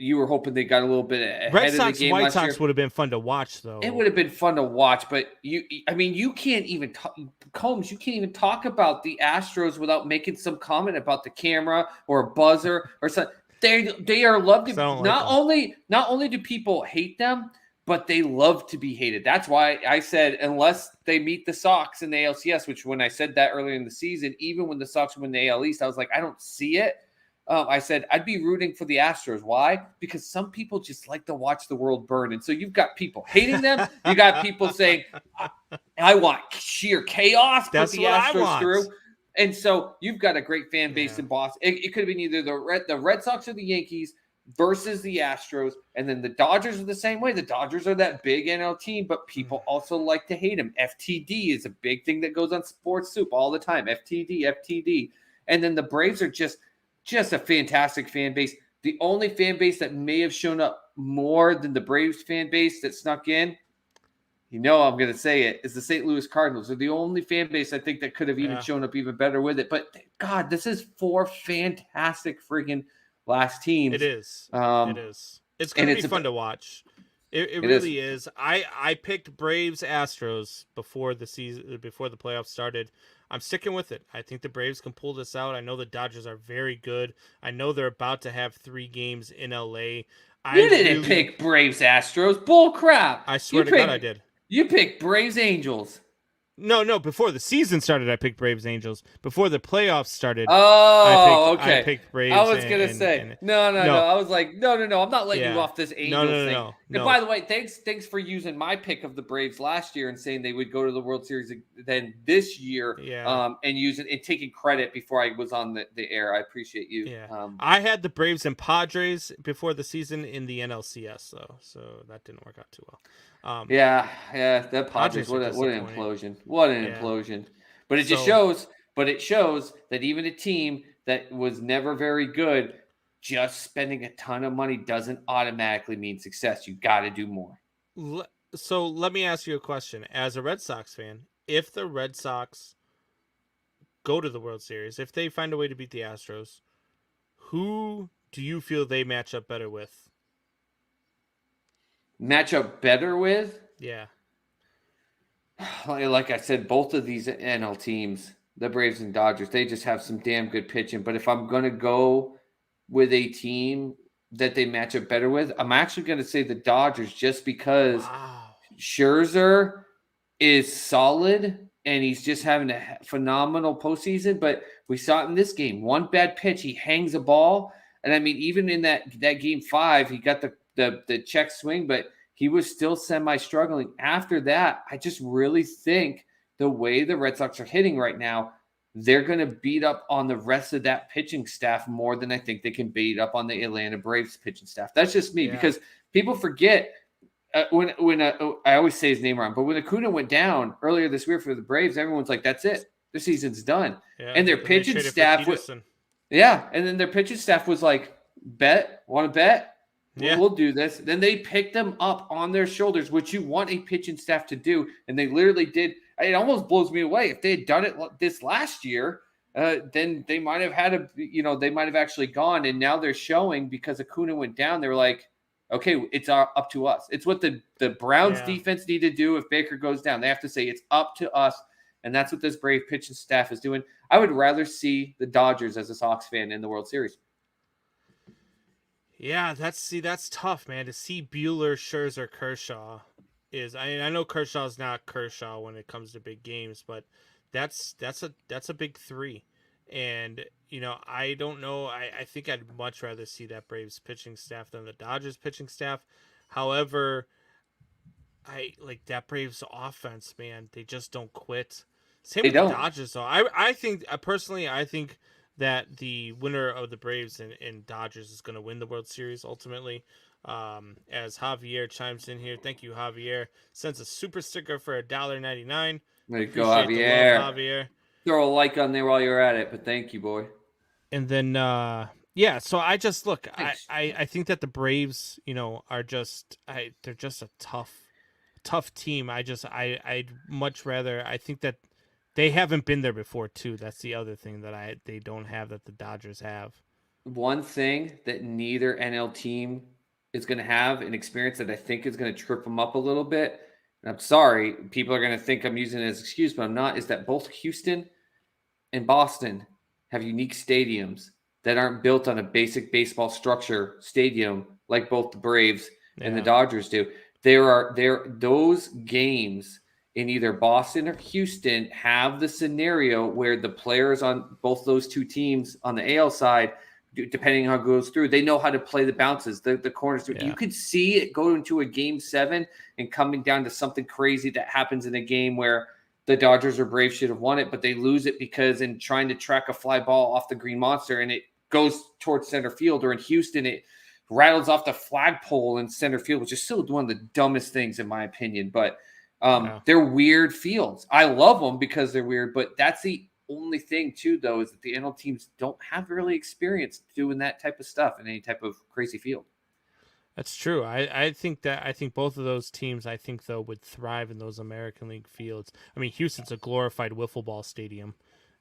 S4: You were hoping they got a little bit ahead
S1: Red
S4: of
S1: Sox,
S4: the game
S1: White
S4: last
S1: Sox
S4: year.
S1: would have been fun to watch, though.
S4: It would have been fun to watch, but you can't even Combs. You can't even talk about the Astros without making some comment about the camera or a buzzer or something. They are loved. Not only do people hate them, but they love to be hated. That's why I said unless they meet the Sox in the ALCS, which when I said that earlier in the season, even when the Sox win the AL East, I was like, I don't see it. I said I'd be rooting for the Astros. Why? Because some people just like to watch the world burn. And so you've got people hating them. You got people saying, I want sheer chaos.
S1: That's
S4: put the
S1: what
S4: Astros
S1: I want.
S4: through. And so you've got a great fan base in Boston. It could have been either the Red Sox or the Yankees versus the Astros. And then the Dodgers are the same way. The Dodgers are that big NL team, but people also like to hate them. FTD is a big thing that goes on Sports Soup all the time. FTD. And then the Braves are just a fantastic fan base. The only fan base that may have shown up more than the Braves fan base that snuck in, I'm going to say it, is the St. Louis Cardinals. They're the only fan base I think that could have even shown up even better with it. But, God, this is 4 fantastic friggin' last teams.
S1: It is. It is. It's going to be fun to watch. It really is. I picked Braves Astros before the playoffs started. I'm sticking with it. I think the Braves can pull this out. I know the Dodgers are very good. I know they're about to have 3 games in LA.
S4: You didn't pick Braves Astros. Bull crap.
S1: I swear to God I did.
S4: You picked Braves Angels.
S1: No. Before the season started, I picked Braves Angels. Before the playoffs started,
S4: okay.
S1: I picked Braves.
S4: I was gonna say no. I was like, no. I'm not letting you off this Angels thing.
S1: No.
S4: And by the way, thanks for using my pick of the Braves last year and saying they would go to the World Series then this year. And taking credit before I was on the air. I appreciate you.
S1: Yeah. I had the Braves and Padres before the season in the NLCS, though, so that didn't work out too well.
S4: That Padres, what an implosion. What an implosion. But it just shows that even a team that was never very good, just spending a ton of money doesn't automatically mean success. You got to do more.
S1: So let me ask you a question. As a Red Sox fan, if the Red Sox go to the World Series, if they find a way to beat the Astros, who do you feel they match up better with?
S4: Match up better with?
S1: Yeah.
S4: Like I said, both of these NL teams, the Braves and Dodgers, they just have some damn good pitching. But if I'm going to go with a team that they match up better with, I'm actually going to say the Dodgers just because Scherzer is solid and he's just having a phenomenal postseason. But we saw it in this game. One bad pitch, he hangs a ball. And I mean, even in that game 5, he got the check swing, but he was still semi-struggling. After that, I just really think the way the Red Sox are hitting right now, they're going to beat up on the rest of that pitching staff more than I think they can beat up on the Atlanta Braves pitching staff. That's just me because people forget when I always say his name wrong, but when Acuna went down earlier this year for the Braves, everyone's like, that's it. The season's done.
S1: Yeah,
S4: and their pitching staff and then their pitching staff was like, want to bet? Yeah. We'll do this. Then they picked them up on their shoulders, which you want a pitching staff to do. And they literally did. It almost blows me away. If they had done it this last year, then they might have they might have actually gone. And now they're showing because Acuna went down. They were like, okay, it's up to us. It's what the Browns defense need to do if Baker goes down. They have to say it's up to us. And that's what this Brave pitching staff is doing. I would rather see the Dodgers as a Sox fan in the World Series.
S1: Yeah, that's tough, man. To see Buehler, Scherzer, Kershaw I know Kershaw's not Kershaw when it comes to big games, but that's a big 3. And I don't know. I think I'd much rather see that Braves pitching staff than the Dodgers pitching staff. However, I like that Braves offense, man. They just don't quit. Same with the Dodgers, though. I think personally, I think that the winner of the Braves and Dodgers is going to win the World Series ultimately. As Javier chimes in here, thank you, Javier. Sends a super sticker for $1.99.
S4: There you go, Javier. Throw a like on there while you're at it, but thank you, boy.
S1: And then Yeah, so I just look.
S4: Thanks.
S1: I think that the Braves, are they're just a tough team. I'd much rather. I think that they haven't been there before too. That's the other thing that they don't have that the Dodgers have.
S4: One thing that neither NL team is going to have an experience that I think is going to trip them up a little bit. And I'm sorry, people are going to think I'm using it as an excuse, but I'm not. Is that both Houston and Boston have unique stadiums that aren't built on a basic baseball structure stadium like both the Braves and the Dodgers do. Those games in either Boston or Houston have the scenario where the players on both those two teams on the AL side, depending on how it goes through, they know how to play the bounces, the corners. Yeah. You could see it go into a game 7 and coming down to something crazy that happens in a game where the Dodgers or Braves should have won it, but they lose it because in trying to track a fly ball off the Green Monster and it goes towards center field, or in Houston, it rattles off the flagpole in center field, which is still one of the dumbest things in my opinion. But they're weird fields. I love them because they're weird, but that's the only thing too, though, is that the NL teams don't have really experience doing that type of stuff in any type of crazy field.
S1: That's true. I think both of those teams, though, would thrive in those American League fields. I mean, Houston's a glorified wiffle ball stadium,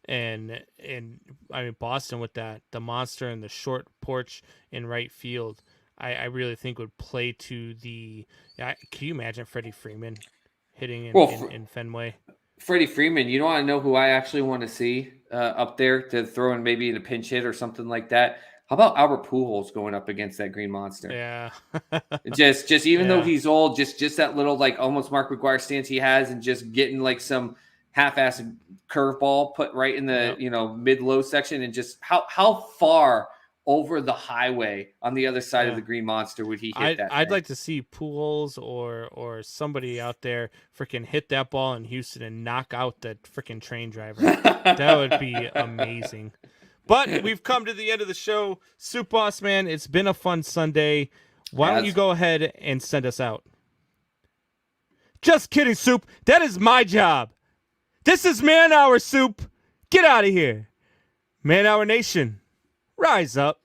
S1: and I mean Boston with the monster and the short porch in right field, I really think would play to the. Can you imagine Freddie Freeman hitting in Fenway?
S4: Freddie Freeman, you want to know who I actually want to see up there to throw in maybe in a pinch hit or something like that? How about Albert Pujols going up against that Green Monster?
S1: Yeah.
S4: just even though he's old, just that little like almost Mark McGwire stance he has, and just getting like some half-assed curveball put right in the mid-low section, and just how far over the highway on the other side of the Green Monster would he hit that?
S1: I'd like to see Pujols or somebody out there freaking hit that ball in Houston and knock out that freaking train driver. That would be amazing. But we've come to the end of the show. Soup Boss Man, it's been a fun Sunday. Why don't you go ahead and send us out? Just kidding, Soup. That is my job. This is Man Hour, Soup. Get out of here. Man Hour Nation, rise up.